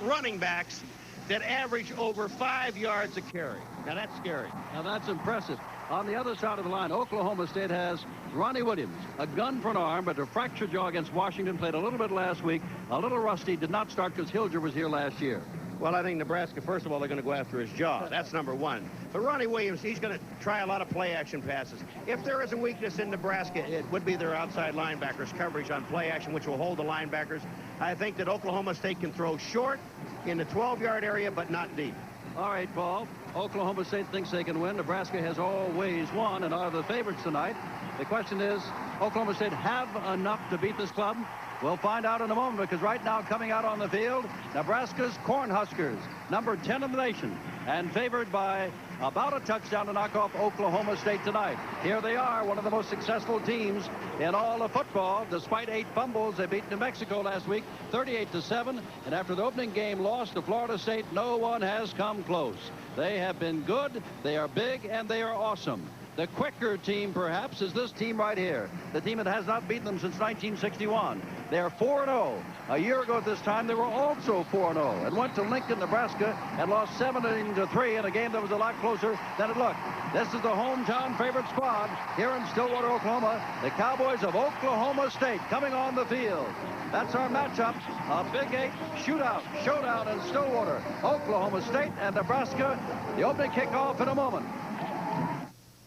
running backs that average over 5 yards a carry. Now, that's scary. Now, that's impressive. On the other side of the line, Oklahoma State has Ronnie Williams, a gun for an arm, but a fractured jaw against Washington. Played a little bit last week. A little rusty. Did not start because Hilger was here last year. Well, I think Nebraska, first of all, they're going to go after his jaw. That's number one. But Ronnie Williams, he's going to try a lot of play-action passes. If there is a weakness in Nebraska, it would be their outside linebackers' coverage on play-action, which will hold the linebackers. I think that Oklahoma State can throw short in the 12-yard area, but not deep. All right, Paul. Oklahoma State thinks they can win. Nebraska has always won and are the favorites tonight. The question is, Oklahoma State have enough to beat this club? We'll find out in a moment, because right now coming out on the field, Nebraska's Cornhuskers, number 10 in the nation, and favored by about a touchdown to knock off Oklahoma State tonight. Here they are, one of the most successful teams in all of football. Despite 8 fumbles, they beat New Mexico last week 38-7, and after the opening game loss to Florida State, no one has come close. They have been good, they are big, and they are awesome. The quicker team, perhaps, is this team right here, the team that has not beaten them since 1961. They're 4-0. A year ago at this time, they were also 4-0 and went to Lincoln, Nebraska, and lost 17-3 in a game that was a lot closer than it looked. This is the hometown favorite squad here in Stillwater, Oklahoma. The Cowboys of Oklahoma State coming on the field. That's our matchup, a Big 8 showdown in Stillwater. Oklahoma State and Nebraska. The opening kickoff in a moment.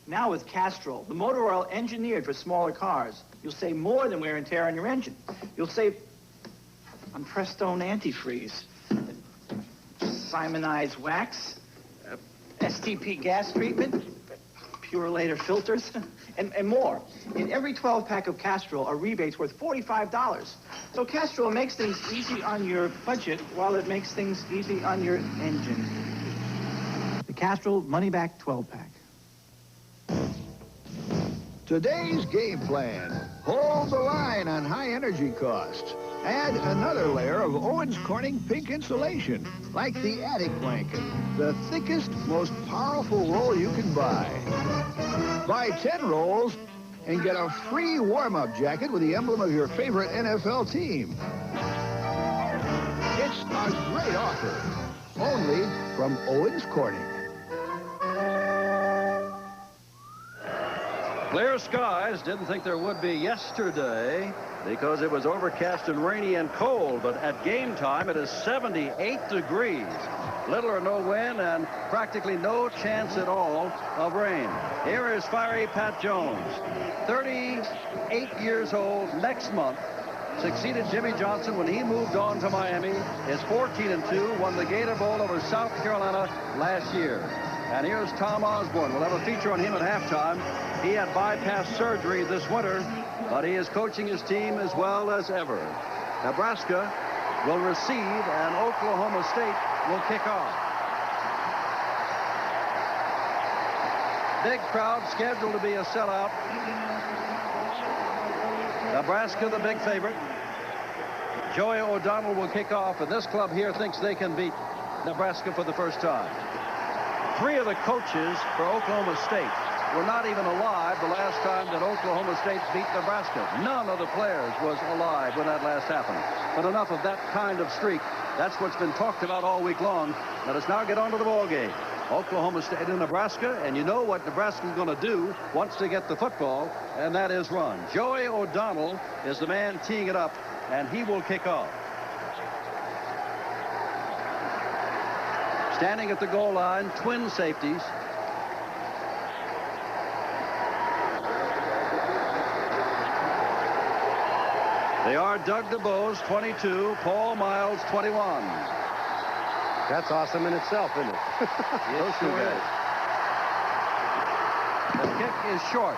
Now with Castrol, the motor oil engineered for smaller cars, you'll save more than wear and tear on your engine. You'll save on Prestone antifreeze, Simonized wax, STP gas treatment, Purelator filters, and more. In every 12-pack of Castrol, a rebate's worth $45. So Castrol makes things easy on your budget while it makes things easy on your engine. The Castrol money-back 12-pack. Today's game plan. Hold the line on high energy costs. Add another layer of Owens Corning pink insulation, like the attic blanket, the thickest, most powerful roll you can buy. Buy 10 rolls and get a free warm-up jacket with the emblem of your favorite NFL team. It's a great offer, only from Owens Corning. Clear skies. Didn't think there would be yesterday because it was overcast and rainy and cold, but at game time it is 78 degrees. Little or no wind and practically no chance at all of rain. Here is fiery Pat Jones, 38 years old next month. Succeeded Jimmy Johnson when he moved on to Miami. Is 14-2, won the Gator Bowl over South Carolina last year. And here's Tom Osborne. We'll have a feature on him at halftime. He had bypass surgery this winter, but he is coaching his team as well as ever. Nebraska will receive, and Oklahoma State will kick off. Big crowd scheduled to be a sellout. Nebraska, the big favorite. Joey O'Donnell will kick off, and this club here thinks they can beat Nebraska for the first time. 3 of the coaches for Oklahoma State were not even alive the last time that Oklahoma State beat Nebraska. None of the players was alive when that last happened. But enough of that kind of streak. That's what's been talked about all week long. Let us now get on to the ball game. Oklahoma State and Nebraska, and you know what Nebraska's going to do once they get the football, and that is run. Joey O'Donnell is the man teeing it up, and he will kick off. Standing at the goal line, twin safeties. They are Doug DeBose, 22, Paul Miles, 21. That's awesome in itself, isn't it? Those two guys. The kick is short.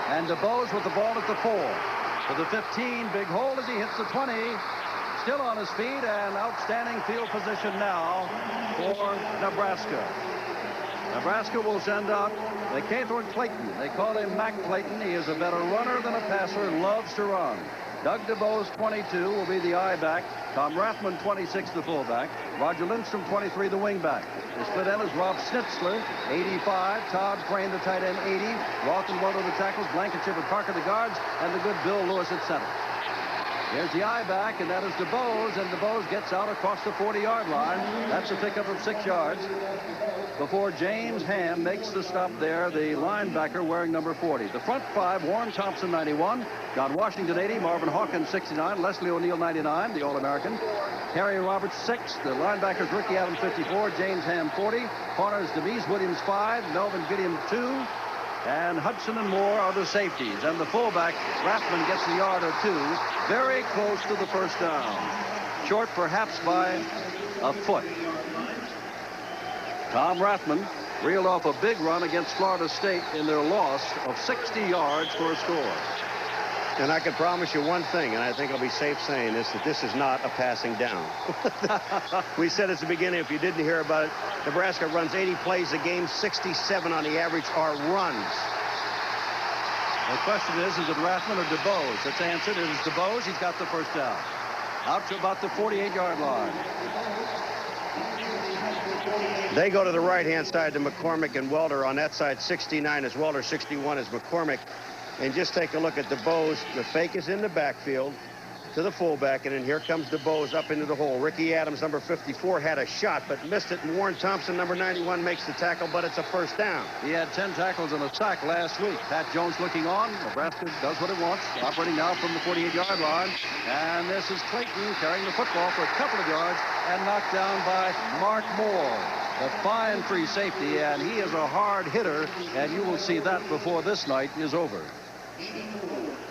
And DeBose with the ball at the 4. To the 15, big hold as he hits the 20. Still on his feet, and outstanding field position now for Nebraska. Nebraska will send out Catholic Clayton. They call him Mac Clayton. He is a better runner than a passer and loves to run. Doug DeBose, 22, will be the I-back. Tom Rathman, 26, the fullback. Roger Lindstrom, 23, the wingback. The split end is Rob Schnitzler, 85. Todd Crane, the tight end, 80. Rothenberger, the tackles. Blankenship and Parker, the guards. And the good Bill Lewis at center. Here's the eye back, and that is DeBose, and DeBose gets out across the 40-yard line. That's a pickup of 6 yards before James Ham makes the stop there, the linebacker wearing number 40. The front 5, Warren Thompson, 91, John Washington, 80, Marvin Hawkins, 69, Leslie O'Neal, 99, the All-American, Harry Roberts, 6, the linebackers Ricky Adams, 54, James Ham, 40, corners Demise Williams, 5, Melvin Gilliam, 2, and Hudson and Moore are the safeties. And the fullback, Rathman, gets a yard or 2, very close to the first down. Short perhaps by a foot. Tom Rathman reeled off a big run against Florida State in their loss of 60 yards for a score. And I can promise you one thing, and I think I'll be safe saying this, that this is not a passing down. We said at the beginning, if you didn't hear about it, Nebraska runs 80 plays a game, 67 on the average are runs. The question is it Rathman or DeBose? It's answered. It is DeBose. He's got the first down. Out to about the 48-yard line. They go to the right-hand side to McCormick and Welder. On that side, 69 is Welder, 61 is McCormick. And just take a look at DeBose. The fake is in the backfield to the fullback, and then here comes DeBose up into the hole. Ricky Adams, number 54, had a shot but missed it, and Warren Thompson, number 91, makes the tackle, but it's a first down. He had 10 tackles and a sack last week. Pat Jones looking on. Nebraska does what it wants, operating now from the 48-yard line. And this is Clayton carrying the football for a couple of yards and knocked down by Mark Moore. A fine free safety, and he is a hard hitter, and you will see that before this night is over.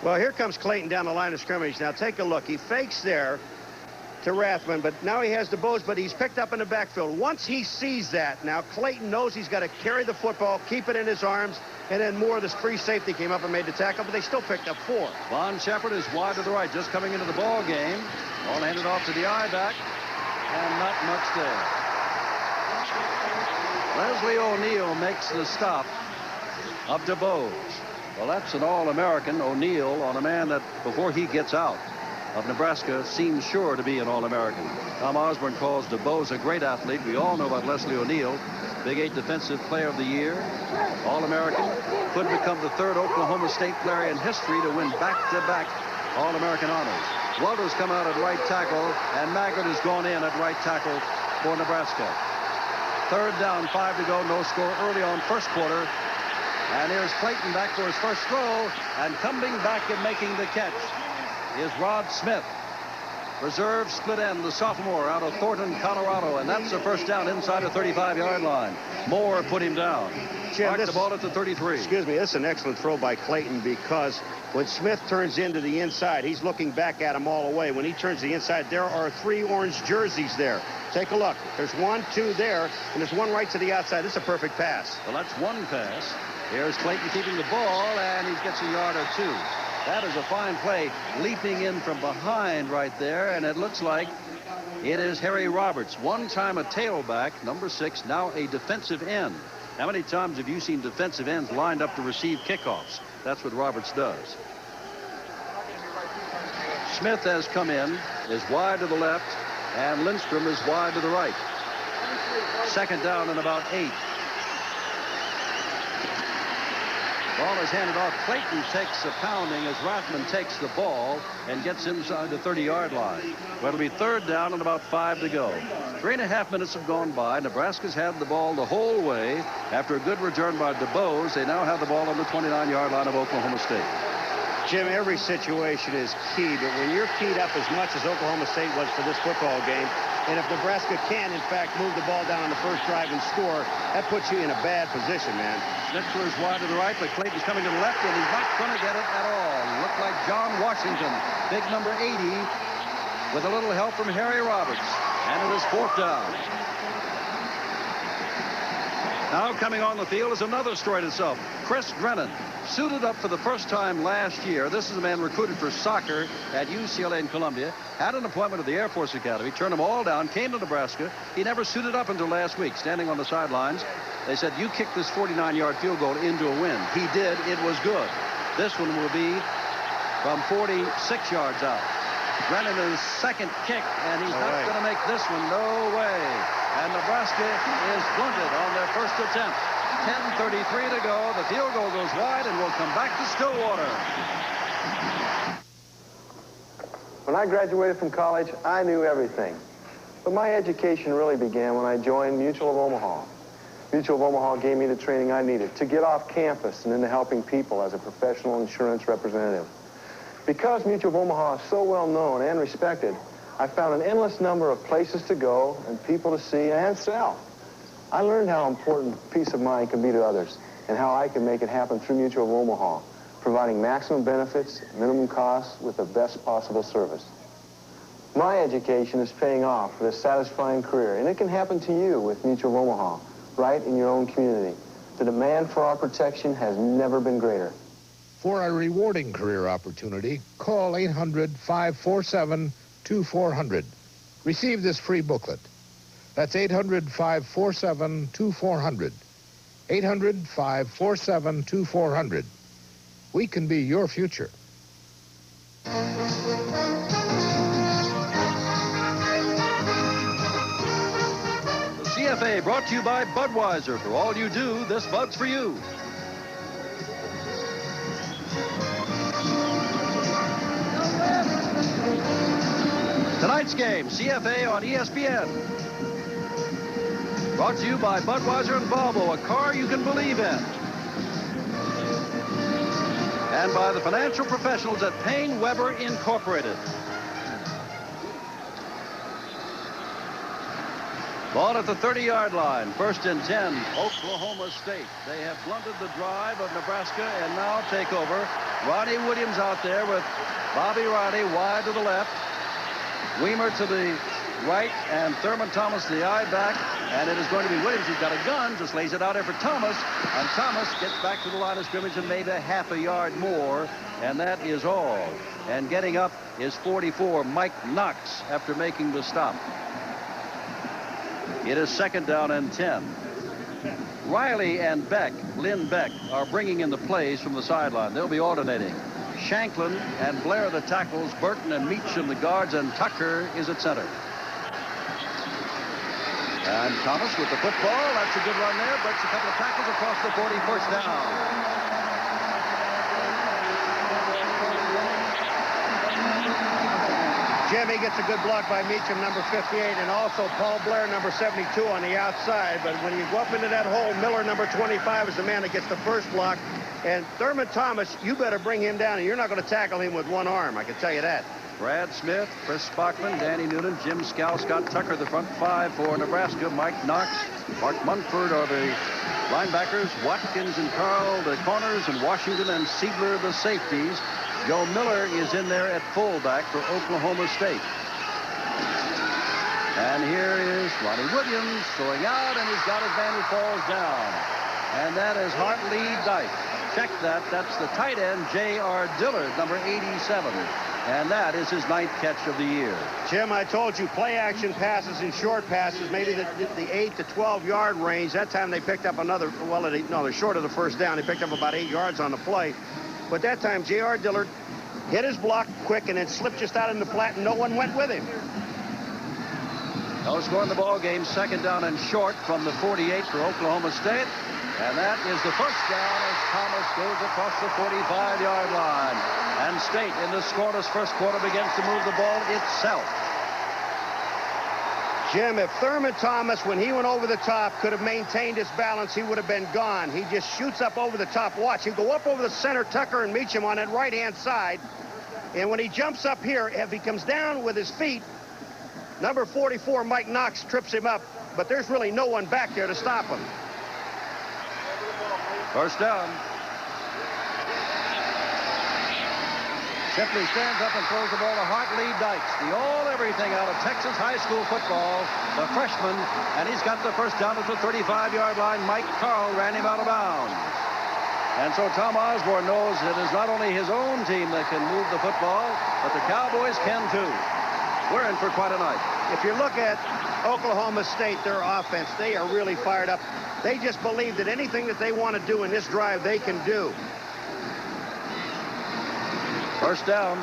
Well, here comes Clayton down the line of scrimmage. Now take a look. He fakes there to Rathman, but now he has DeBose, but he's picked up in the backfield. Once he sees that, now Clayton knows he's got to carry the football, keep it in his arms, and then Moore, this free safety, came up and made the tackle, but they still picked up 4. Von Shepard is wide to the right, just coming into the ball game. Ball handed off to the eye back, and not much there. Leslie O'Neal makes the stop of DeBose. Well, that's an All-American, O'Neal, on a man that, before he gets out of Nebraska, seems sure to be an All-American. Tom Osborne calls DeBose a great athlete. We all know about Leslie O'Neal, Big 8 Defensive Player of the Year, All-American, could become the 3rd Oklahoma State player in history to win back-to-back All-American honors. Welder's come out at right tackle, and Maggard has gone in at right tackle for Nebraska. 3rd down, 5 to go, no score early on first quarter. And here's Clayton back for his first throw, and coming back and making the catch is Rod Smith. Reserve split end, the sophomore out of Thornton, Colorado, and that's the first down inside the 35-yard line. Moore put him down. Marked the ball at the 33. Excuse me, this is an excellent throw by Clayton, because when Smith turns into the inside, he's looking back at him all the way. When he turns to the inside, there are 3 orange jerseys there. Take a look. There's 1, 2 there, and there's 1 right to the outside. This is a perfect pass. Well, that's 1 pass. Here's Clayton keeping the ball, and he gets a yard or 2. That is a fine play, leaping in from behind right there, and it looks like it is Harry Roberts. One time a tailback, number 6, now a defensive end. How many times have you seen defensive ends lined up to receive kickoffs? That's what Roberts does. Smith has come in, is wide to the left, and Lindstrom is wide to the right. 2nd down and about 8. Ball is handed off. Clayton takes a pounding as Rathman takes the ball and gets inside the 30-yard line. Well, it'll be 3rd down and about 5 to go. 3.5 minutes have gone by. Nebraska's had the ball the whole way. After a good return by DeBose, they now have the ball on the 29-yard line of Oklahoma State. Jim, every situation is key, but when you're keyed up as much as Oklahoma State was for this football game, and if Nebraska can, in fact, move the ball down on the first drive and score, that puts you in a bad position, man. Schnitzler's wide to the right, but Clayton's coming to the left, and he's not going to get it at all. Looked like John Washington, big number 80, with a little help from Harry Roberts. And it is 4th down. Now coming on the field is another story in itself. Chris Drennan, suited up for the first time last year. This is a man recruited for soccer at UCLA in Columbia. Had an appointment at the Air Force Academy, turned them all down, came to Nebraska. He never suited up until last week, standing on the sidelines. They said, you kicked this 49-yard field goal into a win. He did. It was good. This one will be from 46 yards out. Brennan's 2nd kick, and he's not going to make this one. No way. And Nebraska is blunted on their first attempt. 10:33 to go. The field goal goes wide and will come back to Stillwater. When I graduated from college, I knew everything. But my education really began when I joined Mutual of Omaha. Mutual of Omaha gave me the training I needed to get off campus and into helping people as a professional insurance representative. Because Mutual of Omaha is so well known and respected, I found an endless number of places to go and people to see and sell. I learned how important peace of mind can be to others and how I can make it happen through Mutual of Omaha, providing maximum benefits, minimum costs, with the best possible service. My education is paying off for a satisfying career, and it can happen to you with Mutual of Omaha, right in your own community. The demand for our protection has never been greater. For a rewarding career opportunity, call 800-547-2400. Receive this free booklet. That's 800-547-2400. 800-547-2400. We can be your future. The CFA brought to you by Budweiser. For all you do, this Bud's for you. Tonight's game, CFA on ESPN. Brought to you by Budweiser and Volvo, a car you can believe in. And by the financial professionals at Payne Weber Incorporated. Ball at the 30-yard line. First and 10, Oklahoma State. They have blunted the drive of Nebraska and now take over. Ronnie Williams out there with Bobby Riley wide to the left. Weimer to the right, and Thurman Thomas the eye back, and it is going to be Williams who's got a gun, just lays it out there for Thomas, and Thomas gets back to the line of scrimmage and made a half a yard more, and that is all. And getting up is 44, Mike Knox, after making the stop. It is second down and 10. Riley and Beck, Lynn Beck, are bringing in the plays from the sideline. They'll be alternating. Shanklin and Blair the tackles, Burton and Meacham the guards, and Tucker is at center. And Thomas with the football. That's a good run there. Breaks a couple of tackles across the 40, first down. Jimmy gets a good block by Meacham, number 58, and also Paul Blair, number 72, on the outside. But when you go up into that hole, Miller, number 25, is the man that gets the first block. And Thurman Thomas, you better bring him down, and you're not going to tackle him with one arm, I can tell you that. Brad Smith, Chris Spockman, Danny Noonan, Jim Scow, Scott Tucker, the front five for Nebraska. Mike Knox, Mark Munford are the linebackers. Watkins and Carl, the corners, and Washington and Siegler, the safeties. Joe Miller is in there at fullback for Oklahoma State. And here is Ronnie Williams throwing out, and he's got his man who falls down. And that is Hartley Dyke. Check that. That's the tight end, J.R. Dillard, number 87. And that is his 9th catch of the year. Jim, I told you, play action passes and short passes, maybe the 8 to 12-yard range. That time they picked up another, well, no, they're short of the first down. They picked up about 8 yards on the play. But that time, J.R. Dillard hit his block quick and then slipped just out in the flat, and no one went with him. No score in the ball game. Second down and short from the 48 for Oklahoma State. And that is the first down as Thomas goes across the 45-yard line. And State, in the scoreless first quarter, begins to move the ball itself. Jim, if Thurman Thomas, when he went over the top, could have maintained his balance, he would have been gone. He just shoots up over the top. Watch, he'll go up over the center, Tucker and Meacham on that right-hand side. And when he jumps up here, if he comes down with his feet, number 44, Mike Knox, trips him up. But there's really no one back there to stop him. First down. Shipley stands up and throws the ball to Hartley Dykes, the all-everything out of Texas high school football, the freshman, and he's got the first down at the 35-yard line. Mike Carl ran him out of bounds. And so Tom Osborne knows it is not only his own team that can move the football, but the Cowboys can too. We're in for quite a night. If you look at Oklahoma State, their offense, they are really fired up. They just believe that anything that they want to do in this drive, they can do. First down.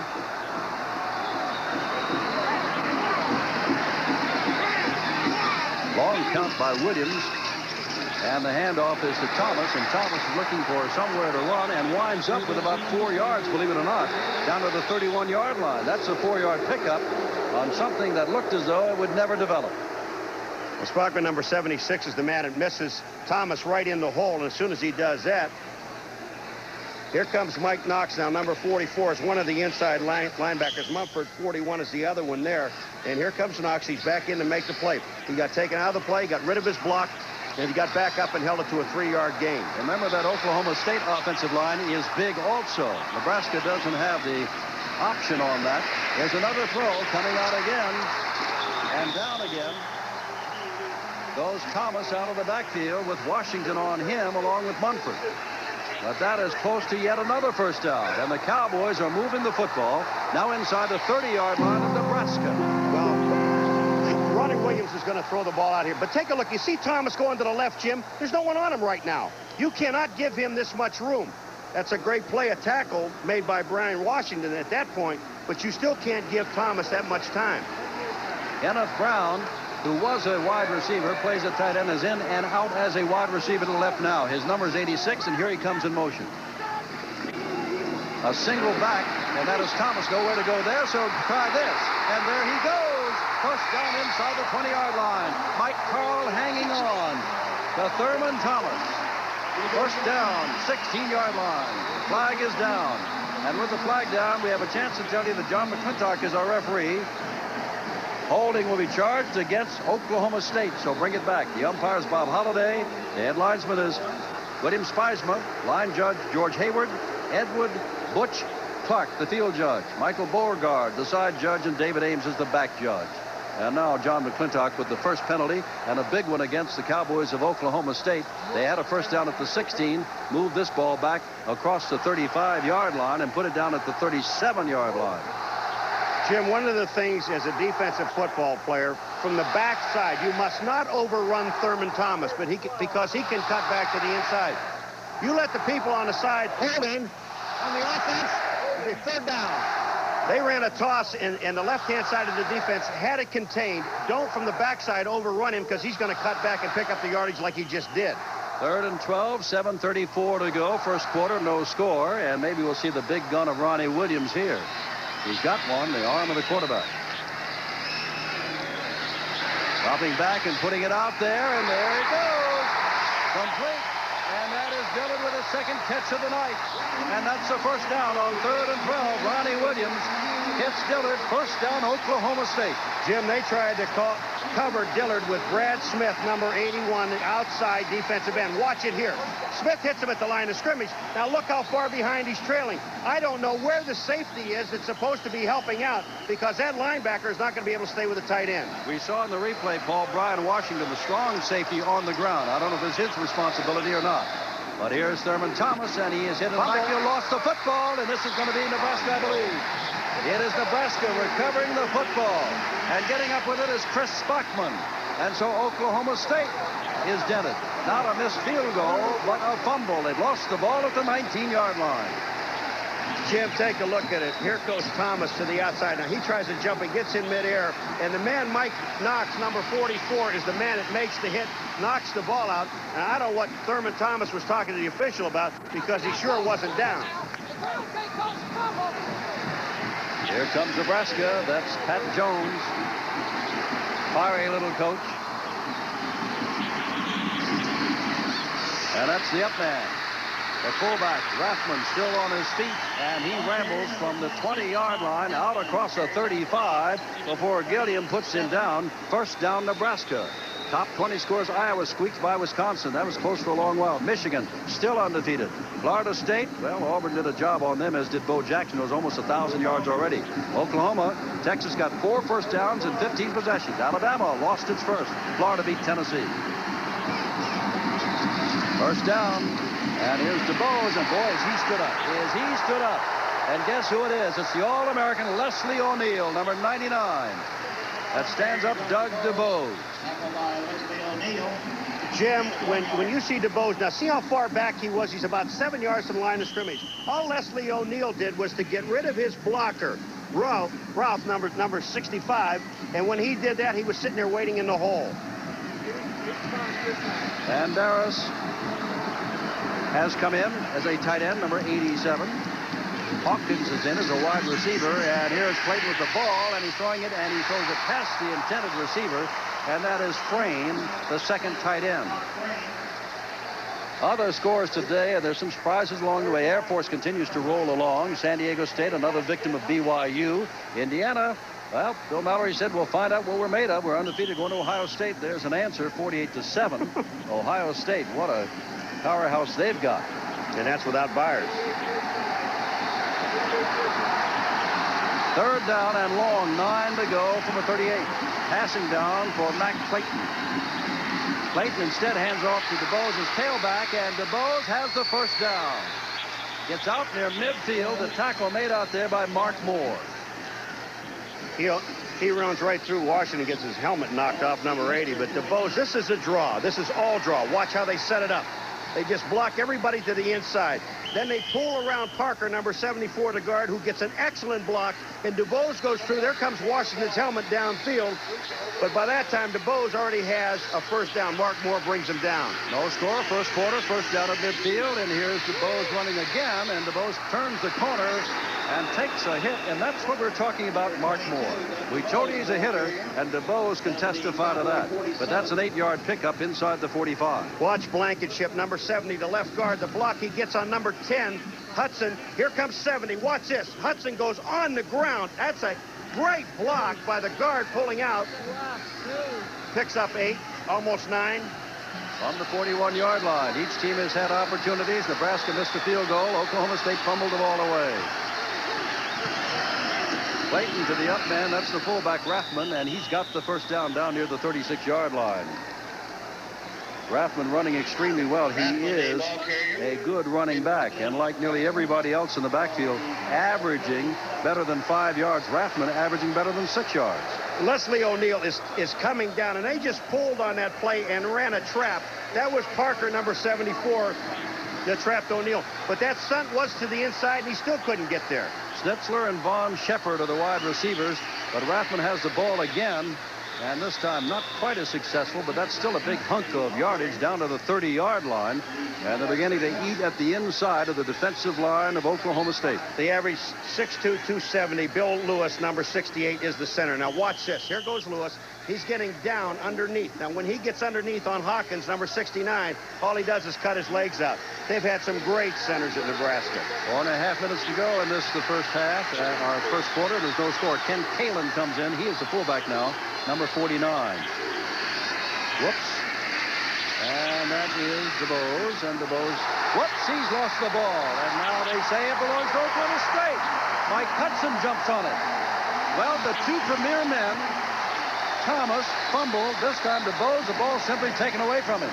Long count by Williams. And the handoff is to Thomas, and Thomas is looking for somewhere to run and winds up with about 4 yards, believe it or not, down to the 31-yard line. That's a 4-yard pickup on something that looked as though it would never develop. Well, Sparkman number 76 is the man that misses Thomas right in the hole, and as soon as he does that, here comes Mike Knox now. Number 44 is one of the inside linebackers. Mumford, 41, is the other one there. And here comes Knox. He's back in to make the play. He got taken out of the play, got rid of his block, and he got back up and held it to a 3-yard gain. Remember that Oklahoma State offensive line is big also. Nebraska doesn't have the option on that. There's another throw coming out again, and down again goes Thomas out of the backfield with Washington on him along with Munford. But that is close to yet another first down. And the Cowboys are moving the football now inside the 30-yard line of Nebraska. Well, Ronnie Williams is going to throw the ball out here. But take a look. You see Thomas going to the left, Jim? There's no one on him right now. You cannot give him this much room. That's a great play, a tackle made by Brian Washington at that point. But you still can't give Thomas that much time. Kenneth Brown, who was a wide receiver, plays at tight end, is in and out as a wide receiver to the left now. His number is 86, and here he comes in motion. A single back, and that is Thomas. Nowhere to go there, so try this. And there he goes. First down inside the 20-yard line. Mike Carl hanging on to Thurman Thomas. First down, 16-yard line. The flag is down. And with the flag down, we have a chance to tell you that John McClintock is our referee. Holding will be charged against Oklahoma State, so bring it back. The umpire is Bob Holliday. The head linesman is William Spizema. Line judge George Hayward. Edward Butch Clark, the field judge. Michael Beauregard, the side judge, and David Ames is the back judge. And now John McClintock with the first penalty, and a big one against the Cowboys of Oklahoma State. They had a first down at the 16, moved this ball back across the 35-yard line and put it down at the 37-yard line. Jim, one of the things as a defensive football player, from the backside, you must not overrun Thurman Thomas, but because he can cut back to the inside. You let the people on the side hold in on the offense, it'll be third down. They ran a toss, and the left-hand side of the defense had it contained. Don't, from the backside, overrun him because he's going to cut back and pick up the yardage like he just did. 3rd and 12, 7:34 to go. First quarter, no score, and maybe we'll see the big gun of Ronnie Williams here. He's got one, the arm of the quarterback. Dropping back and putting it out there, and there it goes. Complete. And that is Dillard with his second catch of the night. And that's the first down on 3rd and 12. Ronnie Williams hits Dillard. First down, Oklahoma State. Jim, they tried to cover Dillard with Brad Smith, number 81, the outside defensive end. Watch it here. Smith hits him at the line of scrimmage. Now look how far behind he's trailing. I don't know where the safety is that's supposed to be helping out, because that linebacker is not going to be able to stay with the tight end. We saw in the replay, Paul, Brian Washington, the strong safety on the ground. I don't know if it's his responsibility or not. But here's Thurman Thomas, and he is hit in the backfield, lost the football, and this is going to be Nebraska, I believe. It is Nebraska recovering the football, and getting up with it is Chris Spockman. And so Oklahoma State is dented. Not a missed field goal, but a fumble. They've lost the ball at the 19-yard line. Jim, take a look at it. Here goes Thomas to the outside. Now, he tries to jump and gets in midair. And the man, Mike Knox, number 44, is the man that makes the hit, knocks the ball out. And I don't know what Thurman Thomas was talking to the official about, because he sure wasn't down. Here comes Nebraska. That's Pat Jones. Fiery little coach. And that's the up man. The fullback, Rathman, still on his feet, and he rambles from the 20-yard line out across the 35 before Gilliam puts him down. First down, Nebraska. Top 20 scores, Iowa squeaks by Wisconsin. That was close for a long while. Michigan still undefeated. Florida State, well, Auburn did a job on them, as did Bo Jackson, who was almost 1,000 yards already. Oklahoma, Texas got 4 first downs and 15 possessions. Alabama lost its first. Florida beat Tennessee. First down, and here's DeBose, and boy, as he stood up. And guess who it is? It's the All-American Leslie O'Neal, number 99. That stands up Doug DeBose. Jim, when you see DeBose, now see how far back he was. He's about 7 yards from the line of scrimmage. All Leslie O'Neal did was to get rid of his blocker, Ralph number 65, and when he did that, he was sitting there waiting in the hole. And Darris has come in as a tight end, number 87. Hawkins is in as a wide receiver, and here's Clayton with the ball, and he's throwing it, and he throws it past the intended receiver, and that is Frame, the second tight end. Other scores today, and there's some surprises along the way. Air Force continues to roll along. San Diego State, another victim of BYU. Indiana, well, Bill Mallory said we'll find out what we're made of. We're undefeated going to Ohio State. There's an answer, 48-7. Ohio State, what a powerhouse they've got. And that's without Byers. Third down and long, 9 to go from the 38. Passing down for Mac Clayton. Clayton instead hands off to DeBose, his tailback, and DeBose has the first down. Gets out near midfield. The tackle made out there by Mark Moore. He runs right through Washington, gets his helmet knocked off, number 80. But DeBose, this is a draw. This is all draw. Watch how they set it up. They just block everybody to the inside. Then they pull around Parker, number 74, to guard, who gets an excellent block. And DeBose goes through. There comes Washington's helmet downfield. But by that time, DeBose already has a first down. Mark Moore brings him down. No score, first quarter, first down at midfield. And here's DeBose running again. And DeBose turns the corner and takes a hit. And that's what we're talking about, Mark Moore. We told you he's a hitter, and DeBose can testify to that. But that's an 8-yard pickup inside the 45. Watch Blankenship, number 70, the left guard. The block he gets on number 10, Hudson. Here comes 70. Watch this. Hudson goes on the ground. That's a great block by the guard pulling out. Picks up 8, almost 9. On the 41-yard line. Each team has had opportunities. Nebraska missed a field goal. Oklahoma State fumbled the ball away. Clayton to the up man. That's the fullback, Rathman, and he's got the first down near the 36-yard line. Rathman running extremely well. He is a good running back, and like nearly everybody else in the backfield, averaging better than 5 yards. Rathman averaging better than 6 yards. Leslie O'Neal is coming down, and they just pulled on that play and ran a trap. That was Parker, number 74, that trapped O'Neal. But that stunt was to the inside, and he still couldn't get there. Schnitzler and Von Shepard are the wide receivers, but Rathman has the ball again, and this time not quite as successful, but that's still a big hunk of yardage down to the 30-yard line, and they're beginning to eat at the inside of the defensive line of Oklahoma State. The average 6'2", 270. Bill Lewis, number 68, is the center. Now watch this. Here goes Lewis. He's getting down underneath. Now when he gets underneath on Hawkins, number 69, all he does is cut his legs out. They've had some great centers at Nebraska. 4.5 minutes to go in the first half, our first quarter. There's no score. Ken Kalin comes in. He is the fullback now, number 49. Whoops. And that is DeBose. And DeBose, whoops, he's lost the ball. And now they say it belongs to Oklahoma State. Mike Hudson jumps on it. Well, the two premier men, Thomas fumbled. This time DeBose, the ball simply taken away from him.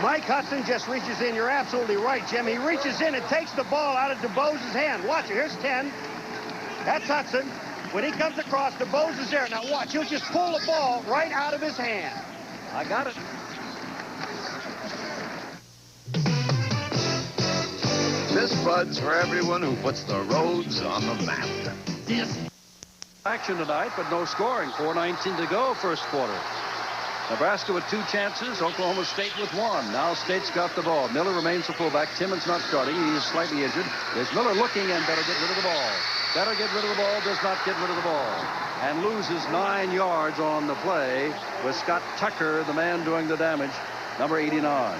Mike Hudson just reaches in. You're absolutely right, Jim. He reaches in and takes the ball out of DeBose's hand. Watch it. Here's 10. That's Hudson. When he comes across, DeBose is there. Now watch. He'll just pull the ball right out of his hand. I got it. Fist buds for everyone who puts the roads on the map. Action tonight, but no scoring. 4:19 to go, first quarter. Nebraska with 2 chances, Oklahoma State with 1. Now State's got the ball. Miller remains the fullback. Timmons not starting. He is slightly injured. Is Miller looking and better get rid of the ball. Better get rid of the ball, does not get rid of the ball. And loses 9 yards on the play with Scott Tucker, the man doing the damage, number 89.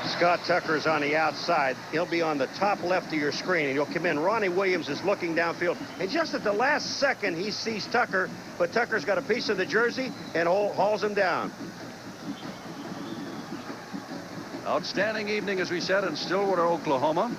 Scott Tucker's on the outside. He'll be on the top left of your screen, and he'll come in. Ronnie Williams is looking downfield. And just at the last second, he sees Tucker, but Tucker's got a piece of the jersey and hauls him down. Outstanding evening, as we said, in Stillwater, Oklahoma.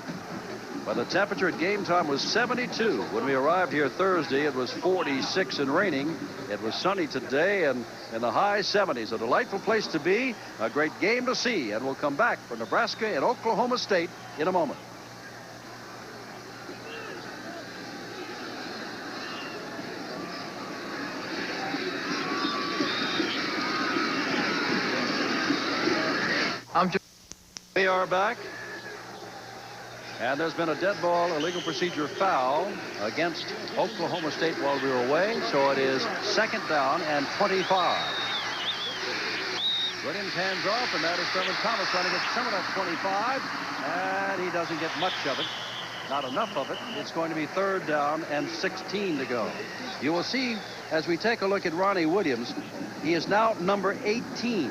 But the temperature at game time was 72. When we arrived here Thursday, it was 46 and raining. It was sunny today and in the high 70s. A delightful place to be, a great game to see. And we'll come back for Nebraska and Oklahoma State in a moment. We are back. And there's been a dead ball, illegal procedure foul against Oklahoma State while we were away. So it is 2nd down and 25. Williams hands off, and that is Thurman Thomas trying to get some of that 25, and he doesn't get much of it. Not enough of it. It's going to be 3rd down and 16 to go. You will see as we take a look at Ronnie Williams, he is now number 18.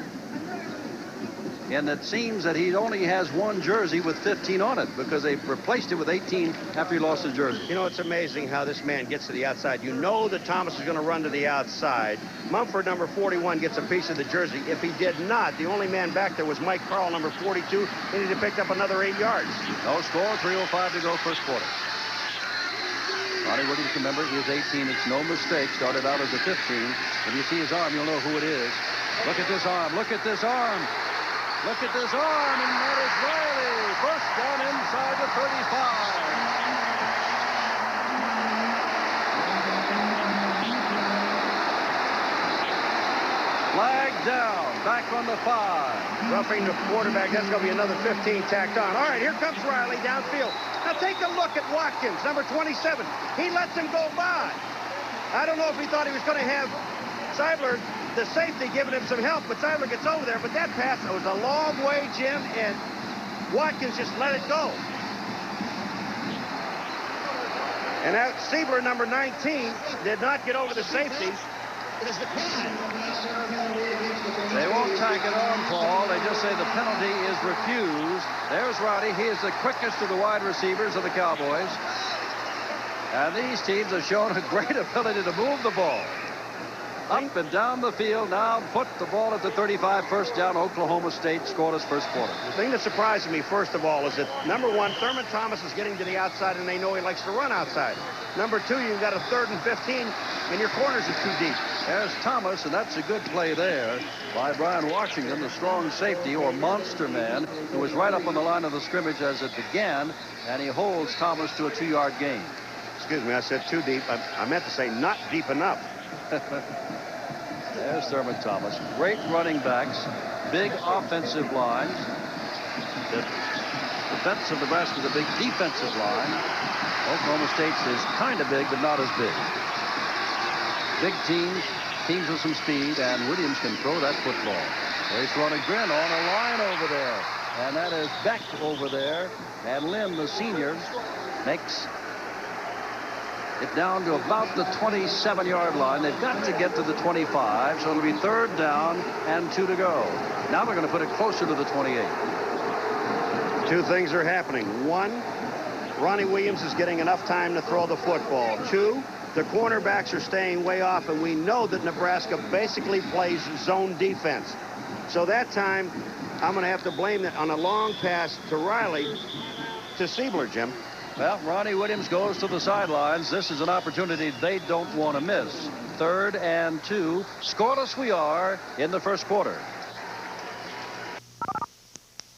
And it seems that he only has one jersey with 15 on it because they replaced it with 18 after he lost his jersey. You know, it's amazing how this man gets to the outside. You know that Thomas is going to run to the outside. Mumford, number 41, gets a piece of the jersey. If he did not, the only man back there was Mike Carl, number 42. He needed to pick up another 8 yards. No score, 3:05 to go, first quarter. Ronnie Williams, remember, he is 18. It's no mistake. Started out as a 15. When you see his arm, you'll know who it is. Look at this arm. Look at this arm. Look at this arm, and that is Riley. First down inside the 35. Flag down, back on the 5. Roughing the quarterback. That's going to be another 15 tacked on. All right, here comes Riley downfield. Now take a look at Watkins, number 27. He lets him go by. I don't know if he thought he was going to have Seidler, the safety, giving him some help, but Seidler gets over there. But that pass was a long way, Jim, and Watkins just let it go. And now Siebler, number 19, did not get over the safety. They won't tack it on, Paul. They just say the penalty is refused. There's Roddy. He is the quickest of the wide receivers of the Cowboys. And these teams have shown a great ability to move the ball up and down the field. Now put the ball at the 35, first down. Oklahoma State scored his first quarter. The thing that surprised me, first of all, is that, number 1, Thurman Thomas is getting to the outside, and they know he likes to run outside. Number 2, you've got a 3rd and 15, and your corners are too deep. There's Thomas, and that's a good play there by Brian Washington, the strong safety or monster man, who was right up on the line of the scrimmage as it began, and he holds Thomas to a 2-yard gain. Excuse me, I said too deep. I meant to say not deep enough. There's Thurman Thomas. Great running backs, big offensive lines. The defense of Nebraska is a big defensive line. Oklahoma State's is kind of big, but not as big. Big teams with some speed, and Williams can throw that football. He's throwing a grin on a line over there, and that is Beck over there. And Lim, the senior, makes it down to about the 27-yard line. They've got to get to the 25, so it'll be 3rd down and 2 to go. Now they're going to put it closer to the 28. 2 things are happening. 1, Ronnie Williams is getting enough time to throw the football. 2, the cornerbacks are staying way off, and we know that Nebraska basically plays zone defense. So that time, I'm going to have to blame that on a long pass to Riley to Siebler, Jim. Well, Ronnie Williams goes to the sidelines. This is an opportunity they don't want to miss. 3rd and 2. Scoreless we are in the first quarter.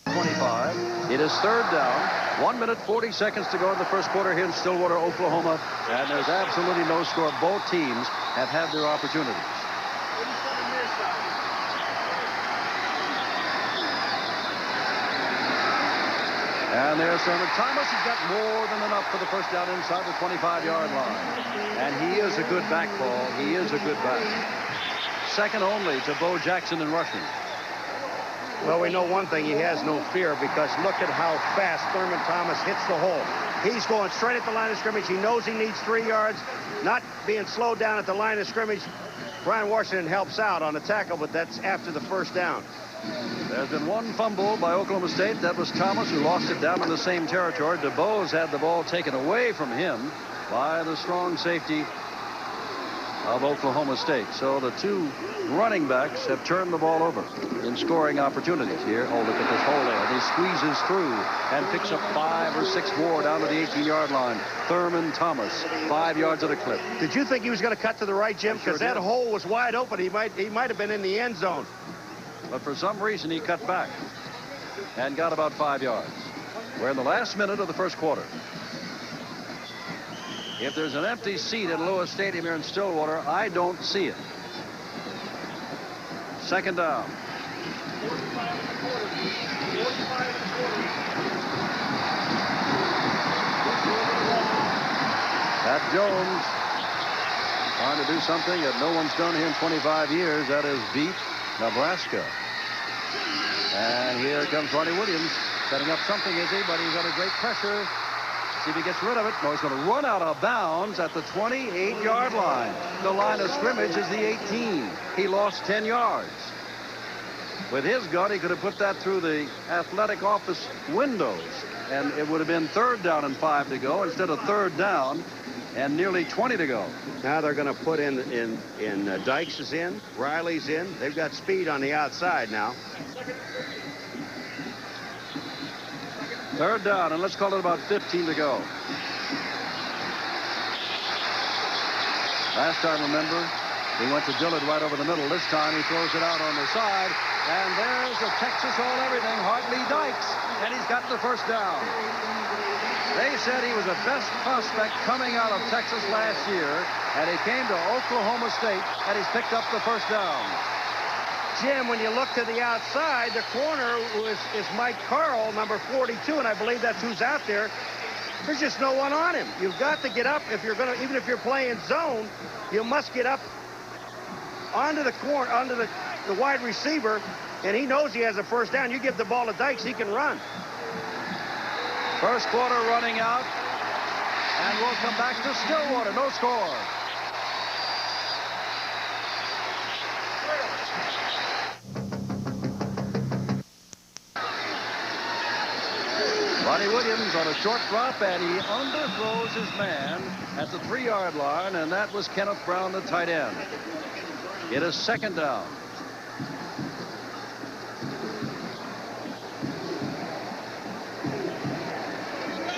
25. It is 3rd down. 1 minute, 40 seconds to go in the first quarter here in Stillwater, Oklahoma. And there's absolutely no score. Both teams have had their opportunities. And there's Thurman Thomas. He's got more than enough for the first down inside the 25-yard line. And he is a good back, Paul. He is a good back. Second only to Bo Jackson in rushing. Well, we know one thing. He has no fear, because look at how fast Thurman Thomas hits the hole. He's going straight at the line of scrimmage. He knows he needs 3 yards. Not being slowed down at the line of scrimmage. Brian Washington helps out on the tackle, but that's after the first down. There's been one fumble by Oklahoma State. That was Thomas, who lost it down in the same territory. DeBose had the ball taken away from him by the strong safety of Oklahoma State. So the 2 running backs have turned the ball over in scoring opportunities here. Oh, look at this hole there. He squeezes through and picks up 5 or 6 more down to the 18-yard line. Thurman Thomas, 5 yards at a clip. Did you think he was going to cut to the right, Jim? Because that hole was wide open. He might have been in the end zone. But for some reason, he cut back and got about 5 yards. We're in the last minute of the first quarter. If there's an empty seat at Lewis Stadium here in Stillwater, I don't see it. Second down. Pat Jones trying to do something that no one's done here in 25 years. That is beat Nebraska. And here comes Ronnie Williams setting up something, is he? But he's under great pressure. See if he gets rid of it. No, he's going to run out of bounds at the 28-yard line. The line of scrimmage is the 18. He lost 10 yards. With his gun, he could have put that through the athletic office windows, and it would have been 3rd down and 5 to go instead of 3rd down and nearly 20 to go. Now they're going to put in Dykes is in, Riley's in. They've got speed on the outside now. 3rd down, and let's call it about 15 to go. Last time, remember, he went to Dillard right over the middle. This time he throws it out on the side, and there's a Texas all-everything, Hartley Dykes, and he's got the 1st down. They said he was the best prospect coming out of Texas last year, and he came to Oklahoma State, and he's picked up the 1st down. Jim, when you look to the outside, the corner is Mike Carl, number 42, and I believe that's who's out there. There's just no one on him. You've got to get up if you're going to, even if you're playing zone, you must get up onto the corner, onto the wide receiver, and he knows he has a 1st down. You give the ball to Dykes, he can run. 1st quarter running out, and we'll come back to Stillwater. No score. Ronnie Williams on a short drop, and he underthrows his man at the 3-yard line, and that was Kenneth Brown, the tight end. It is 2nd down.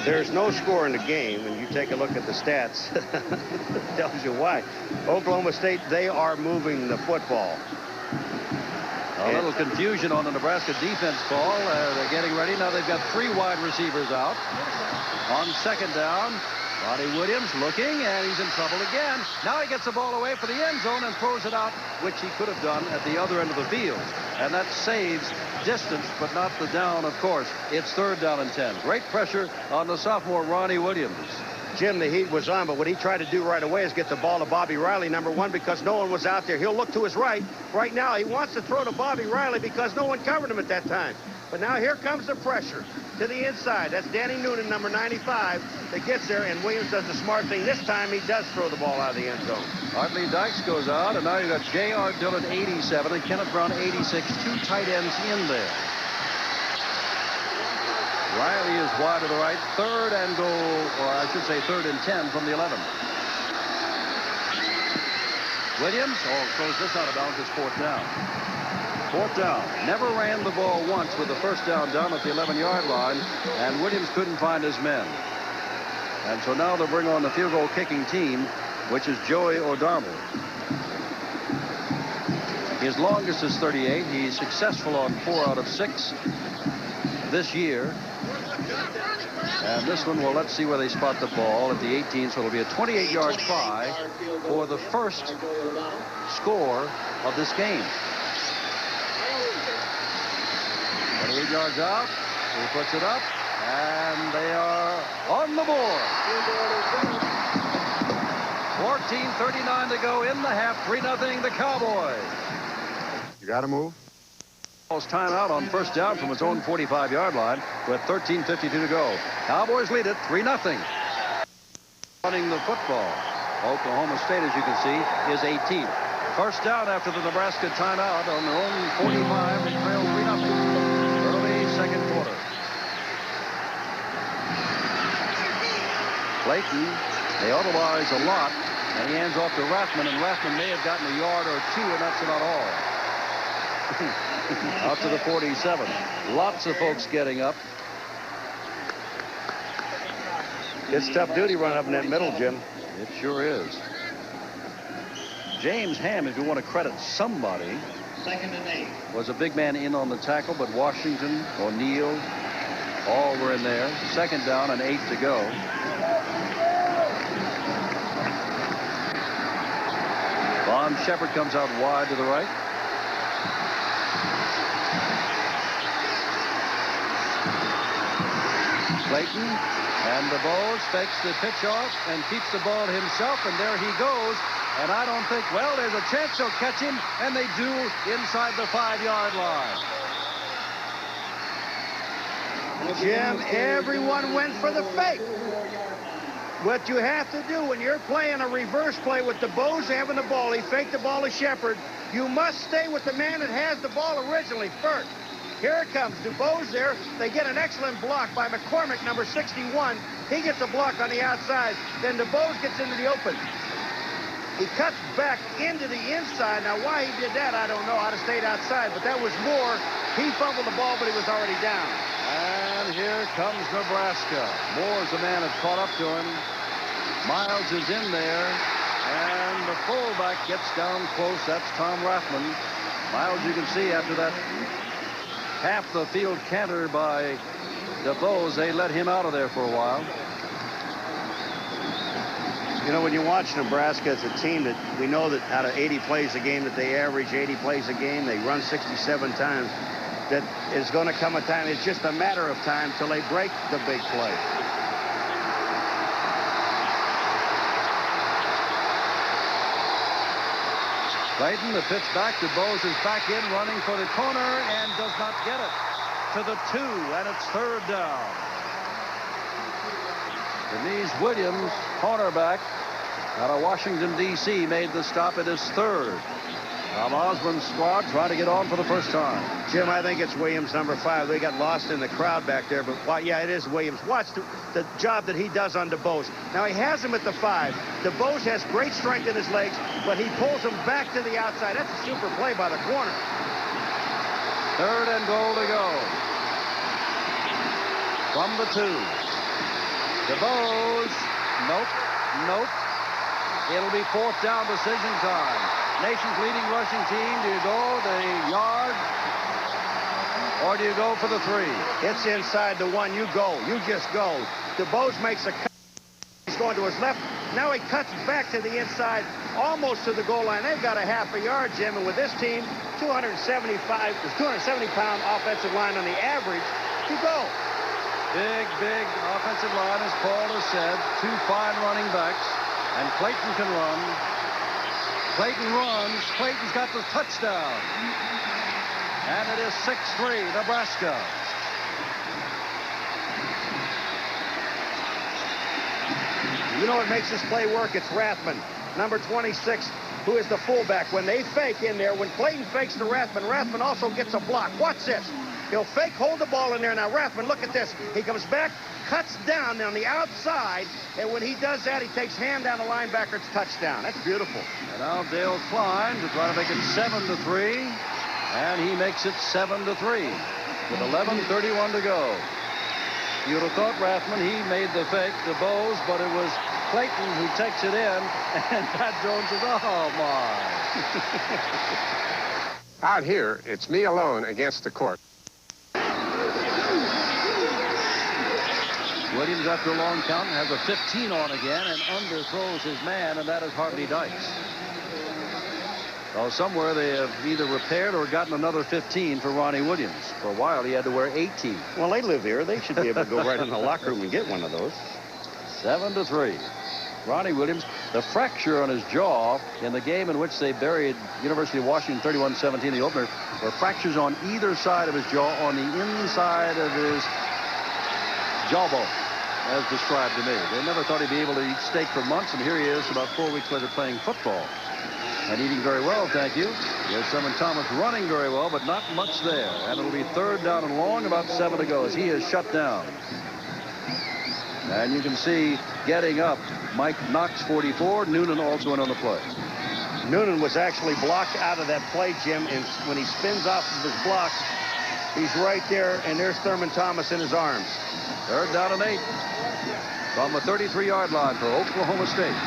There's no score in the game, and you take a look at the stats. It tells you why. Oklahoma State, they are moving the football. A little confusion on the Nebraska defense call. They're getting ready. Now they've got 3 wide receivers out. On 2nd down, Ronnie Williams looking, and he's in trouble again. Now he gets the ball away for the end zone and throws it out, which he could have done at the other end of the field. And that saves distance, but not the down, of course. It's 3rd down and 10. Great pressure on the sophomore Ronnie Williams. Jim, the heat was on, but what he tried to do right away is get the ball to Bobby Riley, number 1, because no one was out there. He'll look to his right. Right now, he wants to throw to Bobby Riley because no one covered him at that time. But now here comes the pressure to the inside. That's Danny Noonan, number 95, that gets there, and Williams does the smart thing. This time, he does throw the ball out of the end zone. Hartley Dykes goes out, and now you've got J.R. Dillard, 87, and Kenneth Brown, 86. 2 tight ends in there. Riley is wide to the right. 3rd and goal, or I should say 3rd and 10 from the 11. Williams throws this out of bounds. It's 4th down. 4th down. Never ran the ball once with the 1st down at the 11-yard line, and Williams couldn't find his men. And so now they'll bring on the field goal kicking team, which is Joey O'Donnell. His longest is 38. He's successful on 4 out of 6 this year. And this one, well, let's see where they spot the ball at the 18, so it'll be a 28-yard try for the 1st score of this game. 28 yards out. He puts it up, and they are on the board. 14:39 to go in the half. 3-0 the Cowboys. You got to move. Timeout on 1st down from its own 45-yard line with 13:52 to go. Cowboys lead it 3-0. Running the football. Oklahoma State, as you can see, is 18th. 1st down after the Nebraska timeout on their own 45. They trail 3-0. Early 2nd quarter. Clayton, they auto-wise a lot, and he hands off to Rathman, and Rathman may have gotten a yard or 2, and that's not all. Out to the 47. Lots of folks getting up. It's tough duty running up in that middle, Jim. It sure is. James Ham, if you want to credit somebody, 2nd and 8. was a big man in on the tackle, but Washington, O'Neal, all were in there. 2nd down and 8 to go. Von Shepard comes out wide to the right. Clayton, and DeBose fakes the pitch off and keeps the ball himself, and there he goes. And I don't think, well, there's a chance they'll catch him, and they do inside the 5-yard line. Jim, everyone went for the fake. What you have to do when you're playing a reverse play with DeBose having the ball, he faked the ball to Shepard. You must stay with the man that has the ball originally first. Here it comes, DeBose there. They get an excellent block by McCormick, number 61. He gets a block on the outside. Then DeBose gets into the open. He cuts back into the inside. Now, why he did that, I don't know. I'd have stayed outside, but that was Moore. He fumbled the ball, but he was already down. And here comes Nebraska. Moore's the man that caught up to him. Miles is in there, and the fullback gets down close. That's Tom Rathman. Miles, you can see after that half the field canter by DeBose, they let him out of there for a while. You know, when you watch Nebraska, it's a team that we know that out of 80 plays a game that they average 80 plays a game. They run 67 times. That is going to come a time. It's just a matter of time till they break the big play. Clayton, the pitch back to Bose is back in, running for the corner, and does not get it. To the 2, and it's third down. Denise Williams, cornerback out of Washington, D.C., made the stop at his third. Tom Osborne's squad trying to get on for the first time. Jim, I think it's Williams, number 5. They got lost in the crowd back there, but yeah, it is Williams. Watch the job that he does on DeBose. Now, he has him at the 5. DeBose has great strength in his legs, but he pulls him back to the outside. That's a super play by the corner. Third and goal to go. From the 2. DeBose. Nope. It'll be fourth down, decision time. Nation's leading rushing team. Do you go the yard, or do you go for the 3? It's inside the 1. You go. You just go. DeBose makes a cut. He's going to his left. Now he cuts back to the inside, almost to the goal line. They've got a half a yard, Jim, and with this team, 270-pound offensive line on the average, you go. Big offensive line, as Paul has said. 2 fine running backs, and Clayton can run. Clayton runs. Clayton's got the touchdown. And it is 6-3, Nebraska. You know what makes this play work? It's Rathman, number 26, who is the fullback. When they fake in there, when Clayton fakes to Rathman, Rathman also gets a block. Watch this. He'll fake, hold the ball in there. Now, Rathman, look at this. He comes back, cuts down on the outside, and when he does that, he takes hand down the linebacker. It's touchdown. That's beautiful. And now Dale Klein to try to make it 7-3, and he makes it 7-3 with 11:31 to go. You'd have thought Rathman, he made the fake to Bose, but it was Clayton who takes it in, and Pat Jones says, oh, my. Out here, it's me alone against the court. Williams, after a long count, has a 15 on again and underthrows his man, and that is Hartley Dykes. So somewhere they have either repaired or gotten another 15 for Ronnie Williams. For a while, he had to wear 18. Well, they live here. They should be able to go right in the locker room and get one of those. 7-3. Ronnie Williams, the fracture on his jaw in the game in which they buried University of Washington 31-17, the opener, were fractures on either side of his jaw, on the inside of his jawbone, as described to me. They never thought he'd be able to eat steak for months, and here he is about 4 weeks later playing football. And eating very well, thank you. Here's Sherman Thomas running very well, but not much there. And it'll be third down and long, about 7 to go, as he is shut down. And you can see getting up Mike Knox, 44. Noonan also in on the play. Noonan was actually blocked out of that play, Jim, and when he spins off of his block, he's right there, and there's Thurman Thomas in his arms. Third down and 8 from the 33-yard line for Oklahoma State.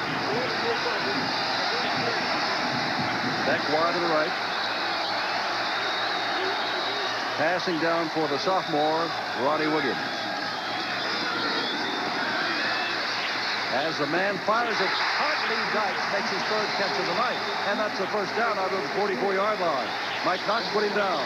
Back wide to the right. Passing down for the sophomore, Ronnie Williams. As the man fires it, Hartley Dykes makes his third catch of the night. And that's the first down out of the 44-yard line. Mike Knox put him down.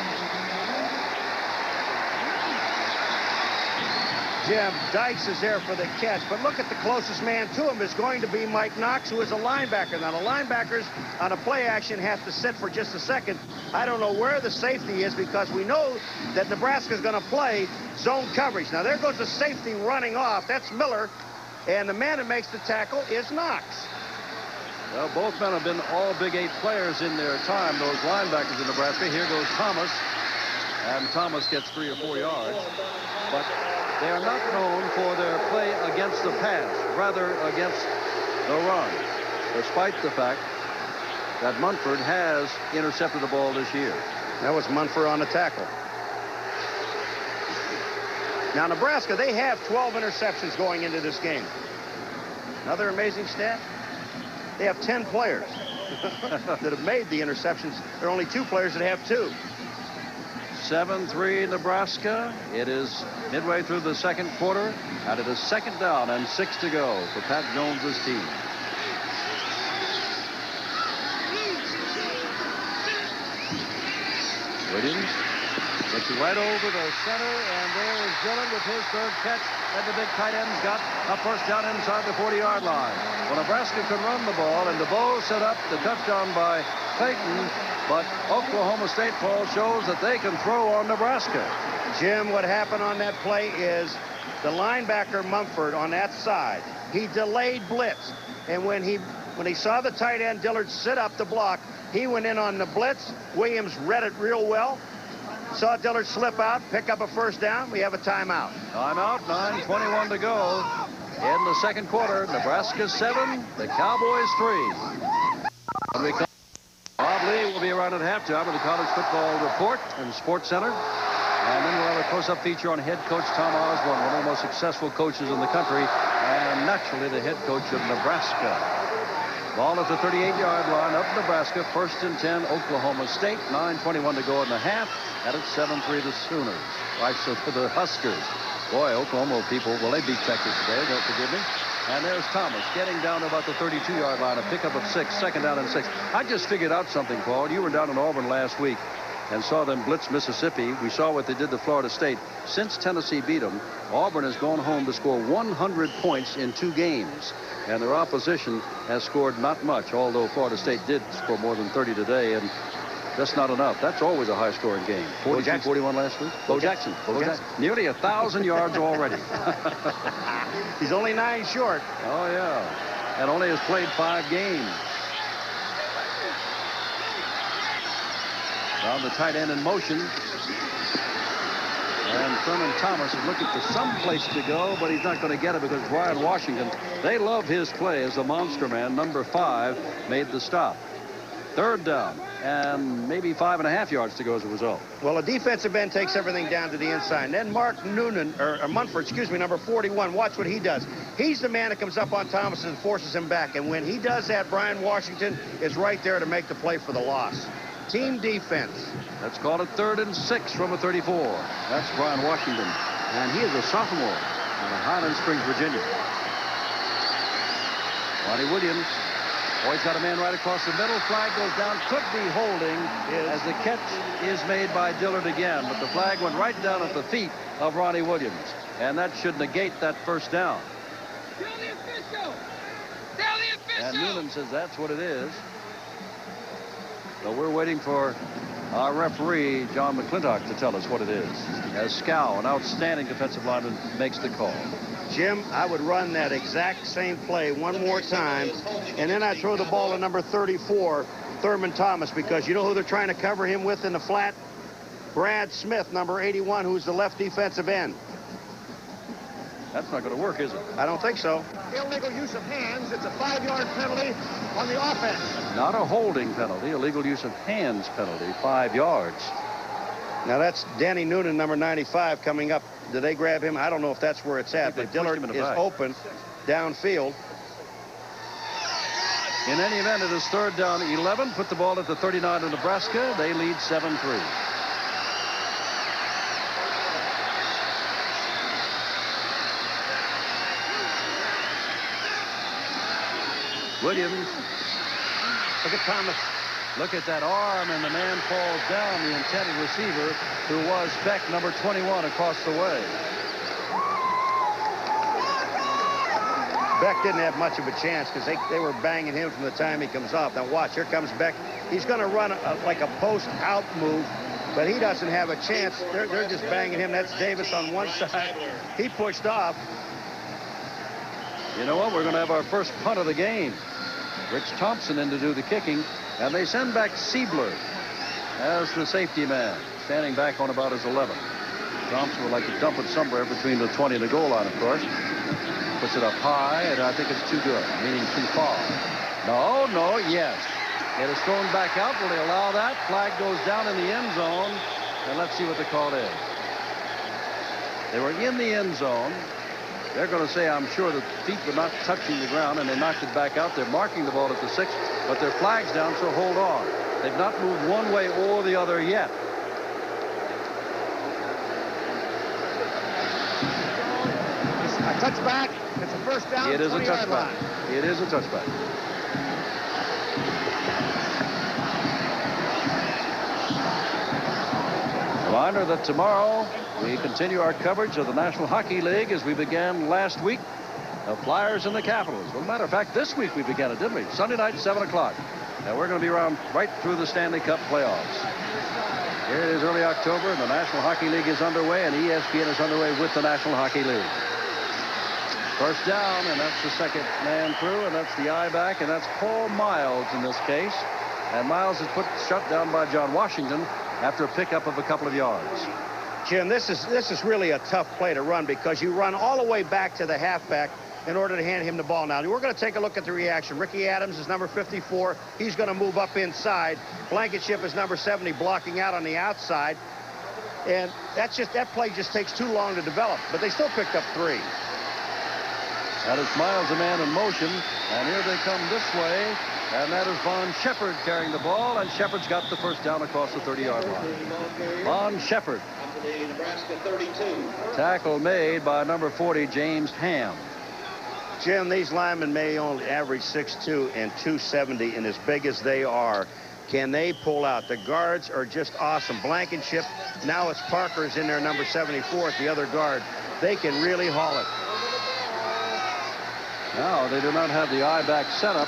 Jim, Dykes is there for the catch, but look at the closest man to him is going to be Mike Knox, who is a linebacker. Now, the linebackers on a play action have to sit for just a second. I don't know where the safety is because we know that Nebraska is going to play zone coverage. Now, there goes the safety running off. That's Miller, and the man that makes the tackle is Knox. Well, both men have been all Big 8 players in their time, those linebackers in Nebraska. Here goes Thomas, and Thomas gets 3 or 4 yards. But they are not known for their play against the pass, rather against the run, despite the fact that Munford has intercepted the ball this year. That was Munford on the tackle. Now, Nebraska, they have 12 interceptions going into this game. Another amazing stat, they have 10 players that have made the interceptions. There are only 2 players that have 2. 7-3 Nebraska. It is midway through the second quarter, and it is 2nd down and 6 to go for Pat Jones's team. Williams gets it right over the center, and there is Dillon with his 3rd catch, and the big tight end's got a first down inside the 40-yard line. Well, Nebraska can run the ball, and DeBow set up the touchdown by Clayton. But Oklahoma State, Paul, shows that they can throw on Nebraska. Jim, what happened on that play is the linebacker Mumford on that side, he delayed blitz. And when he saw the tight end Dillard sit up to block, he went in on the blitz. Williams read it real well. Saw Dillard slip out, pick up a first down. We have a timeout. Timeout, 9:21 to go in the second quarter. Nebraska 7, the Cowboys 3. When we come, Bob Lee will be around at halftime with the College Football Report and Sports Center. And then we'll have a close-up feature on head coach Tom Osborne, one of the most successful coaches in the country, and naturally the head coach of Nebraska. Ball at the 38-yard line of Nebraska, 1st and 10, Oklahoma State. 9:21 to go in the half, and it's 7-3 the Sooners. Right, so for the Huskers. Boy, Oklahoma people, well, they beat Texas today, don't forgive me. And there's Thomas getting down to about the 32-yard line, a pickup of 6, 2nd down and 6. I just figured out something, Paul. You were down in Auburn last week and saw them blitz Mississippi. We saw what they did to Florida State. Since Tennessee beat them, Auburn has gone home to score 100 points in 2 games. And their opposition has scored not much, although Florida State did score more than 30 today, and that's not enough. That's always a high-scoring game. 42-41 last week. Bo Jackson. Nearly 1,000 yards already. He's only 9 short. Oh, yeah. And only has played 5 games. Found the tight end in motion. And Thurman Thomas is looking for some place to go, but he's not going to get it because Brian Washington, they love his play as the monster man. Number 5 made the stop. 3rd down, and maybe 5.5 yards to go as a result. Well, a defensive end takes everything down to the inside. And then Mark Noonan, or Munford, excuse me, number 41, watch what he does. He's the man that comes up on Thomas and forces him back. And when he does that, Brian Washington is right there to make the play for the loss. Team defense. Let's call it 3rd and 6 from a 34. That's Brian Washington. And he is a sophomore out of Highland Springs, Virginia. Ronnie Williams. Oh, he's got a man right across the middle. Flag goes down. Could be holding as the catch is made by Dillard again. But the flag went right down at the feet of Ronnie Williams. And that should negate that first down. Tell the official! Tell the official! And Noonan says that's what it is. So we're waiting for our referee, John McClintock, to tell us what it is. As Scow, an outstanding defensive lineman, makes the call. Jim, I would run that exact same play one more time, and then I throw the ball to number 34, Thurman Thomas, because you know who they're trying to cover him with in the flat? Brad Smith, number 81, who's the left defensive end. That's not going to work, is it? I don't think so. Illegal use of hands. It's a 5-yard penalty on the offense. Not a holding penalty, illegal use of hands penalty, 5 yards. Now that's Danny Noonan, number 95, coming up. Did they grab him? I don't know if that's where it's at, but Dillard is open downfield. In any event, it is 3rd down 11. Put the ball at the 39 of Nebraska. They lead 7-3. Williams. Look at Thomas. Look at that arm, and the man falls down, the intended receiver, who was Beck, number 21, across the way. Beck didn't have much of a chance because they were banging him from the time he comes off. Now watch, here comes Beck. He's going to run like a post-out move, but he doesn't have a chance. They're just banging him. That's Davis on one side. He pushed off. You know what? We're going to have our first punt of the game. Rich Thompson in to do the kicking, and they send back Siebler as the safety man, standing back on about his 11. Thompson would like to dump it somewhere between the 20 and the goal line, of course. Puts it up high, and I think it's too good, meaning too far. No, yes. It is thrown back out. Will they allow that? Flag goes down in the end zone, and let's see what the call is. They were in the end zone. They're going to say, I'm sure, the feet were not touching the ground, and they knocked it back out. They're marking the ball at the 6, but their flag's down, so hold on. They've not moved one way or the other yet. A touchback. It's a first down. It is a touchback. It is a touchback. Reminder that tomorrow we continue our coverage of the National Hockey League as we began last week. The Flyers and the Capitals. Well, as a matter of fact, this week we began it, didn't we? Sunday night, 7 o'clock. Now we're going to be around right through the Stanley Cup playoffs. Here it is early October, and the National Hockey League is underway, and ESPN is underway with the National Hockey League. First down, and that's the second man through, and that's the eye back, and that's Paul Miles in this case. And Miles is shut down by John Washington after a pickup of a couple of yards. Jim, this is really a tough play to run because you run all the way back to the halfback in order to hand him the ball. Now, we're going to take a look at the reaction. Ricky Adams is number 54. He's going to move up inside. Blankenship is number 70, blocking out on the outside. And that play just takes too long to develop. But they still picked up 3. That is Miles, a man in motion. And here they come this way. And that is Von Shepard carrying the ball. And Shepard's got the first down across the 30-yard line. Von Shepard. Nebraska 32. Tackle made by number 40, James Ham. Jim, these linemen may only average 6'2" and 270, and as big as they are, can they pull out? The guards are just awesome. Blankenship, now it's Parker's in there, number 74 at the other guard. They can really haul it. Now, they do not have the I-back setup.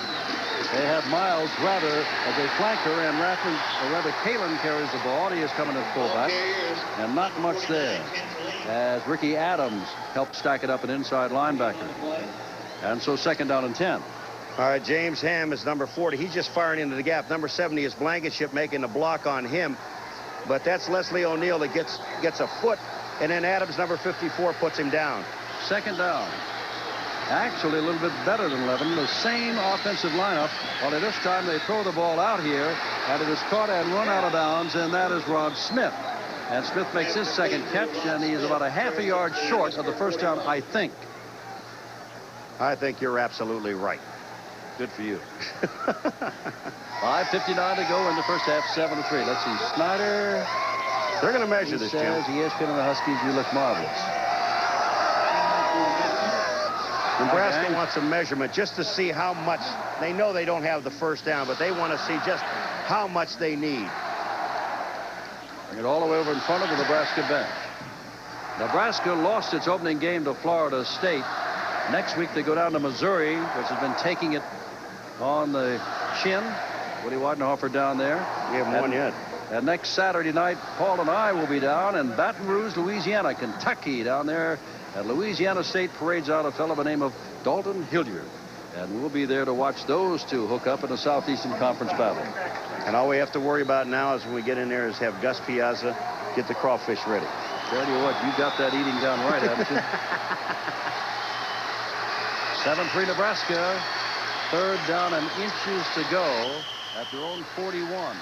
They have Miles rather as a flanker, and rather Kalen carries the ball. He is coming at fullback, and not much there as Ricky Adams helped stack it up an inside linebacker. And so second down and 10. All right, James Ham is number 40. He's just firing into the gap. Number 70 is Blankenship making the block on him. But that's Leslie O'Neal that gets a foot, and then Adams, number 54, puts him down. Second down. Actually a little bit better than 11. The same offensive lineup. Only this time they throw the ball out here, and it is caught and run out of bounds, and that is Rod Smith. And Smith makes his second catch, and he is about a half a yard short of the first down, I think. I think you're absolutely right. Good for you. 5:59 to go in the first half, 7-3. Let's see. Snyder. They're going to measure this, Jim. ESPN and the Huskies, you look marvelous. Nebraska wants a measurement just to see how much. They know they don't have the first down, but they want to see just how much they need. Bring it all the way over in front of the Nebraska bench. Nebraska lost its opening game to Florida State. Next week they go down to Missouri, which has been taking it on the chin. Woody Weidenhofer down there. We haven't won yet. And next Saturday night, Paul and I will be down in Baton Rouge, Louisiana, Kentucky, down there at Louisiana State. Parades out a fellow by the name of Dalton Hilliard. And we'll be there to watch those two hook up in a Southeastern Conference battle. And all we have to worry about now is when we get in there is have Gus Piazza get the crawfish ready. Tell you what, you got that eating down right, haven't you? 7-3 Nebraska. Third down and inches to go at their own 41.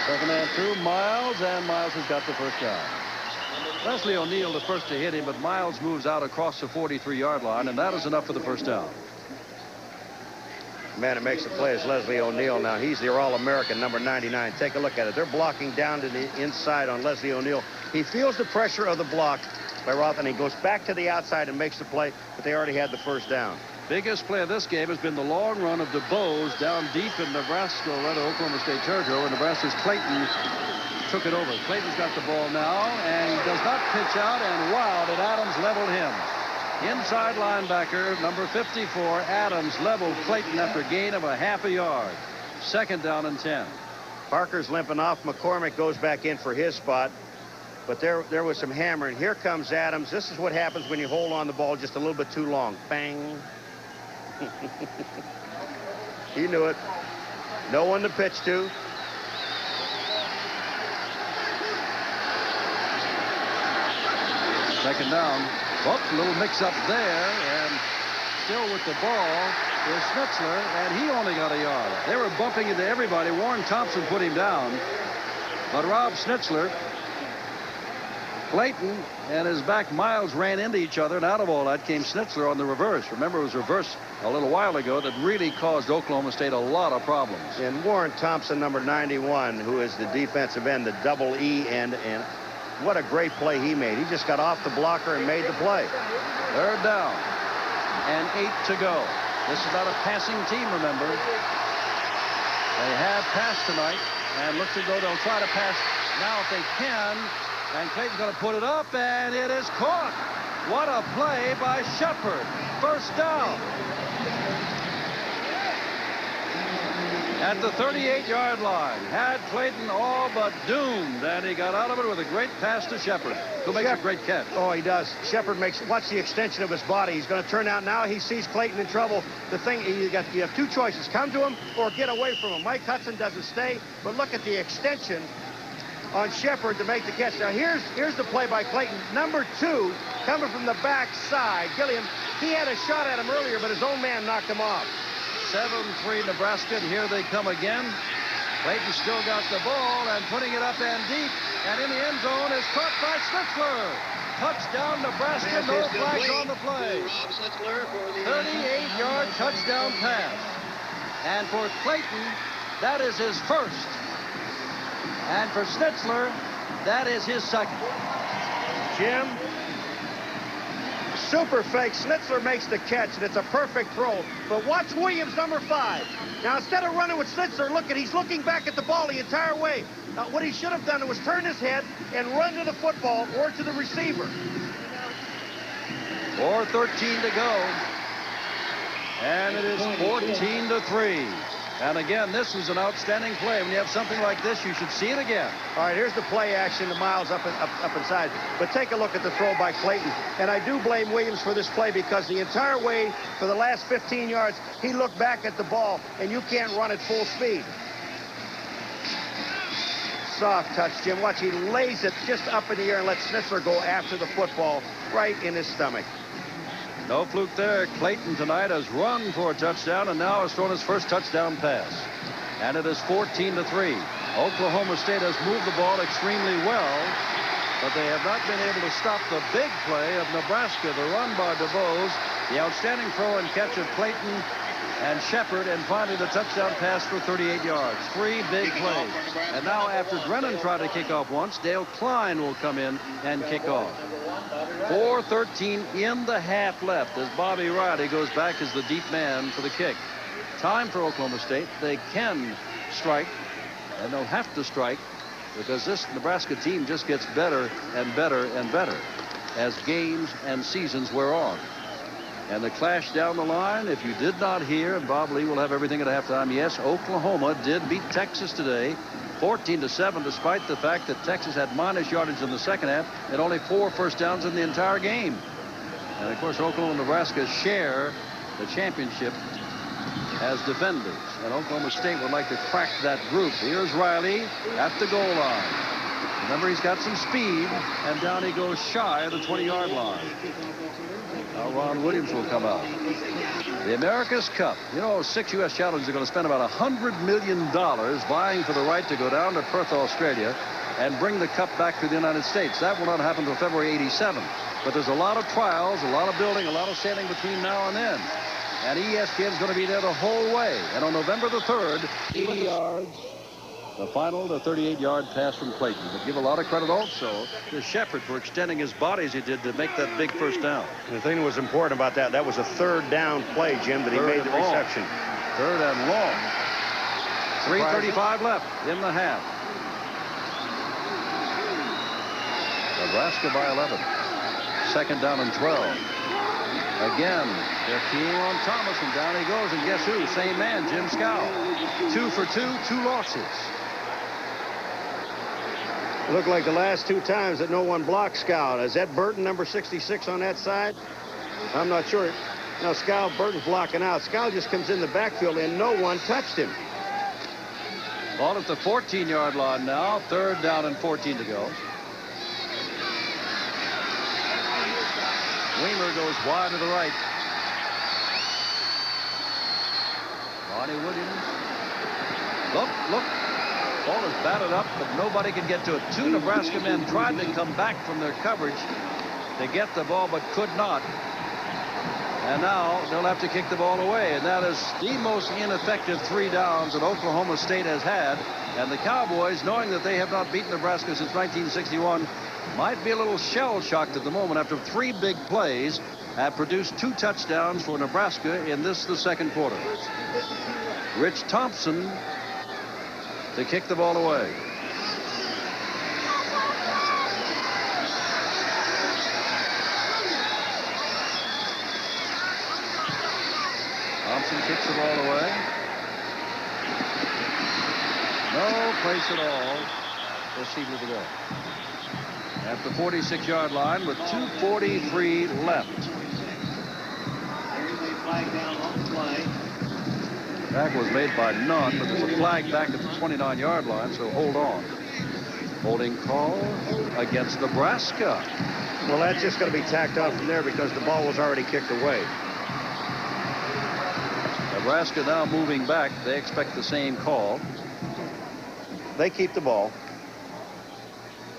Second man through, Miles, and Miles has got the first down. Leslie O'Neal the first to hit him, but Miles moves out across the 43-yard line, and that is enough for the first down. Man that makes the play is Leslie O'Neal. Now he's their All-American, number 99. Take a look at it. They're blocking down to the inside on Leslie O'Neal. He feels the pressure of the block by Roth, and he goes back to the outside and makes the play, but they already had the first down. Biggest play of this game has been the long run of DeBose down deep in Nebraska, or rather Oklahoma State territory, where Nebraska's Clayton took it over. Clayton's got the ball now, and he does not pitch out, and wow, did Adams level him. Inside linebacker, number 54, Adams leveled Clayton after a gain of a half a yard. 2nd down and 10. Parker's limping off. McCormick goes back in for his spot. But there was some hammering. Here comes Adams. This is what happens when you hold on the ball just a little bit too long. Bang. He knew it. No one to pitch to. Second down. Oops, a little mix-up there, and still with the ball is Schnitzler, and he only got a yard. They were bumping into everybody. Warren Thompson put him down, but Rob Schnitzler, Clayton, and his back Miles ran into each other, and out of all that came Schnitzler on the reverse. Remember, it was reverse a little while ago that really caused Oklahoma State a lot of problems. And Warren Thompson, number 91, who is the defensive end, the double E end, and what a great play he made. He just got off the blocker and made the play. 3rd down and 8 to go. This is not a passing team, remember. They have passed tonight, and looks as though they'll try to pass now if they can. And Clayton's going to put it up, and it is caught. What a play by Shepard. 1st down. At the 38-yard line. Had Clayton all but doomed, and he got out of it with a great pass to Shepard, who makes a great catch. Oh, he does. Shepard makes, watch the extension of his body. He's going to turn out now. He sees Clayton in trouble. The thing, you have 2 choices. Come to him or get away from him. Mike Hudson doesn't stay, but look at the extension on Shepard to make the catch. Now, here's the play by Clayton. Number 2, coming from the backside. Gilliam, he had a shot at him earlier, but his own man knocked him off. 7-3 Nebraska, and here they come again. Clayton still got the ball and putting it up and deep, and in the end zone is caught by Schnitzler. Touchdown Nebraska, no flags on the play. 38-yard touchdown pass. And for Clayton, that is his first. And for Schnitzler, that is his second. Jim, super fake. Schnitzler makes the catch, and it's a perfect throw. But watch Williams, number 5. Now, instead of running with Schnitzler, he's looking back at the ball the entire way. What he should have done was turn his head and run to the football or to the receiver. 4:13 to go. And it is 14-3. And again, this was an outstanding play. When you have something like this, you should see it again. All right, here's the play action to Miles up inside. But take a look at the throw by Clayton. And I do blame Williams for this play because the entire way for the last 15 yards, he looked back at the ball, and you can't run at full speed. Soft touch, Jim. Watch, he lays it just up in the air and lets Schnitzler go after the football right in his stomach. No fluke there. Clayton tonight has run for a touchdown and now has thrown his first touchdown pass. And it is 14-3. Oklahoma State has moved the ball extremely well, but they have not been able to stop the big play of Nebraska. The run by DeVos, the outstanding throw and catch of Clayton and Shepard, and finally the touchdown pass for 38 yards. 3 big plays. And now after Drennan tried to kick off once, Dale Klein will come in and kick off. 4:13 in the half left as Bobby Riley goes back as the deep man for the kick. Time for Oklahoma State. They can strike, and they'll have to strike because this Nebraska team just gets better and better and better as games and seasons wear on. And the clash down the line, if you did not hear, and Bob Lee will have everything at halftime, yes, Oklahoma did beat Texas today 14-7, despite the fact that Texas had minus yardage in the second half and only 4 first downs in the entire game. And, of course, Oklahoma and Nebraska share the championship as defenders. And Oklahoma State would like to crack that group. Here's Riley at the goal line. Remember, he's got some speed, and down he goes shy of the 20-yard line. Now Ron Williams will come out. The America's Cup. You know, 6 U.S. challengers are going to spend about $100 million vying for the right to go down to Perth, Australia, and bring the cup back to the United States. That will not happen until February '87. But there's a lot of trials, a lot of building, a lot of sailing between now and then. And ESPN is going to be there the whole way. And on November the 3rd, 80 yards. The final, the 38-yard pass from Clayton. But give a lot of credit also to Shepard for extending his body as he did to make that big first down. And the thing that was important about that was a 3rd down play, Jim, that he made the reception. 3rd and long. 3:35 left in the half. Nebraska by 11. Second down and 12. Again, they're keying on Thomas, and down he goes. And guess who? Same man, Jim Scow. 2 for 2, 2 losses. It looked like the last 2 times that no one blocked Scow. Is that Burton, number 66, on that side? I'm not sure. No, Scow, Burton's blocking out. Scow just comes in the backfield, and no one touched him. Ball at the 14-yard line now. Third down and 14 to go. Weimer goes wide to the right. Ronnie Williams. Look. Ball is batted up, but nobody can get to it. 2 Nebraska men tried to come back from their coverage to get the ball, but could not. And now they'll have to kick the ball away. And that is the most ineffective 3 downs that Oklahoma State has had. And the Cowboys, knowing that they have not beaten Nebraska since 1961, might be a little shell-shocked at the moment after 3 big plays have produced 2 touchdowns for Nebraska in the second quarter. Rich Thompson to kick the ball away. Thompson kicks the ball away. No place at all for Siegler to go. At the 46-yard line with 2:43 left. That was made by none, but there's a flag back at the 29-yard line, so hold on. Holding call against Nebraska. Well, that's just going to be tacked on from there because the ball was already kicked away. Nebraska now moving back. They expect the same call. They keep the ball.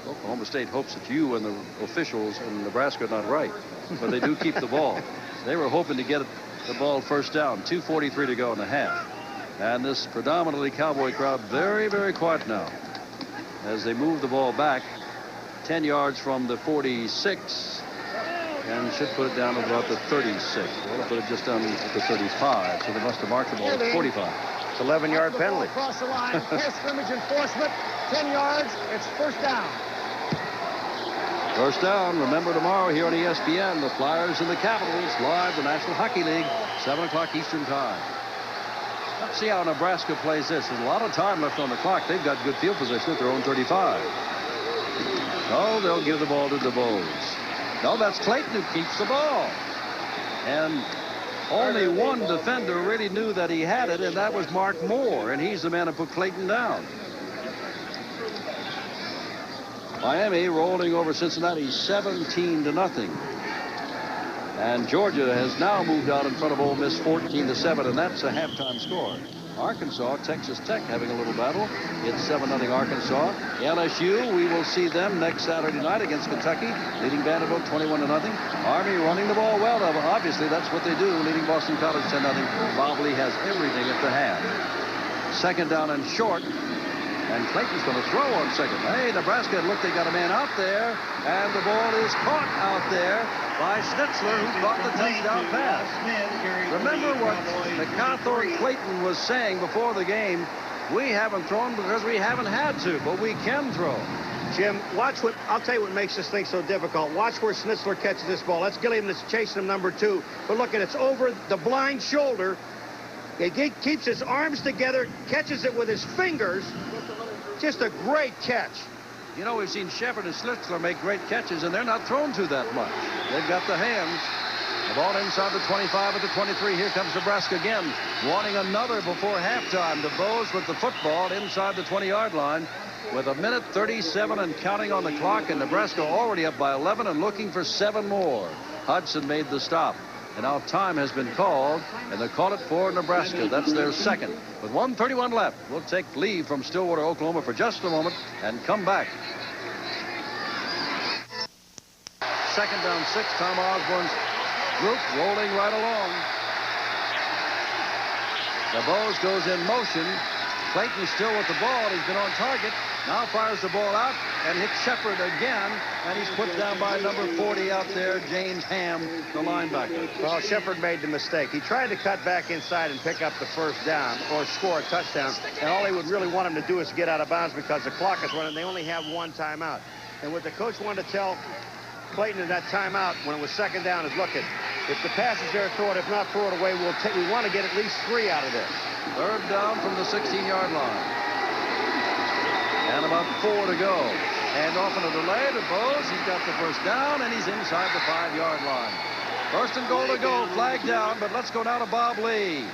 Oklahoma State hopes that you and the officials in Nebraska are not right, but they do keep the ball. They were hoping to get the ball first down. 2:43 to go in the half. And this predominantly Cowboy crowd very, very quiet now as they move the ball back 10 yards from the 46 and should put it down to about the 36. Well, put it just down to the 35, so they must have marked the ball at 45. It's 11-yard penalty. Across the line, pass scrimmage enforcement, 10 yards, it's first down. First down. Remember tomorrow here on ESPN, the Flyers and the Capitals live, the National Hockey League, 7 o'clock Eastern time. Let's see how Nebraska plays this. There's a lot of time left on the clock. They've got good field position at their own 35. Oh, they'll give the ball to DeBose. No, that's Clayton who keeps the ball. And only one defender really knew that he had it, and that was Mark Moore, and he's the man who put Clayton down. Miami rolling over Cincinnati 17-0. And Georgia has now moved out in front of Ole Miss 14-7, and that's a halftime score. Arkansas, Texas Tech having a little battle. It's 7-0 Arkansas. LSU, we will see them next Saturday night against Kentucky, leading Vanderbilt 21-0. Army running the ball well. Obviously, that's what they do, leading Boston College 10-0. Mobley has everything at the half. Second down and short. And Clayton's going to throw on second. Hey, Nebraska, look, they got a man out there. And the ball is caught out there by Schnitzler, who caught the touchdown pass. Remember what MacArthur Clayton was saying before the game. We haven't thrown because we haven't had to, but we can throw. Jim, watch what, I'll tell you what makes this thing so difficult. Watch where Schnitzler catches this ball. That's Gilliam that's chasing him, number 2. But look at it, it's over the blind shoulder. He keeps his arms together, catches it with his fingers. Just a great catch. You know, we've seen Shepard and Schnitzler make great catches, and they're not thrown to that much. They've got the hands. The ball inside the 25 at the 23. Here comes Nebraska again, wanting another before halftime. DeBose with the football inside the 20-yard line with 1:37 and counting on the clock, and Nebraska already up by 11 and looking for 7 more. Hudson made the stop. And now time has been called, and they call it for Nebraska. That's their second. With 1:31 left, we'll take leave from Stillwater, Oklahoma for just a moment and come back. Second down 6, Tom Osborne's group rolling right along. DeBose goes in motion. Clayton still with the ball. He's been on target. Now fires the ball out and hits Shepard again. And he's put down by number 40 out there, James Ham, the linebacker. Well, Shepard made the mistake. He tried to cut back inside and pick up the first down or score a touchdown. And all he would really want him to do is get out of bounds because the clock is running. They only have 1 timeout. And what the coach wanted to tell Clayton in that timeout when it was second down is, look, if the pass is there, throw it. If not, throw it away. We want to get at least 3 out of this. Third down from the 16-yard line. And about 4 to go. And off in a delay to Bose. He's got the first down, and he's inside the 5-yard line. First and goal to go. Flag down, but let's go down to Bob Lee.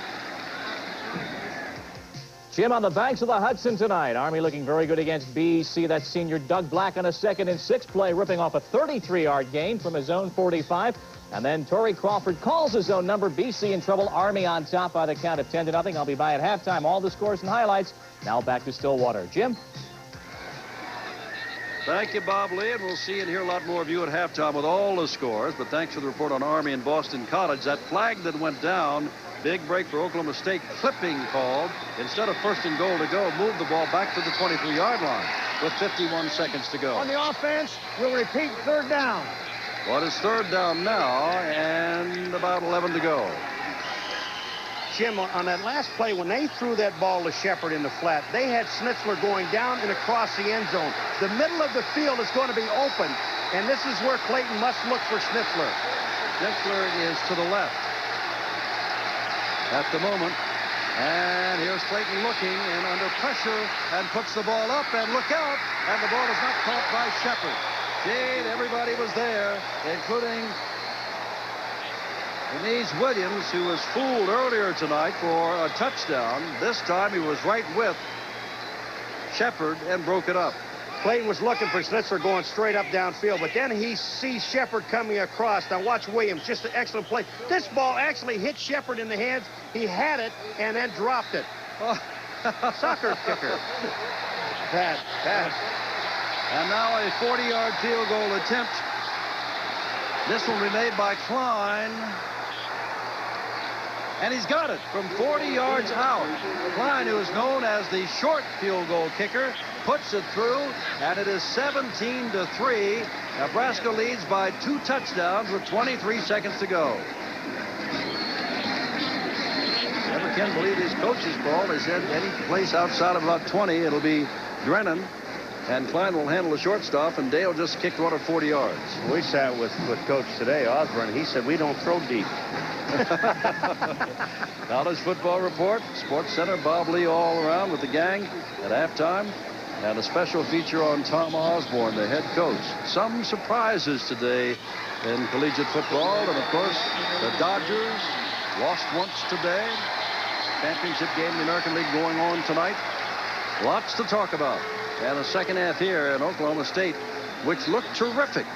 Jim, on the banks of the Hudson tonight. Army looking very good against BC. That's senior Doug Black on a 2nd and 6 play, ripping off a 33-yard gain from his own 45. And then Torrey Crawford calls his own number. BC in trouble. Army on top by the count of 10-0. I'll be by at halftime. All the scores and highlights. Now back to Stillwater. Jim? Thank you, Bob Lee, and we'll see and hear a lot more of you at halftime with all the scores. But thanks for the report on Army and Boston College. That flag that went down, big break for Oklahoma State, clipping called. Instead of first and goal to go, moved the ball back to the 23-yard line with 51 seconds to go. On the offense, we'll repeat third down. Well, it's third down now and about 11 to go. Jim, on that last play, when they threw that ball to Shepard in the flat, they had Schnitzler going down and across the end zone. The middle of the field is going to be open, and this is where Clayton must look for Schnitzler. Schnitzler is to the left at the moment. And here's Clayton looking and under pressure and puts the ball up, and look out, and the ball is not caught by Shepard. Indeed, everybody was there, including Denise Williams, who was fooled earlier tonight for a touchdown. This time he was right with Shepard and broke it up. Clayton was looking for Schnitzler going straight up downfield, but then he sees Shepard coming across. Now watch Williams, just an excellent play. This ball actually hit Shepard in the hands. He had it and then dropped it. Oh. Soccer kicker. Pat. And now a 40-yard field goal attempt. This will be made by Klein. And he's got it from 40 yards out. Klein, who is known as the short field goal kicker, puts it through, and it is 17-3. Nebraska leads by 2 touchdowns with 23 seconds to go. Never can believe his coach's call. They said any place outside of about 20, it'll be Drennan. And Klein will handle the short stuff, and Dale just kicked one at 40 yards. We sat with Coach today, Osborne. He said, we don't throw deep. College football report, Sports Center, Bob Lee all around with the gang at halftime. And a special feature on Tom Osborne, the head coach. Some surprises today in collegiate football. And, of course, the Dodgers lost once today. Championship game in the American League going on tonight. Lots to talk about. And a second half here in Oklahoma State, which looked terrific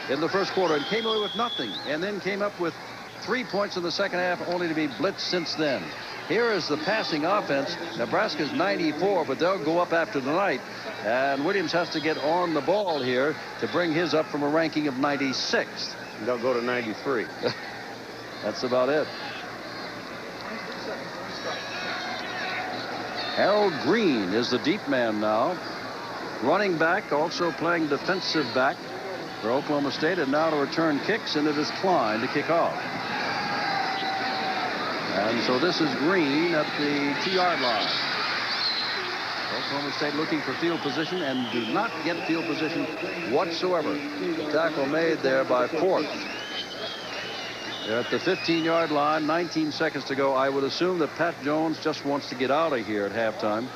in the first quarter and came away with nothing, and then came up with 3 points in the second half, only to be blitzed since then. Here is the passing offense. Nebraska's 94, but they'll go up after tonight. And Williams has to get on the ball here to bring his up from a ranking of 96th. They'll go to 93. That's about it. Harold Green is the deep man now. Running back, also playing defensive back for Oklahoma State, and now to return kicks, and it is Klein to kick off. And so this is Green at the 2-yard line. Oklahoma State looking for field position and do not get field position whatsoever. The tackle made there by Fort. They're at the 15-yard line, 19 seconds to go. I would assume that Pat Jones just wants to get out of here at halftime.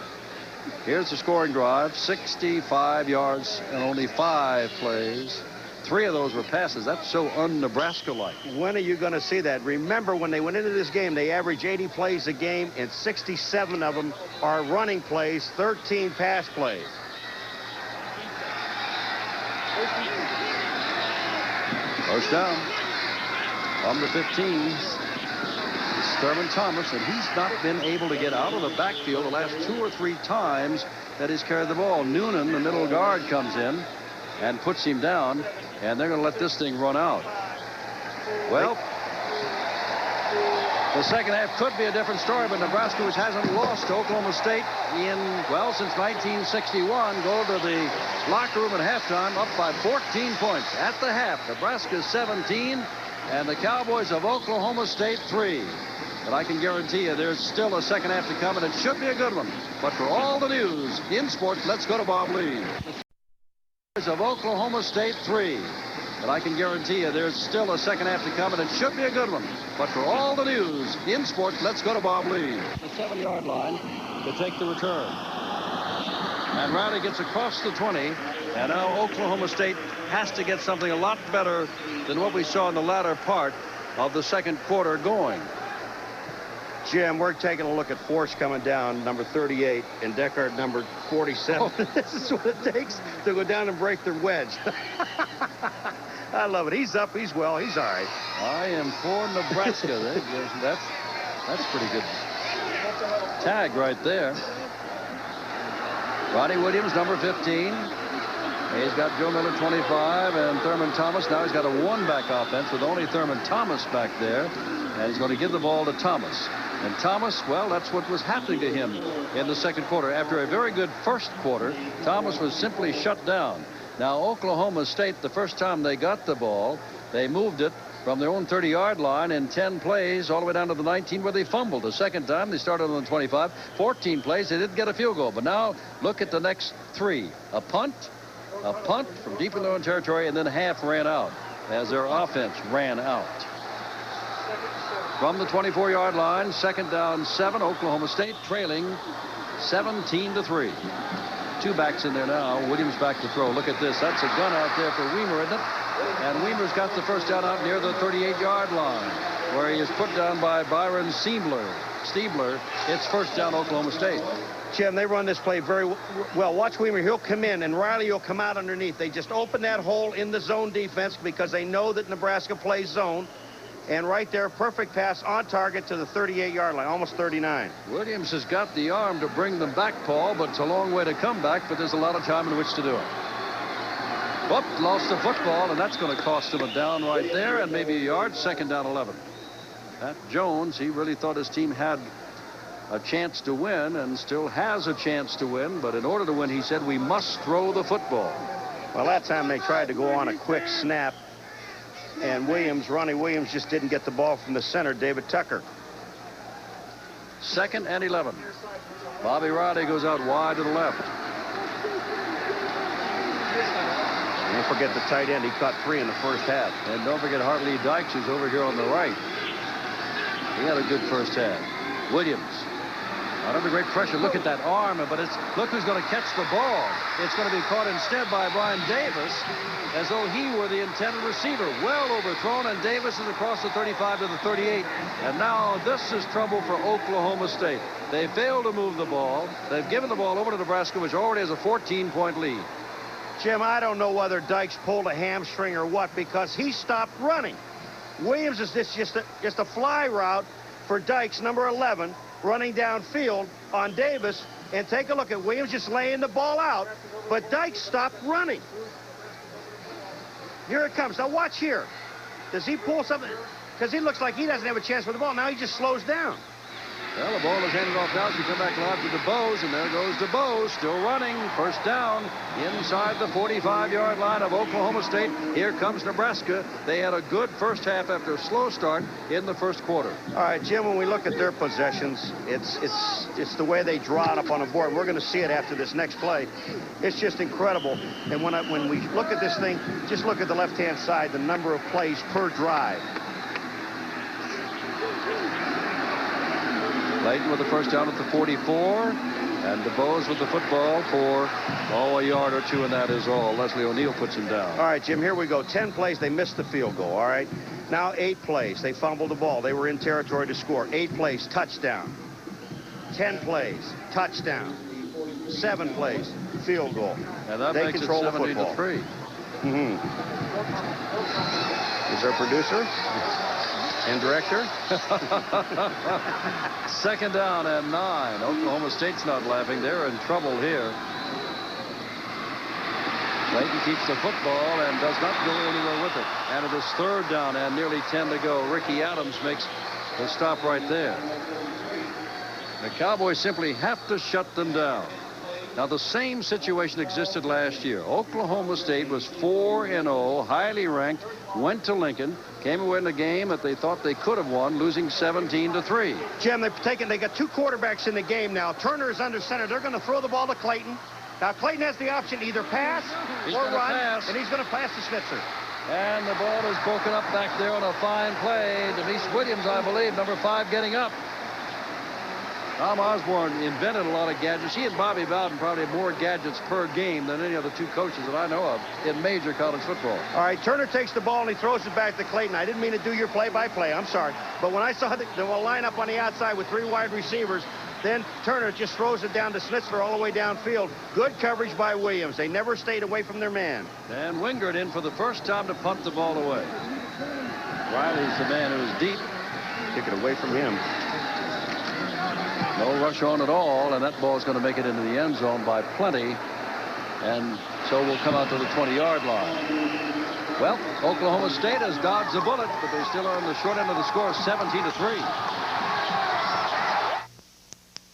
Here's the scoring drive, 65 yards and only 5 plays. 3 of those were passes. That's so un-Nebraska-like. When are you going to see that? Remember, when they went into this game, they averaged 80 plays a game, and 67 of them are running plays, 13 pass plays. First down on the 15. Thurman Thomas, and he's not been able to get out of the backfield the last 2 or 3 times that he's carried the ball. Noonan, the middle guard, comes in and puts him down, and they're going to let this thing run out. Well, the second half could be a different story, but Nebraska, which hasn't lost to Oklahoma State in, well, since 1961, go to the locker room at halftime up by 14 points. At the half, Nebraska 17, and the Cowboys of Oklahoma State 3. But I can guarantee you there's still a second half to come, and it should be a good one. But for all the news in sports, let's go to Bob Lee. Of Oklahoma State 3. But I can guarantee you there's still a second half to come, and it should be a good one. But for all the news in sports, let's go to Bob Lee. The 7-yard line to take the return. And Riley gets across the 20. And now Oklahoma State has to get something a lot better than what we saw in the latter part of the second quarter going. Jim, we're taking a look at Force coming down, number 38, and Deckard, number 47. Oh. This is what it takes to go down and break their wedge. I love it. He's up. He's well. He's all right. I am for Nebraska. That's pretty good tag right there. Ronnie Williams, number 15. He's got Joe Miller, 25, and Thurman Thomas. Now he's got a one-back offense with only Thurman Thomas back there. And he's going to give the ball to Thomas. And Thomas, well, that's what was happening to him in the second quarter. After a very good first quarter, Thomas was simply shut down. Now, Oklahoma State, the first time they got the ball, they moved it from their own 30-yard line in 10 plays all the way down to the 19 where they fumbled. The second time, they started on the 25. 14 plays, they didn't get a field goal. But now, look at the next 3. A punt from deep in their own territory, and then half ran out as their offense ran out. From the 24-yard line, second down 7, Oklahoma State trailing 17-3. 2 backs in there now. Williams back to throw. Look at this. That's a gun out there for Weimer, isn't it? And Weimer's got the first down out near the 38-yard line, where he is put down by Byron Stiebler. It's first down, Oklahoma State. Jim, they run this play very well. Watch Weimer. He'll come in, and Riley will come out underneath. They just open that hole in the zone defense because they know that Nebraska plays zone. And right there, perfect pass on target to the 38-yard line, almost 39. Williams has got the arm to bring them back, Paul, but it's a long way to come back, but there's a lot of time in which to do it. Whoop, lost the football, and that's going to cost him a down right there and maybe a yard. Second down 11. Pat Jones, he really thought his team had a chance to win and still has a chance to win, but in order to win, he said, we must throw the football. Well, that time they tried to go on a quick snap, and Ronnie Williams just didn't get the ball from the center, David Tucker. Second and 11. Bobby Riley goes out wide to the left. Don't forget the tight end. He caught 3 in the first half. And don't forget Hartley Dykes, who's over here on the right. He had a good first half. Williams. Not under great pressure. Look at that arm, but look who's going to catch the ball. It's going to be caught instead by Brian Davis, as though he were the intended receiver. Well overthrown, and Davis is across the 35 to the 38. And now this is trouble for Oklahoma State. They failed to move the ball. They've given the ball over to Nebraska, which already has a 14-point lead. Jim, I don't know whether Dykes pulled a hamstring or what, because he stopped running. Williams is just a fly route for Dykes, number 11, running downfield on Davis. And take a look at Williams just laying the ball out, but Dykes stopped running. Here it comes. Now watch here. Does he pull something? Because he looks like he doesn't have a chance with the ball. Now he just slows down. Well, the ball is handed off now as we come back live to DeBose, and there goes DeBose, still running. First down inside the 45-yard line of Oklahoma State. Here comes Nebraska. They had a good first half after a slow start in the first quarter. All right, Jim, when we look at their possessions, it's the way they draw it up on a board. We're going to see it after this next play. It's just incredible. And when we look at this thing, just look at the left-hand side, the number of plays per drive. Clayton with the first down at the 44, and DeBose with the football for a yard or 2, and that is all. Leslie O'Neal puts him down. All right, Jim, here we go. 10 plays, they missed the field goal, all right? Now 8 plays, they fumbled the ball. They were in territory to score. 8 plays, touchdown. 10 plays, touchdown. 7 plays, field goal. And that they makes control it 17-3. Is there a producer? And director? Second down and 9. Oklahoma State's not laughing. They're in trouble here. Clayton keeps the football and does not go anywhere with it. And it is third down and nearly 10 to go. Ricky Adams makes the stop right there. The Cowboys simply have to shut them down. Now, the same situation existed last year. Oklahoma State was 4-0, highly ranked, went to Lincoln, came away in a game that they thought they could have won, losing 17-3. Jim, they got 2 quarterbacks in the game now. Turner is under center. They're going to throw the ball to Clayton. Now, Clayton has the option to either pass or run, and he's going to pass to Snitzer. And the ball is broken up back there on a fine play. Denise Williams, I believe, number 5, getting up. Tom Osborne invented a lot of gadgets. He and Bobby Bowden probably have more gadgets per game than any other 2 coaches that I know of in major college football. All right, Turner takes the ball and he throws it back to Clayton. I didn't mean to do your play-by-play. I'm sorry. But when I saw the lineup on the outside with 3 wide receivers, then Turner just throws it down to Schnitzler all the way downfield. Good coverage by Williams. They never stayed away from their man. And Wingert in for the first time to punt the ball away. Riley's the man who's deep. Took it away from him. No rush on at all, and that ball is going to make it into the end zone by plenty. And so we'll come out to the 20-yard line. Well, Oklahoma State has dodged the bullet, but they still are on the short end of the score, 17-3.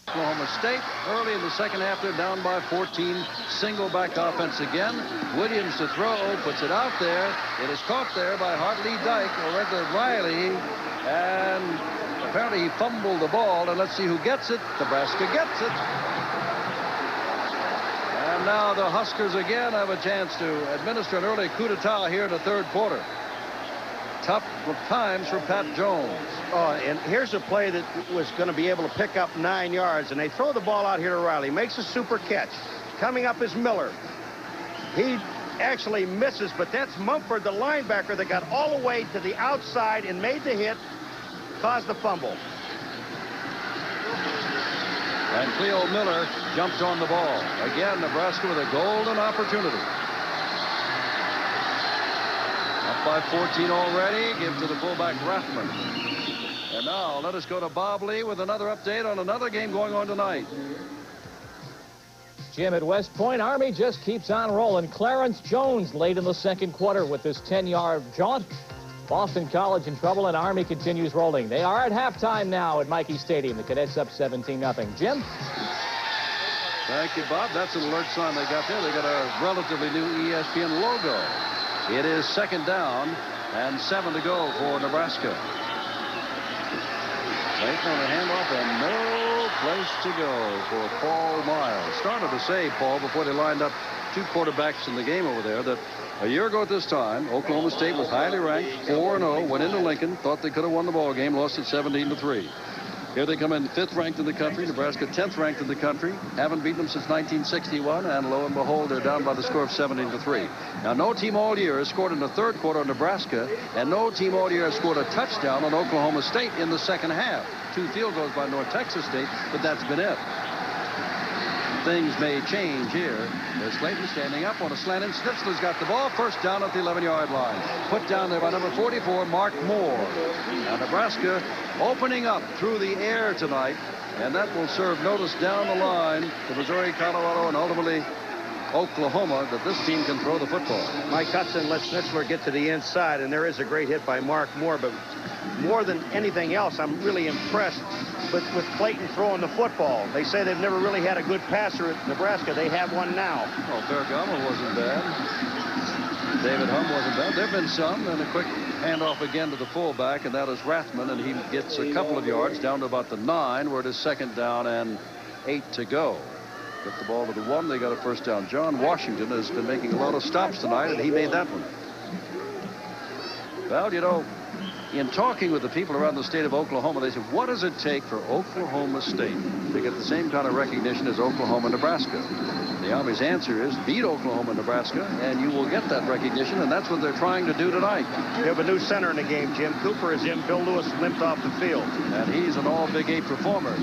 Oklahoma State early in the second half, they're down by 14. Single back offense again. Williams to throw, puts it out there. It is caught there by Hartley Dyke, or rather Riley, and apparently he fumbled the ball, and let's see who gets it. Nebraska gets it. And now the Huskers again have a chance to administer an early coup d'etat here in the third quarter. Tough times for Pat Jones. Oh, and here's a play that was going to be able to pick up 9 yards, and they throw the ball out here to Riley. Makes a super catch. Coming up is Miller. He actually misses, but that's Mumford, the linebacker, that got all the way to the outside and made the hit, caused the fumble. And Cleo Miller jumped on the ball. Again, Nebraska with a golden opportunity. Up by 14 already. Give to the fullback Rathman. And now let us go to Bob Lee with another update on another game going on tonight. Jim, at West Point, Army just keeps on rolling. Clarence Jones late in the second quarter with this 10-yard jaunt. Boston College in trouble, and Army continues rolling. They are at halftime now at Michie Stadium. The Cadets up 17-0. Jim? Thank you, Bob. That's an alert sign they got there. They got a relatively new ESPN logo. It is second down and 7 to go for Nebraska. Clayton on the handoff and no place to go for Paul Miles. Started to say, Paul, before they lined up 2 quarterbacks in the game over there, that a year ago at this time, Oklahoma State was highly ranked, 4-0, went into Lincoln, thought they could have won the ball game, lost it 17-3. Here they come in 5th ranked in the country. Nebraska 10th ranked in the country. Haven't beaten them since 1961, and lo and behold, they're down by the score of 17-3. Now, no team all year has scored in the third quarter on Nebraska, and no team all year has scored a touchdown on Oklahoma State in the second half. 2 field goals by North Texas State, but that's been it. Things may change here. There's Clayton standing up on a slant, and Schnitzler's got the ball. First down at the 11-yard line. Put down there by number 44, Mark Moore. Now Nebraska opening up through the air tonight, and that will serve notice down the line to Missouri, Colorado, and ultimately Oklahoma, that this team can throw the football. Mike Hudson lets Schnitzler get to the inside, and there is a great hit by Mark Moore, but more than anything else, I'm really impressed with Clayton throwing the football. They say they've never really had a good passer at Nebraska. They have one now. Well, Bergamo wasn't bad. David Hum wasn't bad. There have been some, and a quick handoff again to the fullback, and that is Rathman, and he gets a couple of yards down to about the 9, where it is second down and 8 to go. Get the ball to the 1. They got a first down. John Washington has been making a lot of stops tonight, and he made that one. Well, you know, in talking with the people around the state of Oklahoma, they said, what does it take for Oklahoma State to get the same kind of recognition as Oklahoma and Nebraska? The Army's answer is beat Oklahoma and Nebraska, and you will get that recognition, and that's what they're trying to do tonight. You have a new center in the game, Jim. Cooper is in. Bill Lewis limped off the field. And he's an all-Big 8 performer.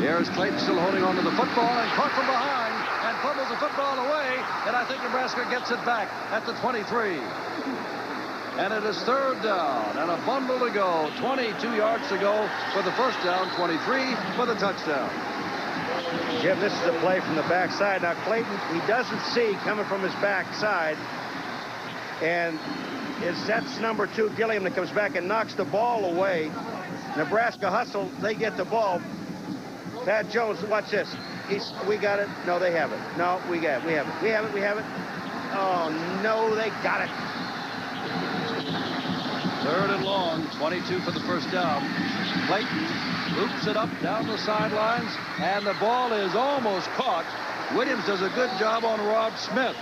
Here's Clayton still holding on to the football and caught from behind and fumbles the football away, and I think Nebraska gets it back at the 23. And it is third down and a bundle to go. 22 yards to go for the first down, 23 for the touchdown. Jim, this is a play from the backside. Now, Clayton, he doesn't see coming from his backside. And that's number 2, Gilliam, that comes back and knocks the ball away. Nebraska hustle. They get the ball. Pat Jones, watch this. We got it. No, they have it. No, we have it. We have it. Oh, no, they got it. Third and long, 22 for the first down. Clayton loops it up down the sidelines, and the ball is almost caught Williams does a good job on Rob Smith.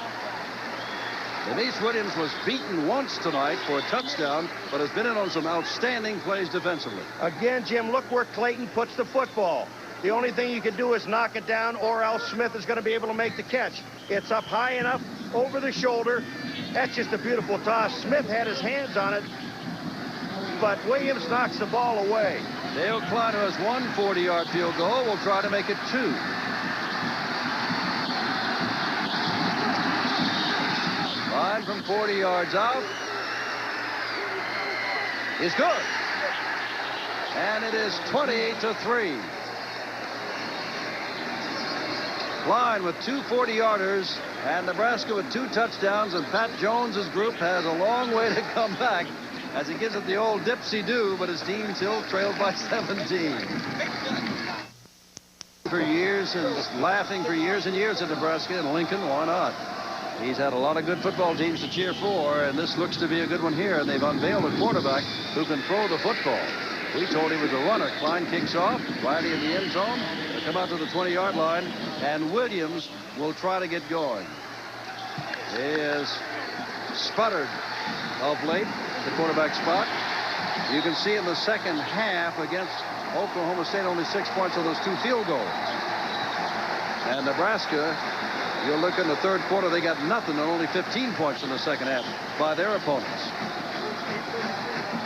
Denise Williams was beaten once tonight for a touchdown, but has been in on some outstanding plays defensively. Again, Jim, look where Clayton puts the football. The only thing you can do is knock it down, or else Smith is going to be able to make the catch. It's up high enough over the shoulder. That's just a beautiful toss. Smith had his hands on it, but Williams knocks the ball away. Dale Klein, who has one 40-yard field goal, will try to make it 2. Line from 40 yards out is good. And it is 28-3. Klein with 2 40-yarders, and Nebraska with 2 touchdowns, and Pat Jones's group has a long way to come back as he gives it the old dipsy-do, but his team still trailed by 17. For years and laughing for years and years at Nebraska, and Lincoln, why not? He's had a lot of good football teams to cheer for, and this looks to be a good one here. And they've unveiled a quarterback who can throw the football. We told he was a runner. Klein kicks off, Riley in the end zone. They come out to the 20-yard line, and Williams will try to get going. He is sputtered of late at the quarterback spot. You can see in the second half against Oklahoma State only 6 points on those 2 field goals. And Nebraska, you'll look in the third quarter, they got nothing and only 15 points in the second half by their opponents.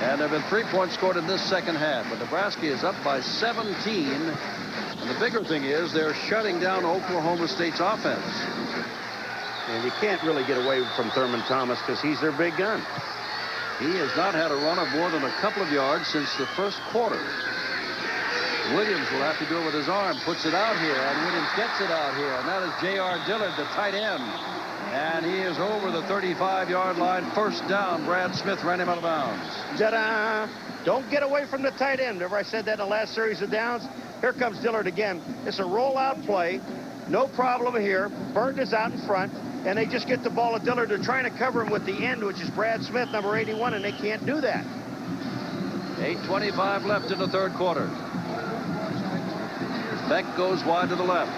And there have been 3 points scored in this second half, but Nebraska is up by 17. And the bigger thing is they're shutting down Oklahoma State's offense. And you can't really get away from Thurman Thomas because he's their big gun. He has not had a run of more than a couple of yards since the first quarter. Williams will have to do it with his arm, puts it out here, and Williams gets it out here, and that is J.R. Dillard, the tight end. And he is over the 35-yard line. First down. Brad Smith ran him out of bounds. Ta-da! Don't get away from the tight end. Remember I said that in the last series of downs? Here comes Dillard again. It's a rollout play. No problem here. Burton is out in front, and they just get the ball to Dillard. They're trying to cover him with the end, which is Brad Smith, number 81, and they can't do that. 8:25 left in the third quarter. Beck goes wide to the left.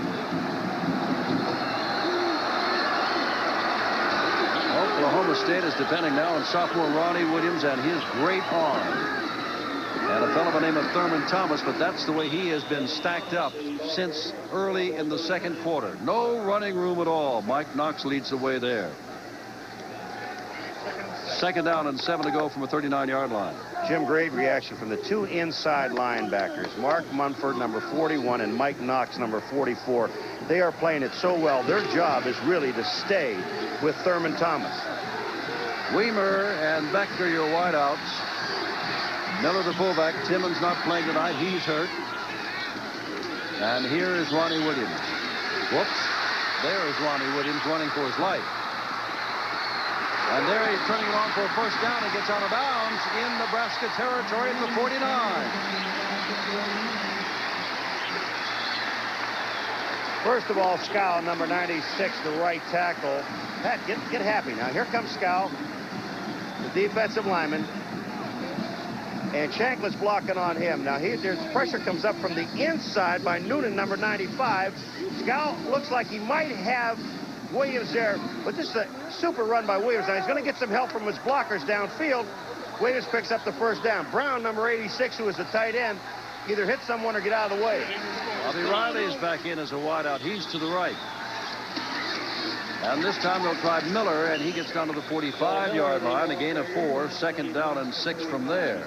Oklahoma State is depending now on sophomore Ronnie Williams and his great arm. And a fellow by the name of Thurman Thomas, but that's the way he has been stacked up since early in the second quarter. No running room at all. Mike Knox leads the way there. Second down and 7 to go from a 39-yard line. Jim, great reaction from the 2 inside linebackers, Mark Munford, number 41, and Mike Knox, number 44. They are playing it so well. Their job is really to stay with Thurman Thomas. Weimer and Beck are your wideouts. Miller, the fullback. Timmons not playing tonight. He's hurt. And here is Ronnie Williams. Whoops. There is Ronnie Williams running for his life. And there he's turning it on for a first down. He gets out of bounds in Nebraska territory at the 49. First of all, Scow, number 96, the right tackle. Pat, get happy now. Here comes Scow, the defensive lineman. And Shanklin's blocking on him. Now, there's pressure comes up from the inside by Noonan, number 95. Scow looks like he might have Williams there, but this is a super run by Williams. Now, he's going to get some help from his blockers downfield. Williams picks up the first down. Brown, number 86, who is the tight end, either hit someone or get out of the way. Bobby Riley is back in as a wideout. He's to the right. And this time they'll try Miller, and he gets down to the 45-yard line. A gain of 4, second down and 6 from there.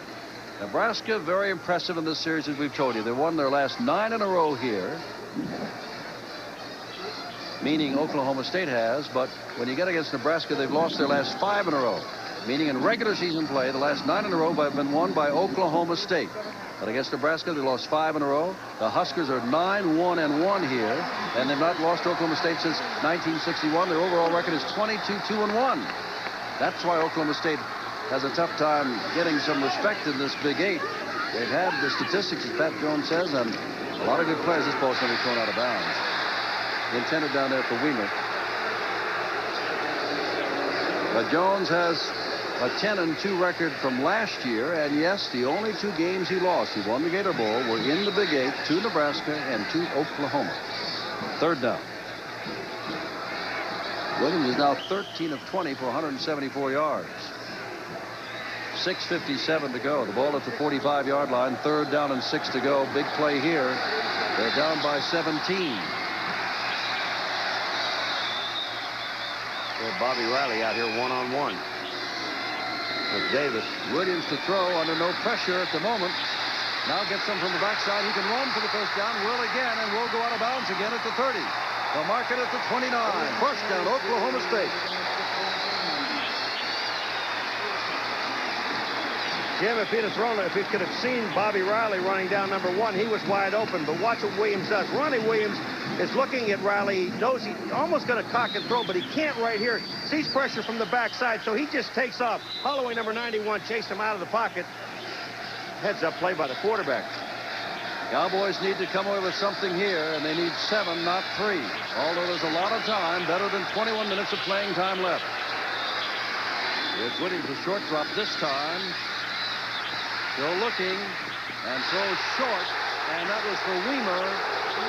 Nebraska, very impressive in this series, as we've told you. They won their last 9 in a row here, meaning Oklahoma State has, but when you get against Nebraska, they've lost their last 5 in a row, meaning in regular season play, the last 9 in a row have been won by Oklahoma State. But against Nebraska, they lost 5 in a row. The Huskers are 9-1-1 here, and they've not lost to Oklahoma State since 1961. Their overall record is 22-2-1. That's why Oklahoma State has a tough time getting some respect in this Big 8. They've had the statistics, as Pat Jones says, and a lot of good players. This ball's going to be thrown out of bounds. Intended down there for Weimer. But Jones has a 10-2 record from last year, and yes, the only 2 games he lost, he won the Gator Bowl, were in the Big 8 to Nebraska and to Oklahoma. Third down. Williams is now 13 of 20 for 174 yards. 6:57 to go. The ball at the 45-yard line. 3rd down and 6 to go. Big play here. They're down by 17. Bobby Riley out here one-on-one with Davis. Williams to throw under no pressure at the moment. Now gets them from the backside. He can run for the first down. Will again, and will go out of bounds again at the 30. They'll mark it at the 29. First down, Oklahoma State. Jim, if he could have seen Bobby Riley running down number 1, he was wide open. But watch what Williams does. Ronnie Williams is looking at Riley. He knows he's almost going to cock and throw, but he can't right here. Sees pressure from the backside, so he just takes off. Holloway, number 91, chased him out of the pocket. Heads up play by the quarterback. Cowboys need to come away with something here, and they need 7, not 3. Although there's a lot of time, better than 21 minutes of playing time left. Here's Williams, a short drop this time. Still looking, and throws short, and that was for Weimer.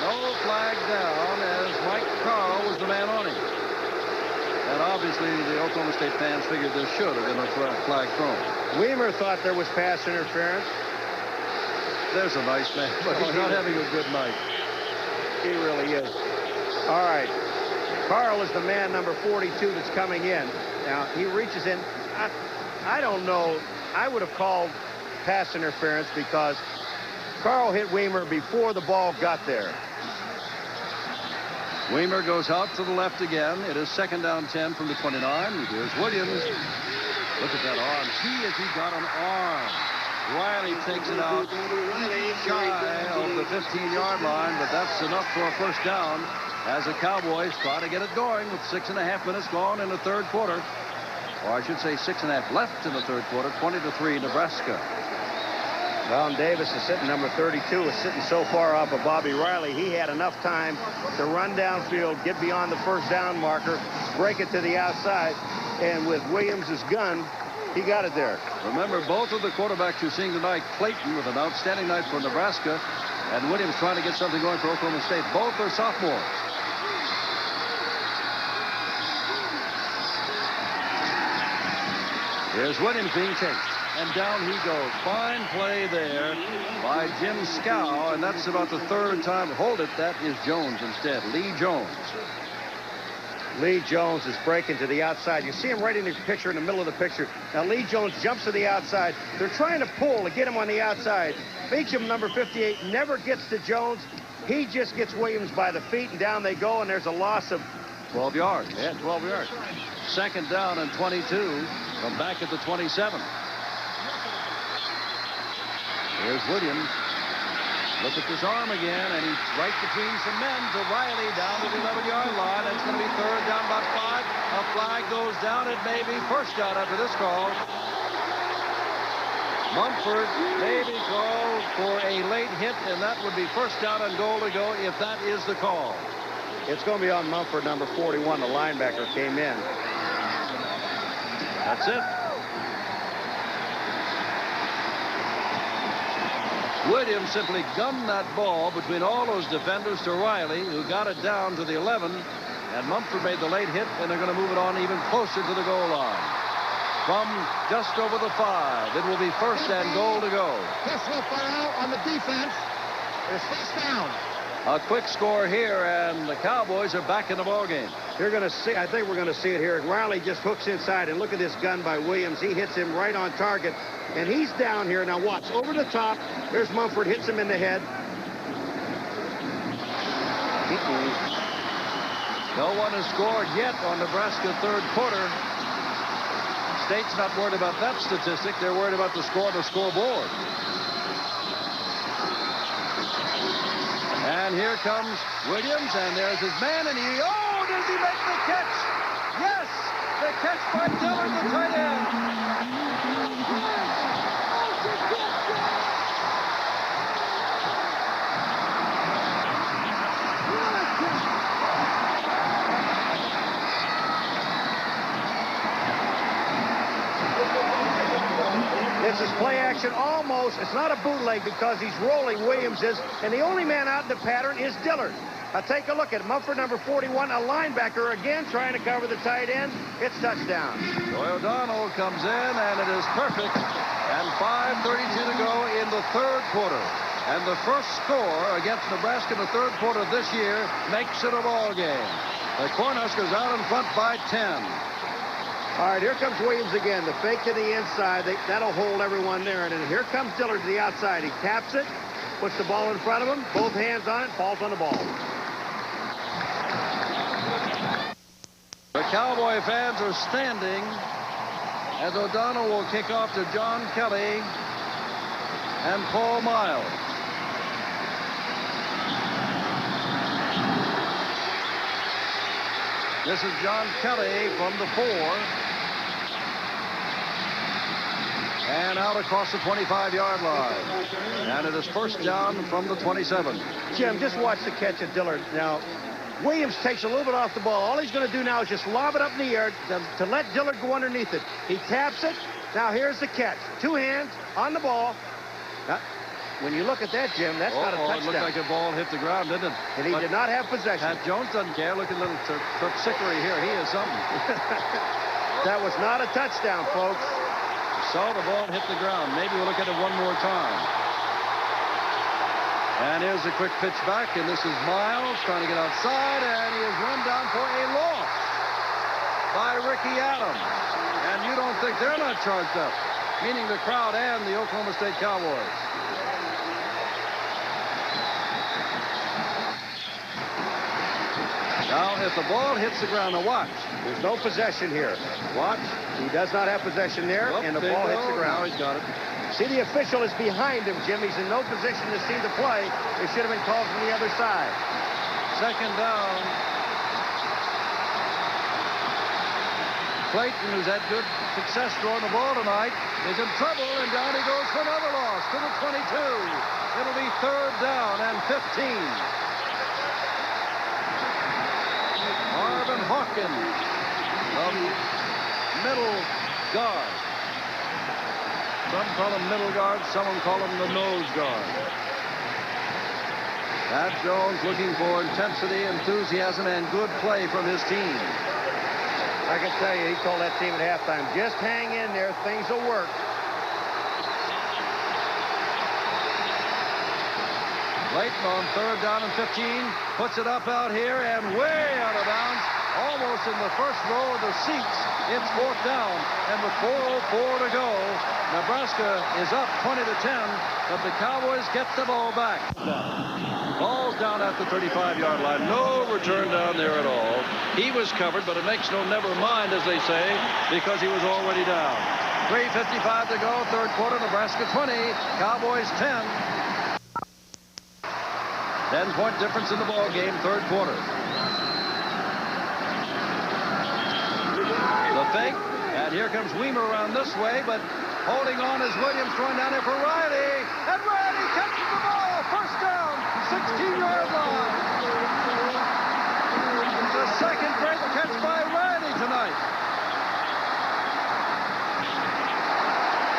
No flag down as Mike Carl was the man on him. And obviously the Oklahoma State fans figured there should have been a flag thrown. Weimer thought there was pass interference. There's a nice man, but he's not having a good night. He really is. All right. Carl is the man, number 42, that's coming in. Now, he reaches in. I don't know. I would have called pass interference because Carl hit Weimer before the ball got there. Weimer goes out to the left again. It is 2nd down 10 from the 29. Here's Williams. Look at that arm. See if he got an arm. Riley takes it out shy of the 15-yard line, but that's enough for a first down as the Cowboys try to get it going with 6.5 minutes gone in the 3rd quarter. Or I should say 6.5 left in the 3rd quarter. 20-3 Nebraska. Well, and Davis is sitting, number 32, is sitting so far off of Bobby Riley. He had enough time to run downfield, get beyond the first down marker, break it to the outside, and with Williams' gun, he got it there. Remember, both of the quarterbacks you're seeing tonight, Clayton with an outstanding night for Nebraska, and Williams trying to get something going for Oklahoma State. Both are sophomores. Here's Williams being chased. And down he goes. Fine play there by Jim Scow, and that's about the 3rd time. Hold it, that is Jones instead. Lee Jones. Lee Jones is breaking to the outside. You see him right in the picture, in the middle of the picture. Now Lee Jones jumps to the outside. They're trying to pull to get him on the outside. Beecham, number 58, never gets to Jones. He just gets Williams by the feet, and down they go, and there's a loss of 12 yards. Yeah, 12 yards. 2nd down and 22 from back at the 27. Here's Williams. Look at this arm again, and he's right between some men to Riley down to the 11-yard line. It's going to be 3rd down, about 5. A flag goes down. It may be first down after this call. Mumford may be called for a late hit, and that would be first down and goal to go if that is the call. It's going to be on Mumford, number 41. The linebacker came in. That's it. Williams simply gunned that ball between all those defenders to Riley, who got it down to the 11, and Mumford made the late hit, and they're going to move it on even closer to the goal line. From just over the 5, it will be first and goal to go. Personal foul on the defense. It's first down. A quick score here, and the Cowboys are back in the ballgame. You're going to see, I think we're going to see it here. Riley just hooks inside, and look at this gun by Williams. He hits him right on target, and he's down here. Now watch, over the top. There's Mumford, hits him in the head. No one has scored yet on Nebraska 3rd quarter. State's not worried about that statistic. They're worried about the score on the scoreboard. And here comes Williams, and there's his man, and does he make the catch? Yes, the catch by Dillard, the tight end. This is play action almost. It's not a bootleg because he's rolling, Williams is, and the only man out in the pattern is Dillard. Now take a look at Mumford, number 41, a linebacker again trying to cover the tight end. It's touchdown. Joy O'Donnell comes in, and it is perfect. And 5:32 to go in the third quarter. And the first score against Nebraska in the third quarter this year makes it a ball game. The Cornhuskers out in front by 10. All right, here comes Williams again. The fake to the inside. That'll hold everyone there. And then here comes Dillard to the outside. He taps it, puts the ball in front of him, both hands on it, falls on the ball. The Cowboy fans are standing as O'Donnell will kick off to John Kelly and Paul Miles. This is John Kelly from the 4. And out across the 25-yard line. And it is first down from the 27. Jim, just watch the catch of Dillard. Now, Williams takes a little bit off the ball. All he's going to do now is just lob it up in the air to let Dillard go underneath it. He taps it. Now, here's the catch. 2 hands on the ball. Now, when you look at that, Jim, that's not a touchdown. It looked like the ball hit the ground, didn't it? And he did not have possession. Pat Jones doesn't care. Look at little Terpsichore here. He is something. That was not a touchdown, folks. Saw the ball hit the ground. Maybe we'll look at it one more time. And here's a quick pitch back, and this is Miles trying to get outside, and he is run down for a loss by Ricky Adams. And you don't think they're not charged up, meaning the crowd and the Oklahoma State Cowboys. Now, if the ball hits the ground, now watch. There's no possession here. Watch. He does not have possession there, and the ball hits the ground. Now he's got it. See, the official is behind him, Jim. He's in no position to see the play. It should have been called from the other side. Second down. Clayton, who's had good success throwing the ball tonight, is in trouble, and down he goes for another loss to the 22. It'll be third down and 15. Marvin Hawkins, the middle guard. Some call him middle guard, some call him the nose guard. Pat Jones looking for intensity, enthusiasm, and good play from his team. I can tell you, he told that team at halftime, just hang in there, things will work. Clayton on third down and 15, puts it up out here and way out of bounds, almost in the first row of the seats. It's fourth down, and with 4:04 to go, Nebraska is up 20-10, but the Cowboys get the ball back. Ball's down at the 35-yard line. No return down there at all. He was covered, but it makes no never mind, as they say, because he was already down. 3:55 to go, third quarter, Nebraska 20, Cowboys 10. 10-point difference in the ball game, third quarter. The fake, and here comes Weimer around this way, but holding on is Williams throwing down there for Riley, and Riley catches the ball, first down, 16-yard line. The second great catch by Riley tonight.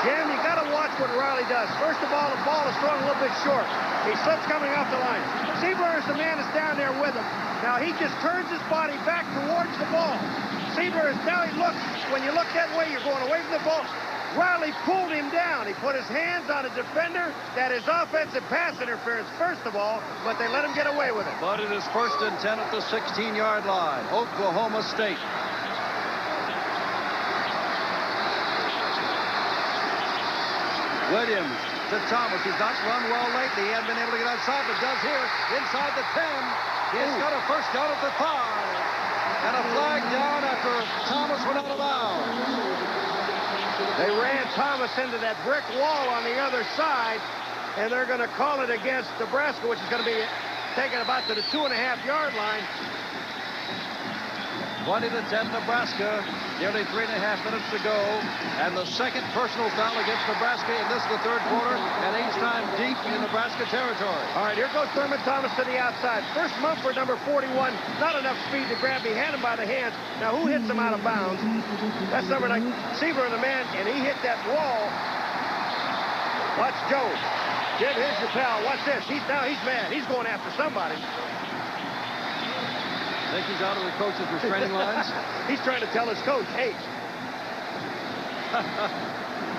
Jim, you got to watch what Riley does. First of all, the ball is thrown a little bit short. He slips coming off the line. Seaburn is the man that's down there with him. Now he just turns his body back towards the ball. Seaburn is now he looks. When you look that way, you're going away from the ball. Riley pulled him down. He put his hands on a defender. That is offensive pass interference, first of all, but they let him get away with it. But it is first and 10 at the 16-yard line. Oklahoma State. Williams to Thomas. He's not run well lately. He hasn't been able to get outside, but does here inside the 10. He's got a first down at the 5. And a flag down after Thomas went out of bounds. They ran Thomas into that brick wall on the other side, and they're going to call it against Nebraska, which is going to be taken about to the 2.5-yard line. 20-10 Nebraska, nearly 3.5 minutes to go, and the second personal foul against Nebraska in this the third quarter, and each time deep in Nebraska territory. All right, here goes Thurman Thomas to the outside. First Mumford, number 41, not enough speed to grab him. He had him by the hands. Now who hits him out of bounds? That's number 9, Seaver, the man, and he hit that wall. Watch Jones. Jim, here's your pal. Watch this. He's mad. He's going after somebody. Think he's out of the coach's restraining lines? He's trying to tell his coach, hey.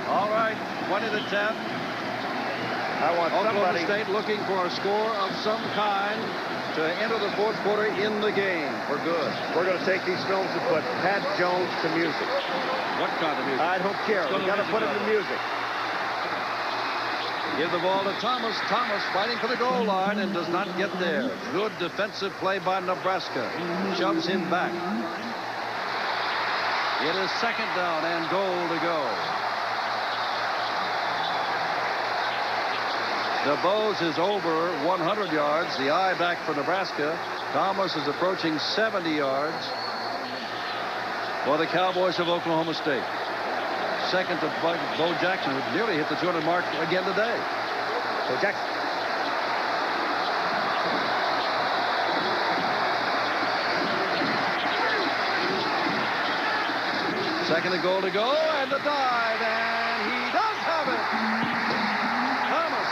All right, 20-10. I want Oklahoma somebody. State looking for a score of some kind to enter the fourth quarter in the game. We're good. We're going to take these films and put Pat Jones to music. What kind of music? I don't care. We got to put him to music. Give the ball to Thomas. Thomas fighting for the goal line and does not get there. Good defensive play by Nebraska. Shoves him back. It is second down and goal to go. DeBose is over 100 yards. The eye back for Nebraska. Thomas is approaching 70 yards for the Cowboys of Oklahoma State. Second to Bo Jackson, who nearly hit the 200 mark again today. Bo Jackson. Second and goal to go, and the dive, and he does have it. Thomas.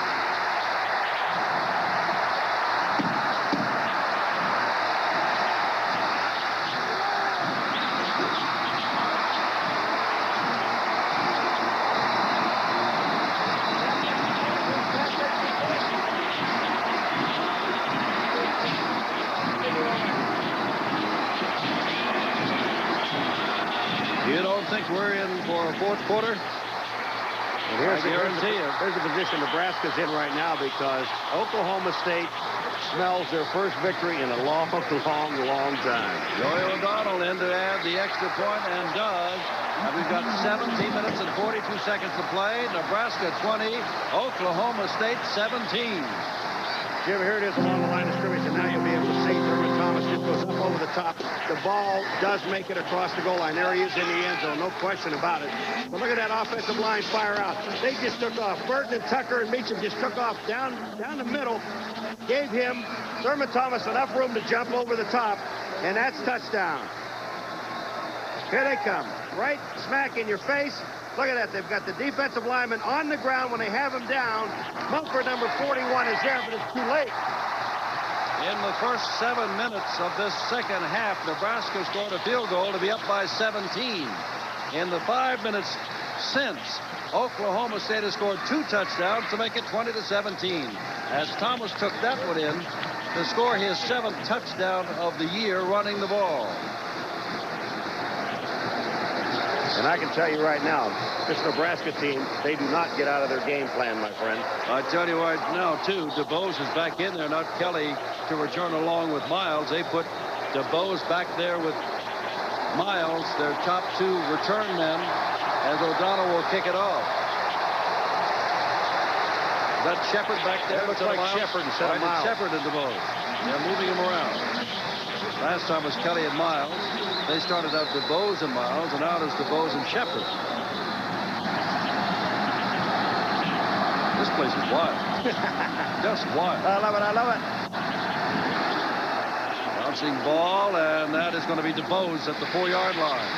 You don't think we're in for a fourth quarter? And here's the position Nebraska's in right now because Oklahoma State smells their first victory in a long, long time. Joey O'Donnell in to add the extra point and does. And we've got 17 minutes and 42 seconds to play. Nebraska 20, Oklahoma State 17. Jim, here it is along the line of scrimmage, and now you'll be able to see Thurman Thomas just goes up over the top. The ball does make it across the goal line. There he is in the end zone, no question about it. But look at that offensive line fire out. They just took off. Burton and Tucker and Meacham just took off down the middle, gave him, Thurman Thomas, enough room to jump over the top, and that's touchdown. Here they come, right smack in your face. Look at that. They've got the defensive lineman on the ground when they have him down. Mumford, number 41, is there, but it's too late. In the first 7 minutes of this second half, Nebraska scored a field goal to be up by 17. In the 5 minutes since, Oklahoma State has scored 2 touchdowns to make it 20-17. As Thomas took that one in to score his 7th touchdown of the year running the ball. And I can tell you right now, this Nebraska team, they do not get out of their game plan, my friend. I tell you right now, too, DeBose is back in there, not Kelly to return along with Miles. They put DeBose back there with Miles, their top 2 return men, as O'Donnell will kick it off. Is that Shepard back there? That looks like Shepard instead of Miles. Shepard and DeBose. They're moving him around. Last time was Kelly and Miles. They started out DeBose and Miles, and now it's DeBose and Shepard. This place is wild. Just wild. I love it. I love it. Bouncing ball, and that is going to be DeBose at the 4-yard line.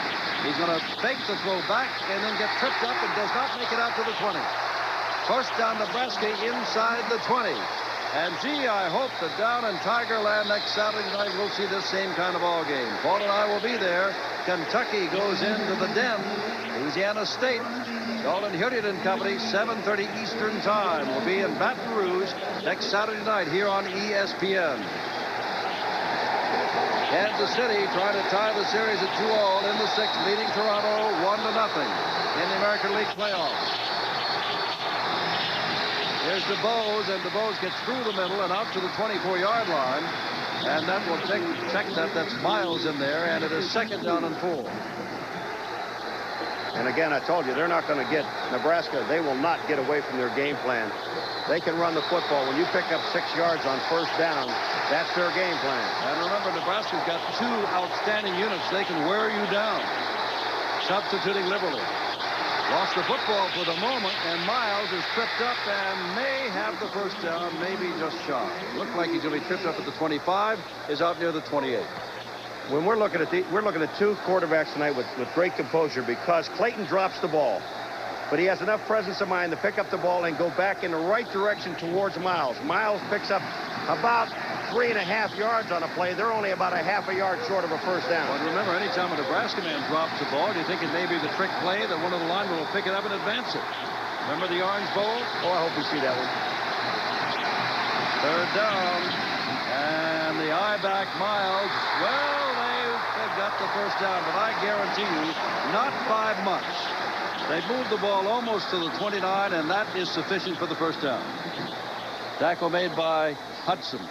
He's going to fake the throw back and then get tripped up and does not make it out to the 20. First down, Nebraska inside the 20. And, gee, I hope that down in Tigerland next Saturday night we'll see this same kind of ball game. Paul and I will be there. Kentucky goes into the Den. Louisiana State. Dalton Hilliard and Company, 7:30 Eastern Time. Will be in Baton Rouge next Saturday night here on ESPN. Kansas City trying to tie the series at 2-all in the 6th, leading Toronto 1-0 in the American League playoffs. Here's DeBose, and DeBose gets through the middle and out to the 24-yard line. And that will check that. That's Miles in there, and it is second down and 4. And again, I told you, they're not going to get Nebraska. They will not get away from their game plan. They can run the football. When you pick up 6 yards on first down, that's their game plan. And remember, Nebraska's got 2 outstanding units. They can wear you down. Substituting liberally. Lost the football for the moment, and Miles is tripped up and may have the first down, maybe just shy. Looked like he's going to be tripped up at the 25, is out near the 28. When we're looking at 2 quarterbacks tonight with great composure because Clayton drops the ball. but he has enough presence of mind to pick up the ball and go back in the right direction towards Miles. Miles picks up about 3.5 yards on a play. They're only about a half a yard short of a first down. But remember, anytime a Nebraska man drops the ball, do you think it may be the trick play that one of the linemen will pick it up and advance it? Remember the Orange Bowl? Oh, I hope we see that one. Third down. And the I-back Miles. Well, they've got the first down, but I guarantee you, not 5 months. They've moved the ball almost to the 29, and that is sufficient for the first down. Tackle made by Hudson.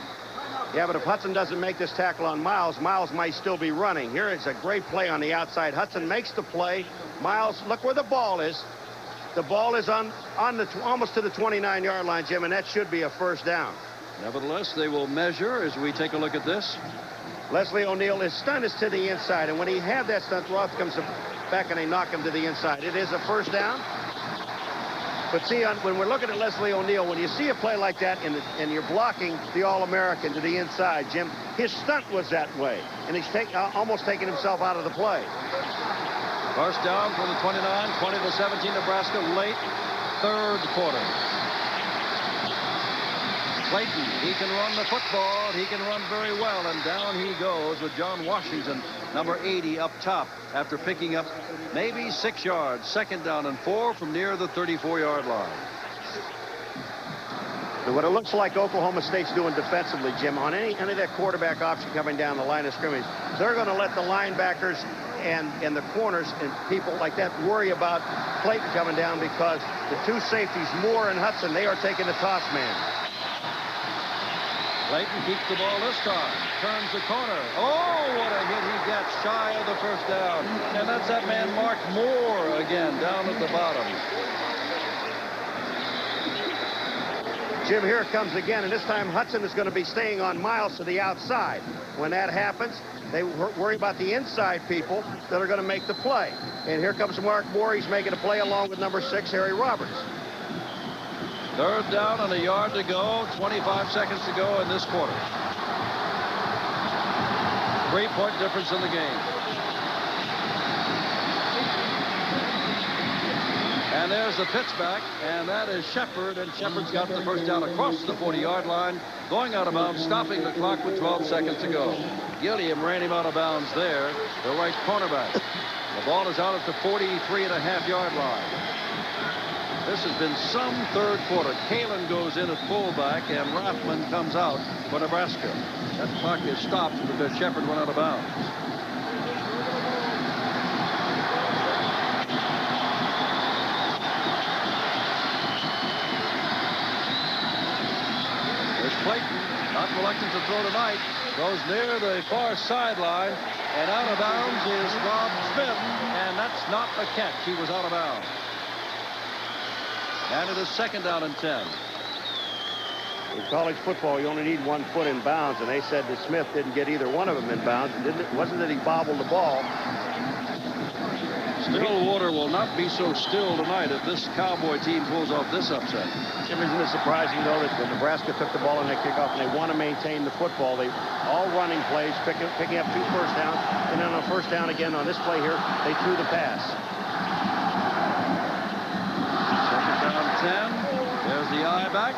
Yeah, but if Hudson doesn't make this tackle on Miles, Miles might still be running. Here is a great play on the outside. Hudson makes the play. Miles, look where the ball is. The ball is on the almost to the 29-yard line, Jim, and that should be a first down. Nevertheless, they will measure as we take a look at this. Leslie O'Neal, his stunt is to the inside, and when he had that stunt, Roth comes back and they knock him to the inside. It is a first down. But see, when we're looking at Leslie O'Neal, when you see a play like that and you're blocking the All-American to the inside, Jim, his stunt was that way, and he's almost taking himself out of the play. First down from the 29, 20-17 Nebraska, late third quarter. Clayton, he can run the football. He can run very well, and down he goes with John Washington, number 80, up top after picking up maybe 6 yards. Second down and 4 from near the 34-yard line. So what it looks like Oklahoma State's doing defensively, Jim, on any of that quarterback option coming down the line of scrimmage, they're going to let the linebackers and the corners and people like that worry about Clayton coming down, because the two safeties, Moore and Hudson, they are taking the toss man. Clayton keeps the ball this time. Turns the corner. Oh, what a hit he gets shy of the first down. And that's that man, Mark Moore, again, down at the bottom. Jim, here it comes again, and this time Hudson is going to be staying on Miles to the outside. When that happens, they worry about the inside people that are going to make the play. And here comes Mark Moore. He's making a play along with number 6, Harry Roberts. Third down and a yard to go. 25 seconds to go in this quarter. 3-point difference in the game. And there's the pitchback, and that is Shepard, and Shepard's got the first down across the 40-yard line, going out of bounds, stopping the clock with 12 seconds to go. Gilliam ran him out of bounds there, the right cornerback. The ball is out at the 43.5-yard line. This has been some third quarter. Kalen goes in at fullback, and Rathman comes out for Nebraska. That clock is stopped because Shepard went out of bounds. There's Clayton, not reluctant to throw tonight. Goes near the far sideline, and out of bounds is Rob Smith, and that's not a catch. He was out of bounds. And it is second down and 10. In college football, you only need 1 foot in bounds, and they said that Smith didn't get either one of them in bounds. And it wasn't that he bobbled the ball. Stillwater will not be so still tonight if this Cowboy team pulls off this upset. Isn't it surprising, though, that Nebraska took the ball in their kickoff, and they want to maintain the football. They all running plays, picking up 2 first downs, and then on first down again on this play here, they threw the pass. 10. There's the eye back,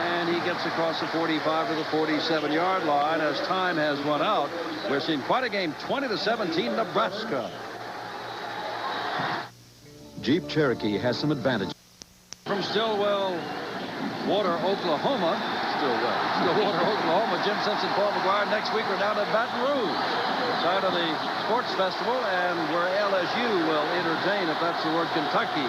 and he gets across the 45 to the 47-yard line as time has run out. We're seeing quite a game. 20-17 Nebraska. Jeep Cherokee has some advantage. From Stillwater, Oklahoma. Stillwater, Oklahoma. Jim Simpson, Paul McGuire. Next week we're down at Baton Rouge, side of the sports festival, and where LSU will entertain, if that's the word, Kentucky.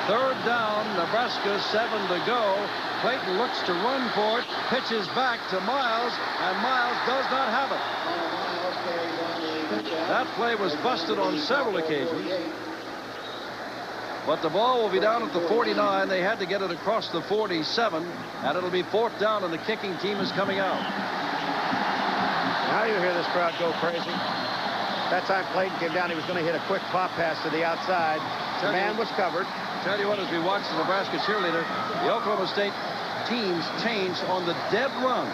Third down, Nebraska, 7 to go. Clayton looks to run for it, pitches back to Miles, and Miles does not have it. That play was busted on several occasions. But the ball will be down at the 49. They had to get it across the 47, and it'll be 4th down, and the kicking team is coming out. Now you hear this crowd go crazy. That time Clayton came down, he was going to hit a quick pop pass to the outside. The man was covered. Tell you what, as we watch the Nebraska cheerleader, the Oklahoma State teams changed on the dead run,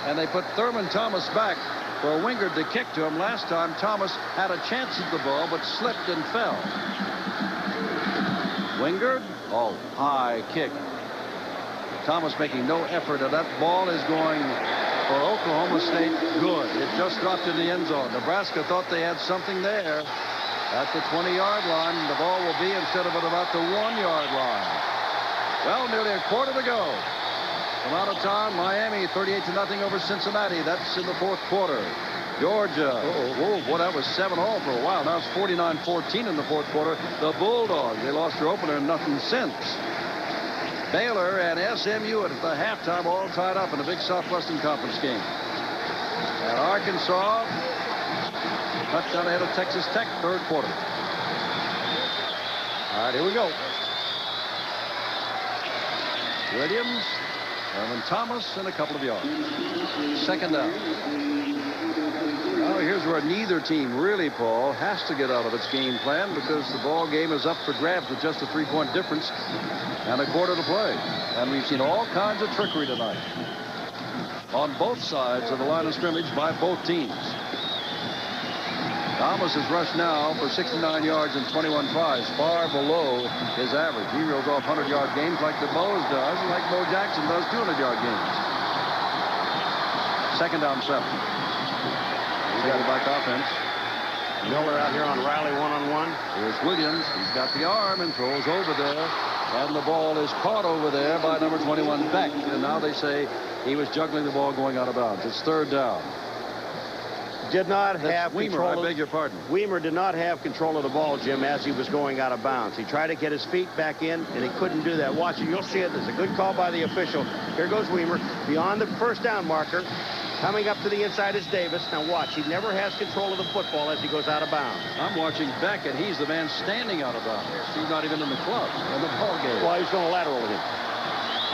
and they put Thurman Thomas back for Wingard to kick to him. Last time, Thomas had a chance at the ball, but slipped and fell. Wingard. Oh, high kick. Thomas making no effort, and that ball is going for Oklahoma State. Good. It just dropped in the end zone. Nebraska thought they had something there. At the 20-yard line, the ball will be instead of at about the 1-yard line. Well, nearly a quarter to go. From out of time, Miami 38-0 over Cincinnati. That's in the fourth quarter. Georgia. Whoa, boy, that was 7-all for a while. Now it's 49-14 in the fourth quarter. The Bulldogs, they lost their opener and nothing since. Baylor and SMU at the halftime all tied up in a big Southwestern Conference game. And Arkansas touchdown ahead of Texas Tech, third quarter. All right, here we go. Williams, Herman Thomas, and a couple of yards. Second down. Now here's where neither team really, Paul, has to get out of its game plan because the ball game is up for grabs with just a 3-point difference and a quarter to play. And we've seen all kinds of trickery tonight on both sides of the line of scrimmage by both teams. Thomas has rushed now for 69 yards and 21 tries, far below his average. He reels off 100-yard games like the Bows does, and like Bo Jackson does 200-yard games. Second down 7. He's got a back offense. Miller out here on Riley one-on-one. Here's Williams. He's got the arm and throws over there. And the ball is caught over there by number 21, Beck. And now they say he was juggling the ball going out of bounds. It's third down. Did not have control. I beg your pardon. Weimer did not have control of the ball, Jim, as he was going out of bounds. He tried to get his feet back in, and he couldn't do that. Watch it. You'll see it. There's a good call by the official. Here goes Weimer beyond the first down marker. Coming up to the inside is Davis. Now watch. He never has control of the football as he goes out of bounds. I'm watching Beck, and he's the man standing out of bounds. He's not even in the club, in the ball game. Well, he's going to lateral with him.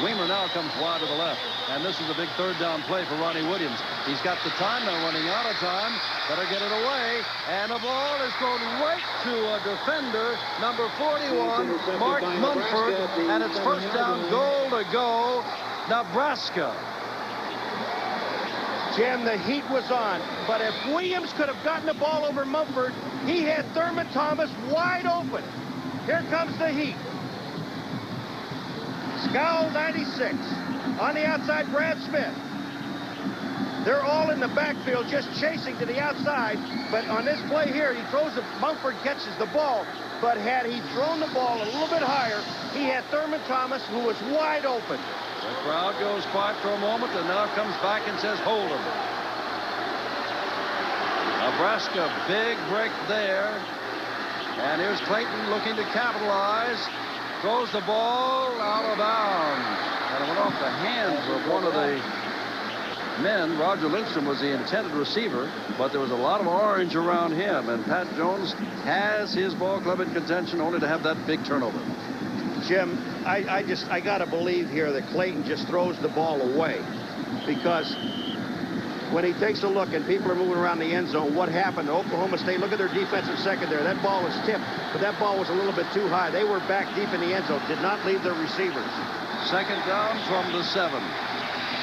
Weimer now comes wide to the left, and this is a big third down play for Ronnie Williams. He's got the time, now running out of time. Better get it away, and the ball is thrown right to a defender, number 41, Mark Munford, and it's first down, goal to go, Nebraska. Jim, the heat was on, but if Williams could have gotten the ball over Mumford, he had Thurman Thomas wide open. Here comes the heat. Scowl 96. On the outside, Brad Smith. They're all in the backfield just chasing to the outside, but on this play here, he throws it, Mumford catches the ball, but had he thrown the ball a little bit higher, he had Thurman Thomas, who was wide open. The crowd goes quiet for a moment and now comes back and says, hold him. Nebraska, big break there. And here's Clayton looking to capitalize. Throws the ball out of bounds. And it went off the hands of one of the men. Roger Lindstrom was the intended receiver, but there was a lot of orange around him. And Pat Jones has his ball club in contention only to have that big turnover. Jim, I got to believe here that Clayton just throws the ball away, because when he takes a look and people are moving around the end zone, what happened to Oklahoma State? Look at their defensive secondary. That ball was tipped, but that ball was a little bit too high. They were back deep in the end zone, did not leave their receivers. Second down from the 7.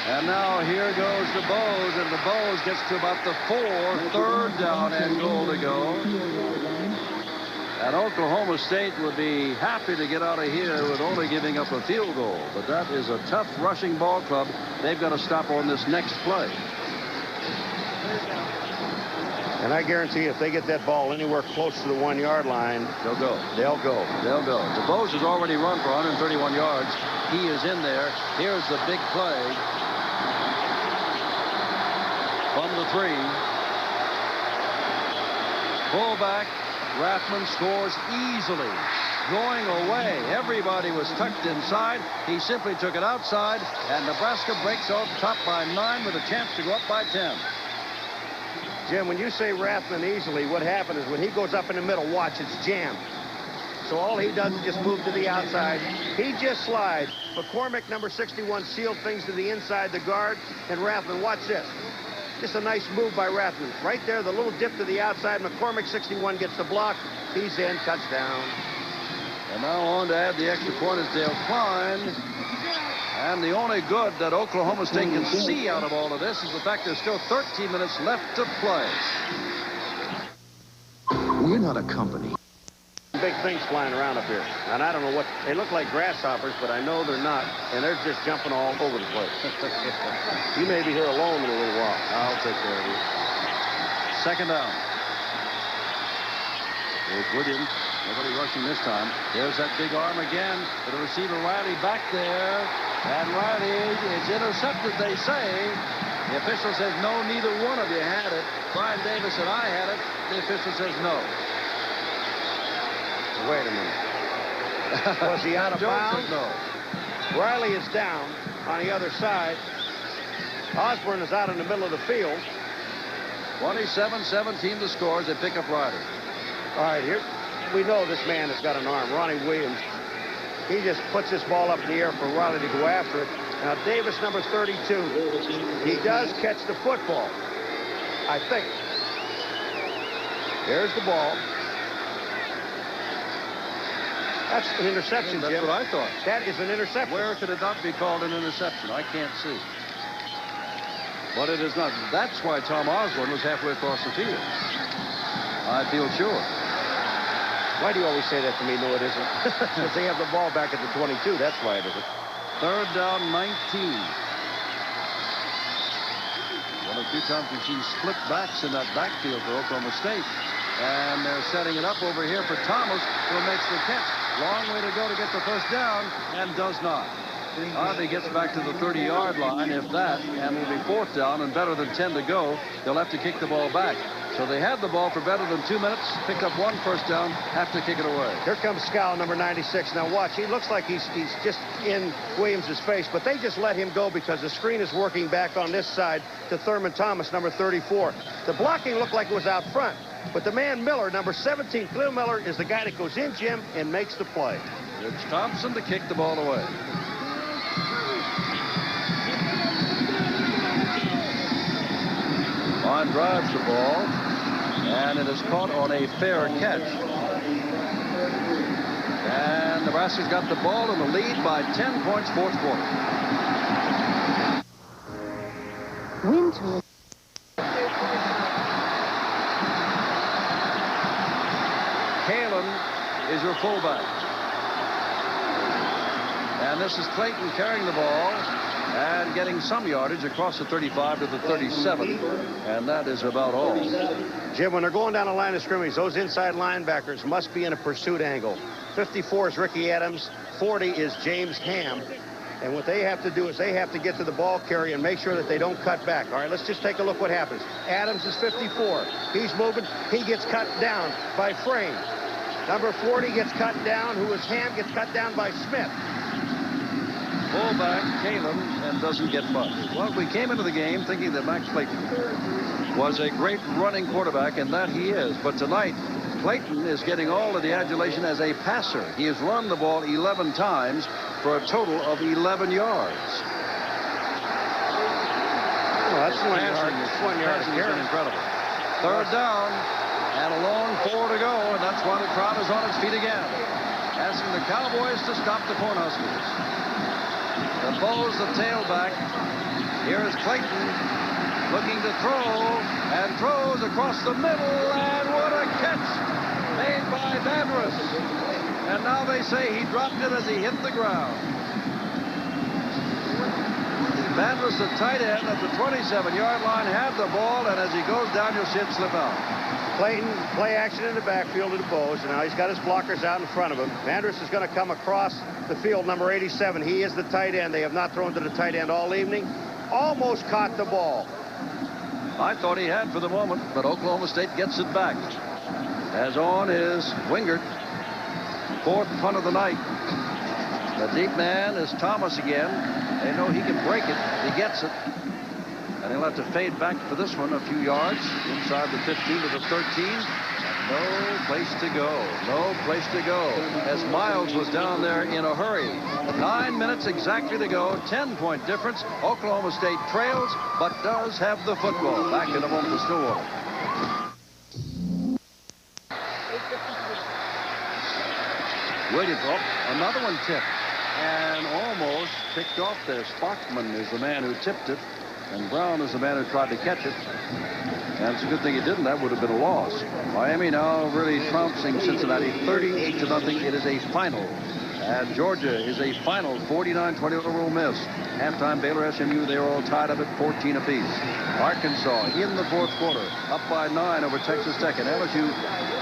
And now here goes the Bows, and the Bows gets to about the 4. Third down and goal to go. And Oklahoma State would be happy to get out of here with only giving up a field goal. But that is a tough rushing ball club. They've got to stop on this next play. And I guarantee if they get that ball anywhere close to the 1-yard line, they'll go. They'll go. They'll go. The Bows has already run for 131 yards. He is in there. Here's the big play from the 3. Fullback. Rathman scores easily. Going away. Everybody was tucked inside. He simply took it outside, and Nebraska breaks off top by 9 with a chance to go up by 10. Jim, when you say Rathman easily, what happened is when he goes up in the middle, watch, it's jammed. So all he does is just move to the outside. He just slides. McCormick, number 61, sealed things to the inside, the guard, and Rathman, watch this. Just a nice move by Rathman. Right there, the little dip to the outside. McCormick, 61, gets the block. He's in, touchdown. And now on to add the extra point is Dale Klein. And the only good that Oklahoma State can see out of all of this is the fact there's still 13 minutes left to play. We're not a company big things flying around up here. And I don't know what, they look like grasshoppers, but I know they're not. And they're just jumping all over the place. You may be here alone in a little while. I'll take care of you. Second down. Here's Williams. Nobody rushing this time. There's that big arm again for the receiver, Riley, back there. And Riley is intercepted, they say. The official says, no, neither one of you had it. Brian Davis and I had it. The official says no. Wait a minute. Was he out of bounds? No. Riley is down on the other side. Osborne is out in the middle of the field. 27-17 the score as they pick up Riley. All right, here we know this man has got an arm. Ronnie Williams. He just puts this ball up in the air for Riley to go after it. Now, Davis, number 32, he does catch the football, I think. There's the ball. That's an interception, Jim. That's what I thought. That is an interception. Where could it not be called an interception? I can't see. But it is not. That's why Tom Osborne was halfway across the field. I feel sure. Why do you always say that to me? No, it isn't. Because they have the ball back at the 22. That's why it isn't. Third down, 19. One or two times we've seen split backs in that backfield for Oklahoma State. And they're setting it up over here for Thomas, who makes the catch. Long way to go to get the first down, and does not. Harvey gets back to the 30-yard line, if that, and will be fourth down and better than 10 to go. They'll have to kick the ball back. So they had the ball for better than 2 minutes, picked up one first down, have to kick it away. Here comes Scowl, number 96. Now watch, he looks like he's just in Williams' face, but they just let him go because the screen is working back on this side to Thurman Thomas, number 34. The blocking looked like it was out front, but the man Miller, number 17, Cleo Miller, is the guy that goes in, Jim, and makes the play. It's Thompson to kick the ball away. Vaughn drives the ball, and it is caught on a fair catch. And Nebraska's got the ball in the lead by 10 points, fourth quarter. Winter. Kalen is your fullback. And this is Clayton carrying the ball and getting some yardage across the 35 to the 37. And that is about all. Jim, when they're going down the line of scrimmage, those inside linebackers must be in a pursuit angle. 54 is Ricky Adams. 40 is James Ham. And what they have to do is they have to get to the ball carrier and make sure that they don't cut back. All right, let's just take a look what happens. Adams is 54. He's moving. He gets cut down by Frame. Number 40 gets cut down. Who is Ham? Gets cut down by Smith. Fullback, Kalen, and doesn't get much. Well, we came into the game thinking that Max Clayton was a great running quarterback, and that he is. But tonight, Clayton is getting all of the adulation as a passer. He has run the ball 11 times for a total of 11 yards. Well, that's one yard. Passing has been incredible. Third down, and a long 4 to go, and that's why the crowd is on its feet again, asking the Cowboys to stop the Cornhuskers. The Bows, the tailback. Here is Clayton looking to throw, and throws across the middle, and what a catch made by Vandross. And now they say he dropped it as he hit the ground. Vandross, the tight end at the 27-yard line, had the ball, and as he goes down, you'll see it slip out. Clayton, play action in the backfield of the Bows, and now he's got his blockers out in front of him. Vandross is going to come across the field, number 87. He is the tight end. They have not thrown to the tight end all evening. Almost caught the ball. I thought he had for the moment, but Oklahoma State gets it back. As on is Wingert. Fourth punt of the night. The deep man is Thomas again. They know he can break it. He gets it. And he'll have to fade back for this one a few yards inside the 15 to the 13. No place to go. No place to go. As Miles was down there in a hurry. 9 minutes exactly to go. 10-point difference. Oklahoma State trails, but does have the football. Back in a moment to Stillwater. Williams, another one tipped. And almost picked off there. Spockman is the man who tipped it. And Brown is the man who tried to catch it. And it's a good thing he didn't. That would have been a loss. Miami now really trouncing Cincinnati 38-0. It is a final. And Georgia is a final 49-20 over Ole Miss. Halftime, Baylor, SMU, they're all tied up at 14 apiece. Arkansas in the fourth quarter, up by 9 over Texas Tech. And LSU,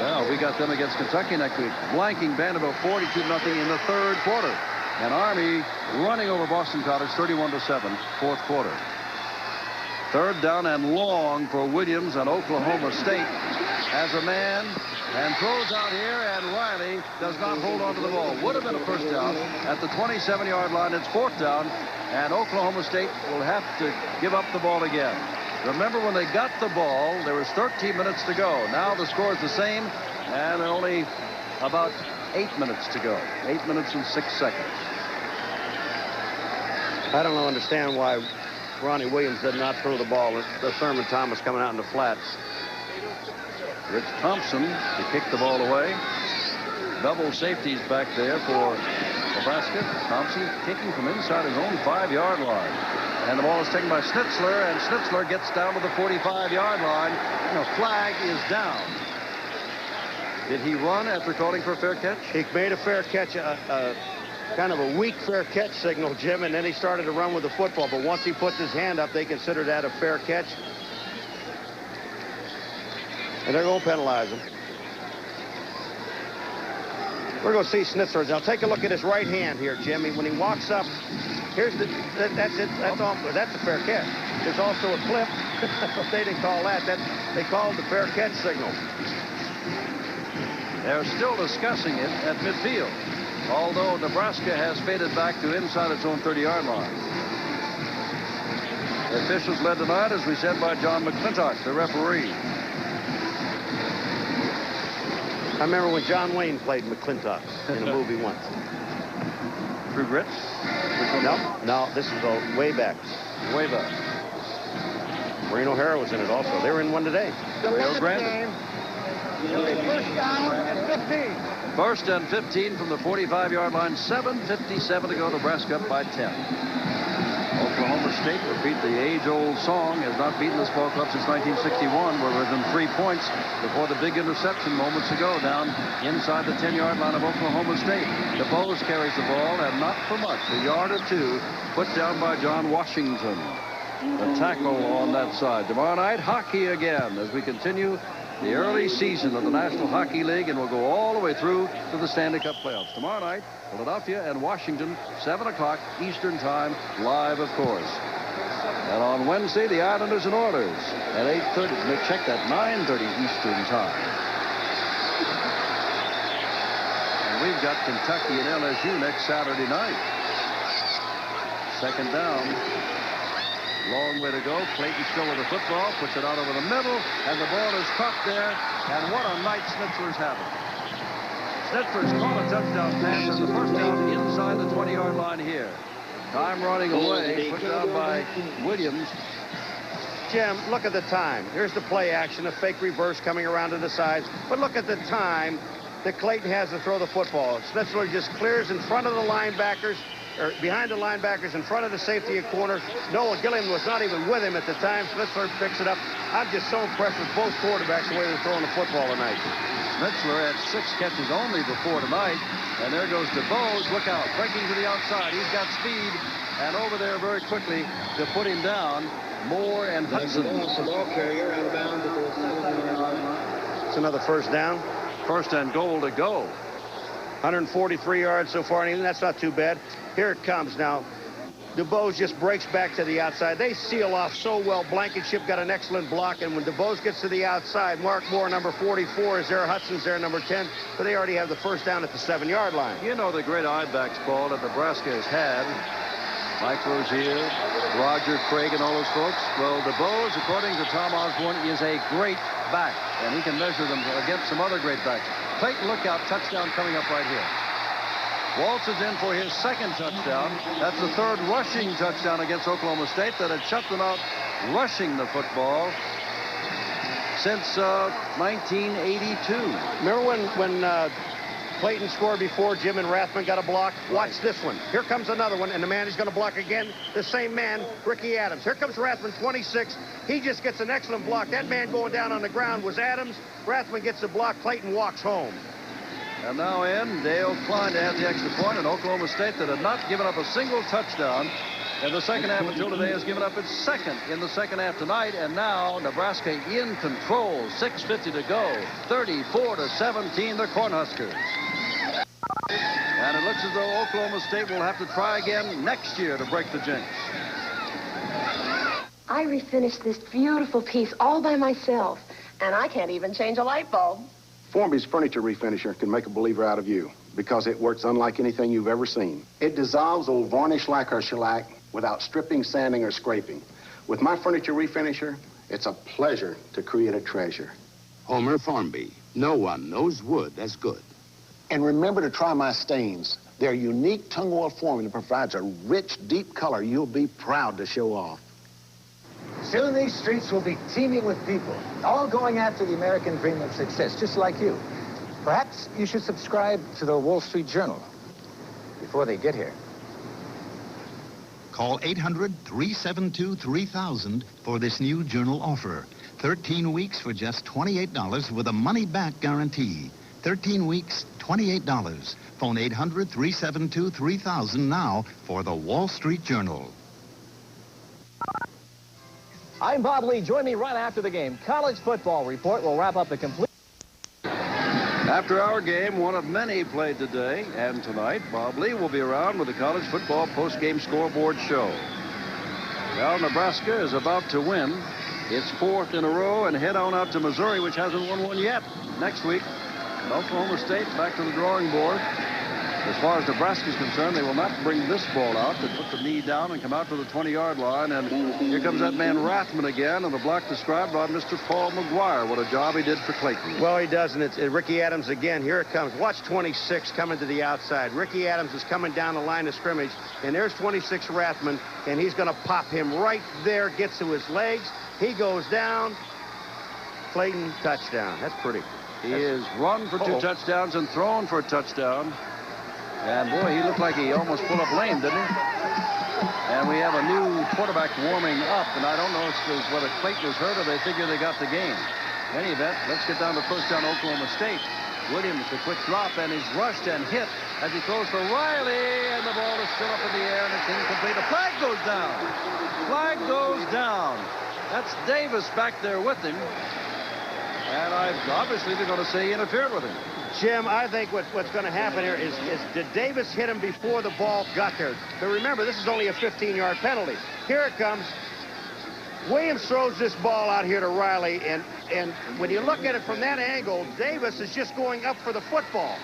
well, we got them against Kentucky next week, blanking Vanderbilt 42-0 in the third quarter. And Army running over Boston College 31-7, fourth quarter. Third down and long for Williams and Oklahoma State as a man and throws out here, and Riley does not hold on to the ball. Would have been a first down at the 27-yard line. It's fourth down, and Oklahoma State will have to give up the ball again. Remember, when they got the ball, there was 13 minutes to go. Now the score is the same, and only about 8 minutes to go. 8 minutes and 6 seconds. I don't understand why Ronnie Williams did not throw the ball. The Thurman Thomas coming out in the flats. Rich Thompson to kick the ball away. Double safeties back there for Nebraska. Thompson kicking from inside his own 5-yard line. And the ball is taken by Schnitzler, and Schnitzler gets down to the 45-yard line. And a flag is down. Did he run after calling for a fair catch? He made a fair catch, kind of a weak fair catch signal, Jim, and then he started to run with the football. But once he puts his hand up, they consider that a fair catch. And they're going to penalize him. We're going to see Schnitzler. Now take a look at his right hand here, Jimmy. When he walks up, here's the, that's it. That's a fair catch. There's also a clip. They didn't call that. They called the fair catch signal. They're still discussing it at midfield, although Nebraska has faded back to inside its own 30-yard line. The officials led tonight, as we said, by John McClintock, the referee. I remember when John Wayne played McClintock in a movie once. True Grit? No, this is way back. Way back. Maureen O'Hara was in it also. They were in one today. Rio Grande. First down and 15. First and 15 from the 45-yard line. 7:57 to go. Nebraska up by 10. Oklahoma State, repeat the age-old song, has not beaten this ball club since 1961, where within 3 points before the big interception moments ago down inside the 10-yard line of Oklahoma State. DeBose carries the ball, and not for much, a yard or two, put down by John Washington. The tackle on that side. Tomorrow night, hockey again as we continue the early season of the National Hockey League, and we'll go all the way through to the Stanley Cup playoffs. Tomorrow night, Philadelphia and Washington, 7 o'clock Eastern Time, live, of course. And on Wednesday, the Islanders and Oilers at 8:30. They check that 9:30 Eastern Time. And we've got Kentucky and LSU next Saturday night. Second down. Long way to go. Clayton still with the football, puts it out over the middle, and the ball is caught there. And what a night Schnitzler's having. Schnitzler's caught a touchdown pass as the first down inside the 20-yard line here. Time running away, put down by Williams. Jim, look at the time. Here's the play action, a fake reverse coming around to the sides. But look at the time that Clayton has to throw the football. Schnitzler just clears in front of the linebackers, or behind the linebackers, in front of the safety at corner. Noah Gilliam was not even with him at the time. Schnitzler picks it up. I'm just so impressed with both quarterbacks the way they're throwing the football tonight. Schnitzler had 6 catches only before tonight. And there goes DeBose. Look out, breaking to the outside. He's got speed. And over there very quickly to put him down, Moore and Hudson. The ball carrier out of bounds at the 7-yard line. It's another first down. First and goal to go. 143 yards so far, and that's not too bad. Here it comes now. DeBose just breaks back to the outside. They seal off so well. Blankenship got an excellent block, and when DeBose gets to the outside, Mark Moore, number 44, is there. Hudson's there, number 10. But they already have the first down at the 7-yard line. You know the great I-backs, Paul, that Nebraska has had. Mike Rozier, Roger Craig, and all those folks. Well, DeBose, according to Tom Osborne, is a great back, and he can measure them against some other great backs. Clayton, look out, touchdown coming up right here. Waltz is in for his second touchdown. That's the third rushing touchdown against Oklahoma State that had shut them out rushing the football since 1982. Remember when Clayton scored before. Jim and Rathman got a block. Watch this one. Here comes another one, and the man is going to block again. The same man, Ricky Adams. Here comes Rathman, 26. He just gets an excellent block. That man going down on the ground was Adams. Rathman gets the block. Clayton walks home. And now in, Dale Klein to add the extra point, and Oklahoma State that had not given up a single touchdown in the second half until today has given up its second in the second half tonight, and now Nebraska in control. 6:50 to go. 34-17, the Cornhuskers. And it looks as though Oklahoma State will have to try again next year to break the jinx. I refinished this beautiful piece all by myself, and I can't even change a light bulb. Formby's furniture refinisher can make a believer out of you because it works unlike anything you've ever seen. It dissolves old varnish lacquer shellac without stripping, sanding, or scraping. With my furniture refinisher, it's a pleasure to create a treasure. Homer Formby. No one knows wood as good. And remember to try my stains. Their unique tung oil formula provides a rich, deep color you'll be proud to show off. Soon these streets will be teeming with people, all going after the American dream of success, just like you. Perhaps you should subscribe to the Wall Street Journal before they get here. Call 800-372-3000 for this new Journal offer. 13 weeks for just $28 with a money-back guarantee. 13 weeks, $28. Phone 800-372-3000 now for the Wall Street Journal. I'm Bob Lee. Join me right after the game. College football report will wrap up the complete. After our game, one of many played today and tonight, Bob Lee will be around with the college football post-game scoreboard show. Well, Nebraska is about to win its fourth in a row and head on out to Missouri, which hasn't won one yet. Next week, Oklahoma State back to the drawing board. As far as Nebraska is concerned, they will not bring this ball out. They put the knee down and come out to the 20-yard line. And here comes that man Rathman again, and the block described by Mr. Paul McGuire. What a job he did for Clayton. Well, he does, and it's Ricky Adams again. Here it comes. Watch 26 coming to the outside. Ricky Adams is coming down the line of scrimmage, and there's 26 Rathman, and he's going to pop him right there, gets to his legs. He goes down. Clayton, touchdown. That's pretty. He is run for two touchdowns and thrown for a touchdown. And, boy, he looked like he almost pulled up lame, didn't he? And we have a new quarterback warming up, and I don't know if it's whether Clayton was hurt or they figure they got the game. In any event, let's get down to first down Oklahoma State. Williams, the quick drop, and he's rushed and hit as he throws for Riley, and the ball is still up in the air, and it's incomplete. The flag goes down. Flag goes down. That's Davis back there with him. And obviously they're going to say he interfered with him. Jim, I think what's going to happen here is did Davis hit him before the ball got there? But remember, this is only a 15-yard penalty. Here it comes. Williams throws this ball out here to Riley, and when you look at it from that angle, Davis is just going up for the football.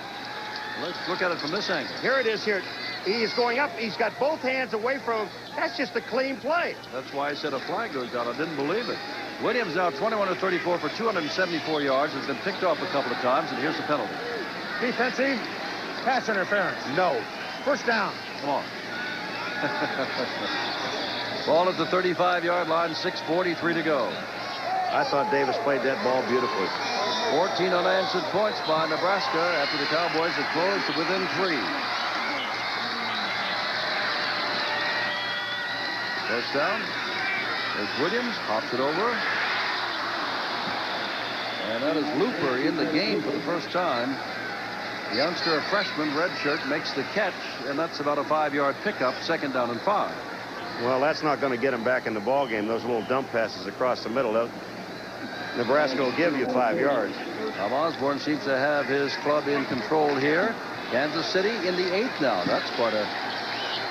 Let's look at it from this angle. Here it is here. He is going up. He's got both hands away from him. That's just a clean play. That's why I said a flag goes down. I didn't believe it. Williams now 21-34 for 274 yards. Has been picked off a couple of times, and here's the penalty. Defensive pass interference. No. First down. Come on. Ball at the 35-yard line, 6:43 to go. I thought Davis played that ball beautifully. 14 unanswered points by Nebraska after the Cowboys have closed to within 3. First down. There's Williams, hops it over. And that is Looper in the game for the first time. The youngster, a freshman, redshirt, makes the catch, and that's about a 5-yard pickup, second down and 5. Well, that's not going to get him back in the ball game. Those little dump passes across the middle. Nebraska will give you 5 yards. Bob Osborne seems to have his club in control here. Kansas City in the 8th now. That's quite a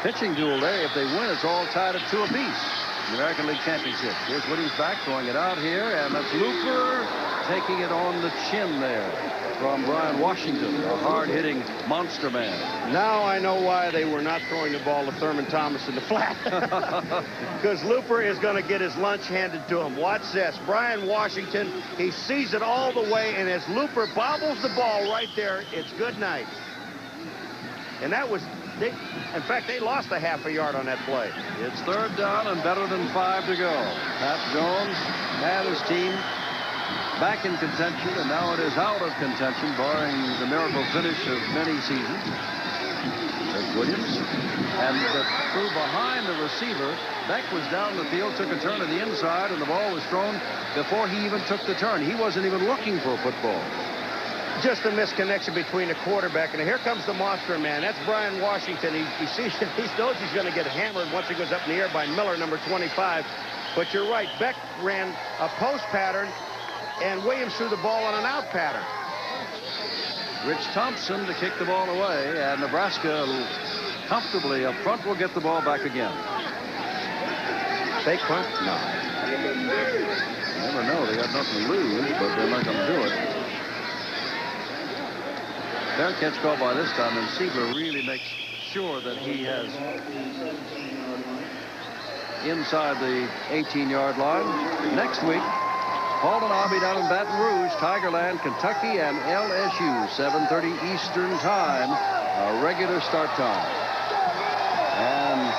pitching duel there. If they win, it's all tied at 2 apiece. The American League Championship. Here's Williams back, throwing it out here, and that's Looper taking it on the chin there from Brian Washington, a hard-hitting monster man. Now I know why they were not throwing the ball to Thurman Thomas in the flat. Because Looper is going to get his lunch handed to him. Watch this. Brian Washington, he sees it all the way, and as Looper bobbles the ball right there, it's good night. And that was... in fact, they lost a half a yard on that play. It's third down and better than 5 to go. Pat Jones and his team back in contention, and now it is out of contention, barring the miracle finish of many seasons. There's Williams, and threw behind the receiver. Beck was down the field, took a turn to the inside, and the ball was thrown before he even took the turn. He wasn't even looking for a football. Just a misconnection between the quarterback, and here comes the monster man. That's Brian Washington. He sees, he knows he's going to get hammered once he goes up in the air by Miller, number 25. But you're right, Beck ran a post pattern, and Williams threw the ball on an out pattern. Rich Thompson to kick the ball away, and Nebraska comfortably up front will get the ball back again. Fake punt? No. You never know. They got nothing to lose, but they're not going to do it. Fair catch call by this time, and Siegler really makes sure that he has inside the 18-yard line. Next week, Paul and I'll be down in Baton Rouge, Tigerland, Kentucky, and LSU, 7:30 Eastern Time, a regular start time. And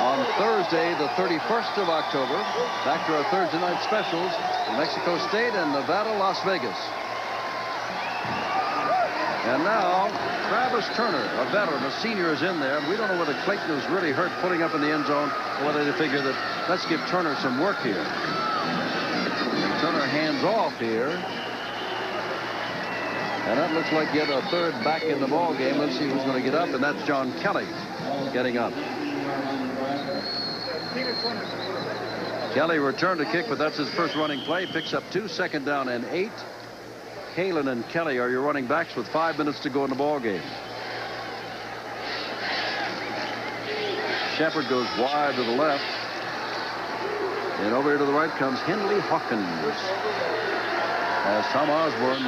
on Thursday, the 31st of October, back to our Thursday night specials, Mexico State and Nevada, Las Vegas. And now, Travis Turner, a veteran, a senior, is in there. We don't know whether Clayton was really hurt putting up in the end zone, or whether they figure that let's give Turner some work here. Turner hands off here. And that looks like yet a third back in the ball game. Let's see who's going to get up, and that's John Kelly getting up. Kelly returned a kick, but that's his first running play. Picks up 2, second down and 8. Kalen and Kelly are your running backs with 5 minutes to go in the ball game. Shepard goes wide to the left. And over here to the right comes Henley Hawkins. As Tom Osborne,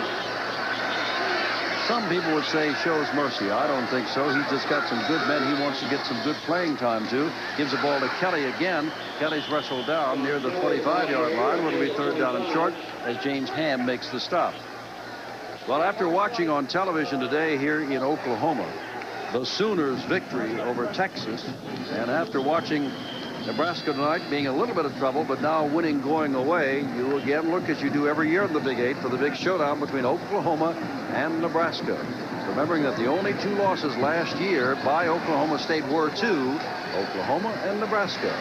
some people would say, shows mercy. I don't think so. He's just got some good men he wants to get some good playing time to. Gives the ball to Kelly again. Kelly's wrestled down near the 45-yard line. It'll be third down and short as James Ham makes the stop. Well, after watching on television today here in Oklahoma, the Sooners' victory over Texas, and after watching Nebraska tonight being a little bit of trouble, but now winning going away, you again look as you do every year in the Big 8 for the big showdown between Oklahoma and Nebraska. Remembering that the only 2 losses last year by Oklahoma State were to Oklahoma and Nebraska.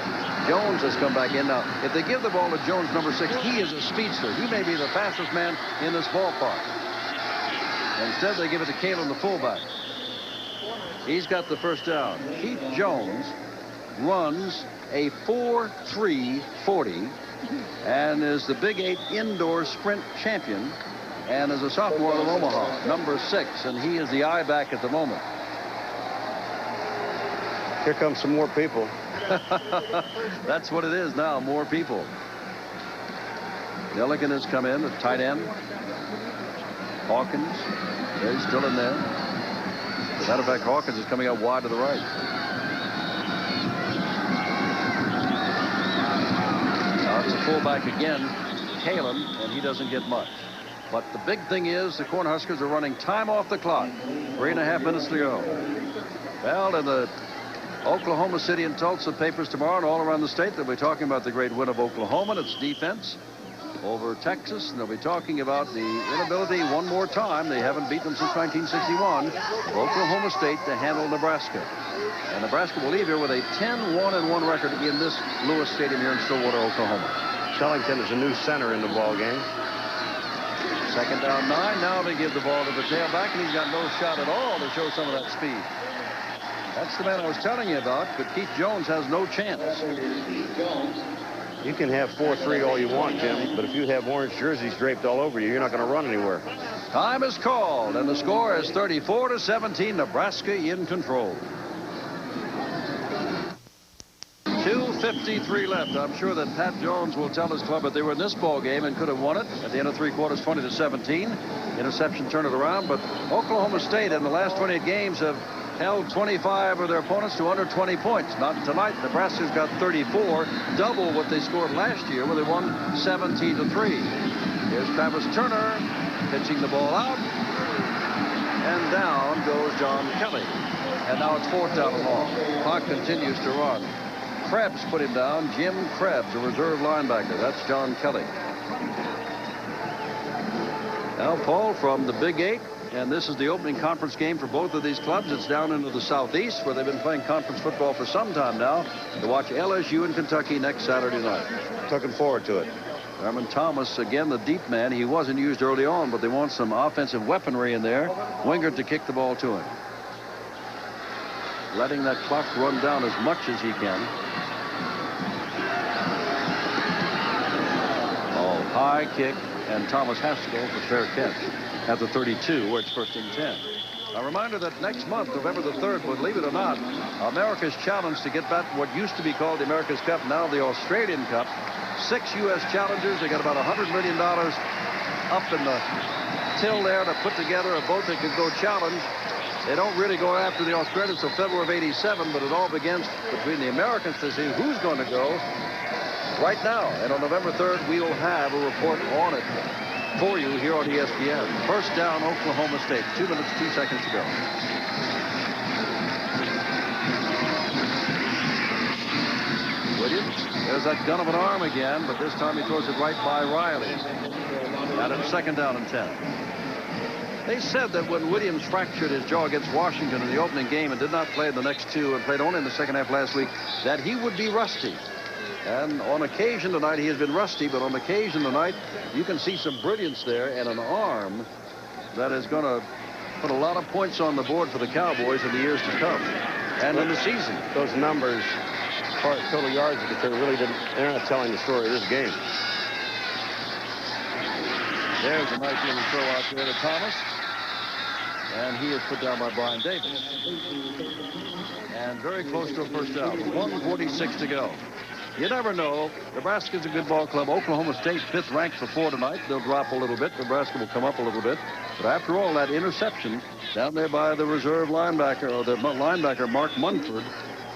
Jones has come back in. Now, if they give the ball to Jones, number 6, he is a speedster. He may be the fastest man in this ballpark. Instead, they give it to Kalen, the fullback. He's got the first down. Keith Jones runs a 4.340 and is the Big 8 indoor sprint champion and is a sophomore out of Omaha, number 6, and he is the eye back at the moment. Here comes some more people. That's what it is now, more people. Milligan has come in at tight end. Hawkins, he's still in there. As a matter of fact, Hawkins is coming out wide to the right. Now it's a fullback again, Kalen, and he doesn't get much. But the big thing is the Cornhuskers are running time off the clock. 3.5 minutes to go. Well, in the Oklahoma City and Tulsa papers tomorrow and all around the state, they'll be talking about the great win of Oklahoma and its defense over Texas, and they'll be talking about the inability one more time, they haven't beaten them since 1961, of Oklahoma State to handle Nebraska. And Nebraska will leave here with a 10-1-1 record in this Lewis Stadium here in Stillwater, Oklahoma. Shellington is a new center in the ball game. Second down 9. Now they give the ball to the tailback, and he's got no shot at all to show some of that speed. That's the man I was telling you about, but Keith Jones has no chance. You can have 4-3 all you want, Jim, but if you have orange jerseys draped all over you, you're not going to run anywhere. Time is called, and the score is 34-17. Nebraska in control. 2:53 left. I'm sure that Pat Jones will tell his club that they were in this ball game and could have won it at the end of 3 quarters, 20-17. Interception turned it around, but Oklahoma State in the last 28 games have held 25 of their opponents to under 20 points. Not tonight. Nebraska's got 34, double what they scored last year when they won 17-3. Here's Travis Turner pitching the ball out, and down goes John Kelly. And now it's 4th down and long. Clock continues to run. Krebs put him down. Jim Krebs, a reserve linebacker. That's John Kelly. Now, Paul, from the Big 8, and this is the opening conference game for both of these clubs. It's down into the Southeast, where they've been playing conference football for some time now, to watch LSU and Kentucky next Saturday night. Looking forward to it. Herman Thomas, again, the deep man. He wasn't used early on, but they want some offensive weaponry in there. Wingert to kick the ball to him. Letting that clock run down as much as he can. Oh, high kick, and Thomas has to go for fair catch at the 32, where it's 1st and 10. A reminder that next month, November the 3rd, believe it or not, America's Challenge to get back what used to be called the America's Cup, now the Australian Cup. 6 U.S. challengers. They got about $100 million up in the till there to put together a boat that could go challenge. They don't really go after the Australians until February of '87, but it all begins between the Americans to see who's going to go right now. And on November 3rd, we'll have a report on it for you here on ESPN. First down, Oklahoma State. 2 minutes, 2 seconds to go. Williams, there's that gun of an arm again, but this time he throws it right by Riley. And it's 2nd down and 10. They said that when Williams fractured his jaw against Washington in the opening game and did not play in the next 2 and played only in the second half last week, that he would be rusty. And on occasion tonight, he has been rusty, but on occasion tonight, you can see some brilliance there and an arm that is going to put a lot of points on the board for the Cowboys in the years to come and in the season. Those numbers, as far as total yards, they're not telling the story of this game. There's a nice little throw out there to Thomas. And he is put down by Brian Davis. And very close to a first down. 1:46 to go. You never know. Nebraska's a good ball club. Oklahoma State 5th ranked before tonight. They'll drop a little bit. Nebraska will come up a little bit. But after all, that interception down there by the reserve linebacker, or the linebacker Mark Munford,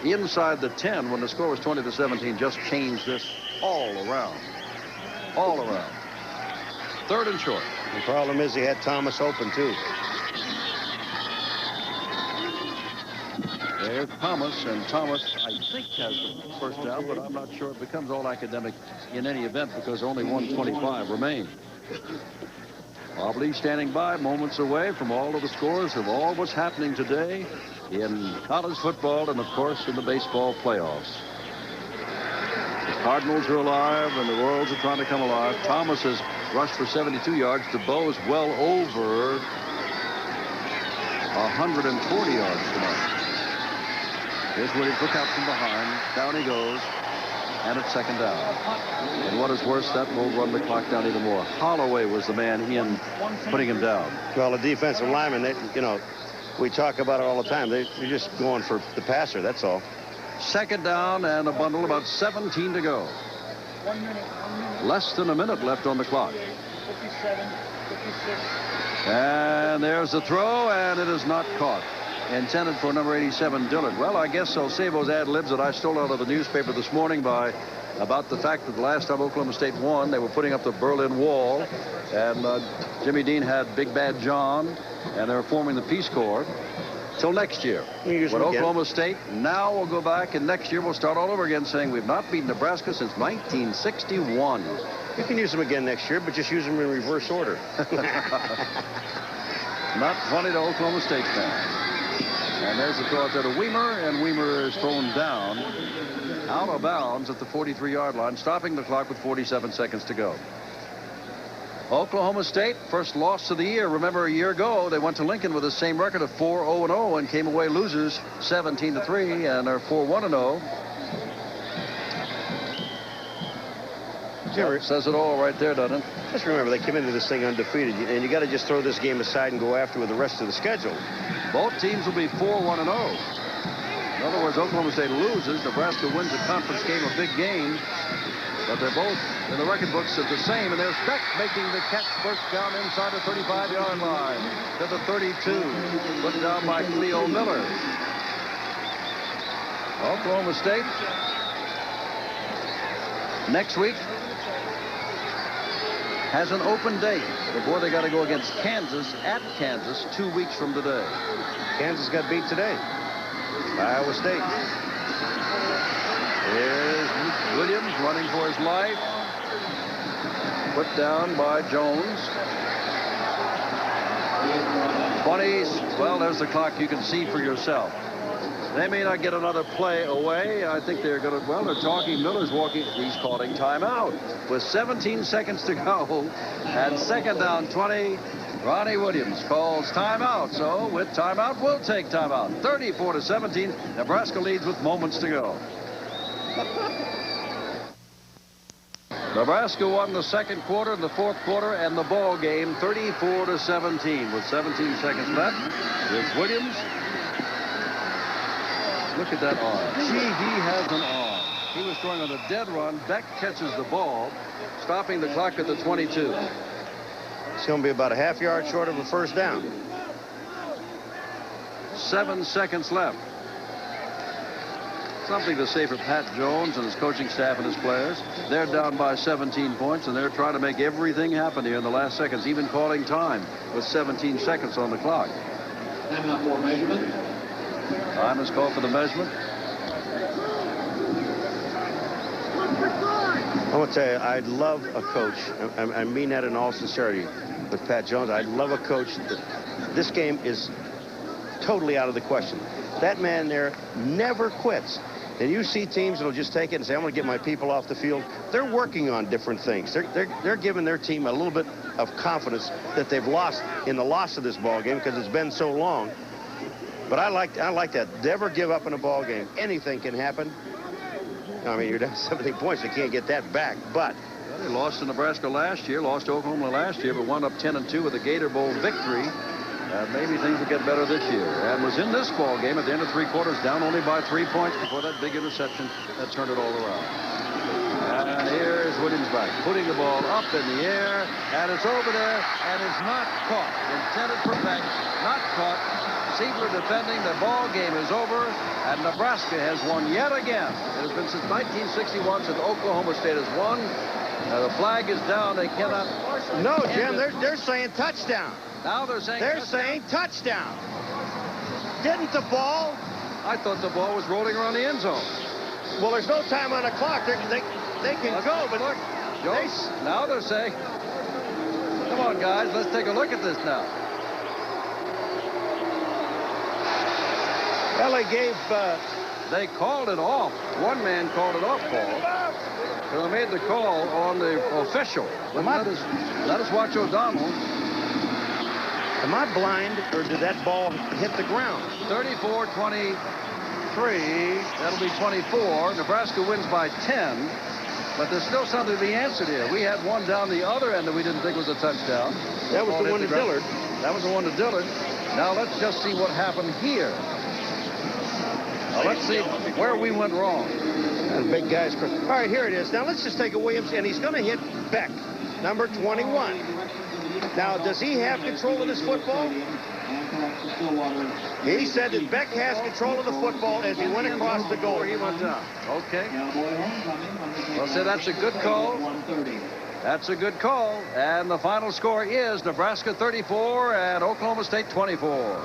inside the 10 when the score was 20-17, just changed this all around. All around. 3rd and short. The problem is he had Thomas open, too. There's Thomas, and Thomas, I think, has the first down, but I'm not sure it becomes all academic in any event because only 1:25 remain. Mobley standing by, moments away from all of the scores of all what's happening today in college football and, of course, in the baseball playoffs. The Cardinals are alive, and the Royals are trying to come alive. Thomas has rushed for 72 yards. DeBoe's well over 140 yards tonight. Here's Williams. Look out from behind. Down he goes. And it's 2nd down. And what is worse, that will run the clock down even more. Holloway was the man in putting him down. Well, the defensive linemen, we talk about it all the time. They're just going for the passer, that's all. 2nd down and a bundle, about 17 to go. 1 minute. Less than a minute left on the clock. 57, 56. And there's the throw, and it is not caught. Intended for number 87, Dillard. Well, I guess I'll save those ad libs that I stole out of the newspaper this morning about the fact that the last time Oklahoma State won, they were putting up the Berlin Wall, and Jimmy Dean had Big Bad John, and they were forming the Peace Corps. Till next year. When Oklahoma State now will go back, and next year we'll start all over again saying we've not beaten Nebraska since 1961. You can use them again next year, but just use them in reverse order. Not funny to Oklahoma State fans. And there's the throw out there to Weimer, and Weimer is thrown down out of bounds at the 43-yard line, stopping the clock with 47 seconds to go. Oklahoma State, first loss of the year. Remember, a year ago, they went to Lincoln with the same record of 4-0-0 and came away losers 17-3, and are 4-1-0. That says it all right there, doesn't it? Just remember, they came into this thing undefeated, and you got to just throw this game aside and go after with the rest of the schedule. Both teams will be 4-1-0. In other words, Oklahoma State loses. Nebraska wins a conference game, a big game. But they're both in the record books of the same. And there's Beck making the catch first down inside the 35-yard line to the 32. Put down by Cleo Miller. Oklahoma State next week has an open date. Before they got to go against Kansas at Kansas 2 weeks from today. Kansas got beat today by Iowa State. Here's Williams running for his life. Put down by Jones. 20. Well, there's the clock. You can see for yourself. They may not get another play away. I think they're going to, well, they're talking. Miller's walking. He's calling timeout with 17 seconds to go. And second down, 20. Ronnie Williams calls timeout. So with timeout, we'll take timeout. 34-17. Nebraska leads with moments to go. Nebraska won the second quarter and the fourth quarter and the ball game 34-17 with 17 seconds left. Here's Williams. Look at that arm. Gee, he has an arm. He was throwing on a dead run. Beck catches the ball, stopping the clock at the 22. It's going to be about a half yard short of a first down. 7 seconds left. Something to say for Pat Jones and his coaching staff and his players. They're down by 17 points, and they're trying to make everything happen here in the last seconds, even calling time with 17 seconds on the clock. Time is called for the measurement. I want to tell you, I'd love a coach. I mean that in all sincerity with Pat Jones. I'd love a coach. This game is totally out of the question. That man there never quits. And you see teams that'll just take it and say, I'm going to get my people off the field. They're working on different things. They're giving their team a little bit of confidence that they've lost in the loss of this ball game because it's been so long. But I like that. Never give up in a ball game. Anything can happen. I mean, you're down 17 points. You can't get that back. But well, they lost to Nebraska last year, lost to Oklahoma last year, but wound up 10-2 with a Gator Bowl victory. Maybe things will get better this year. And was in this ball game at the end of three quarters, down only by 3 points before that big interception that turned it all around. And here's Williams back, putting the ball up in the air, and it's over there, and it's not caught. Intended for Beck, not caught. Siebler defending. The ball game is over, and Nebraska has won yet again. It has been since 1961 since Oklahoma State has won. The flag is down. They cannot. No, Jim, they're saying touchdown. Now they're saying touchdown. Didn't the ball? I thought the ball was rolling around the end zone. Well, there's no time on the clock. They can go, but look. Now they're saying, come on, guys, let's take a look at this now. Well, they called it off. One man called it off, Paul. So they made the call on the official. But let us watch O'Donnell. Am I blind, or did that ball hit the ground? 34-23. That'll be 24. Nebraska wins by 10. But there's still something to be answered here. We had one down the other end that we didn't think was a touchdown. That was the one to Dillard. That was the one to Dillard. Now let's just see what happened here. Now let's see where we went wrong. And big guys. All right, here it is. Now let's just take a Williams, and he's going to hit Beck, number 21. Now, does he have control of this football? He said that Beck has control of the football as he went across the goal. He went down. Okay. Well, so that's a good call. That's a good call. And the final score is Nebraska 34 and Oklahoma State 24.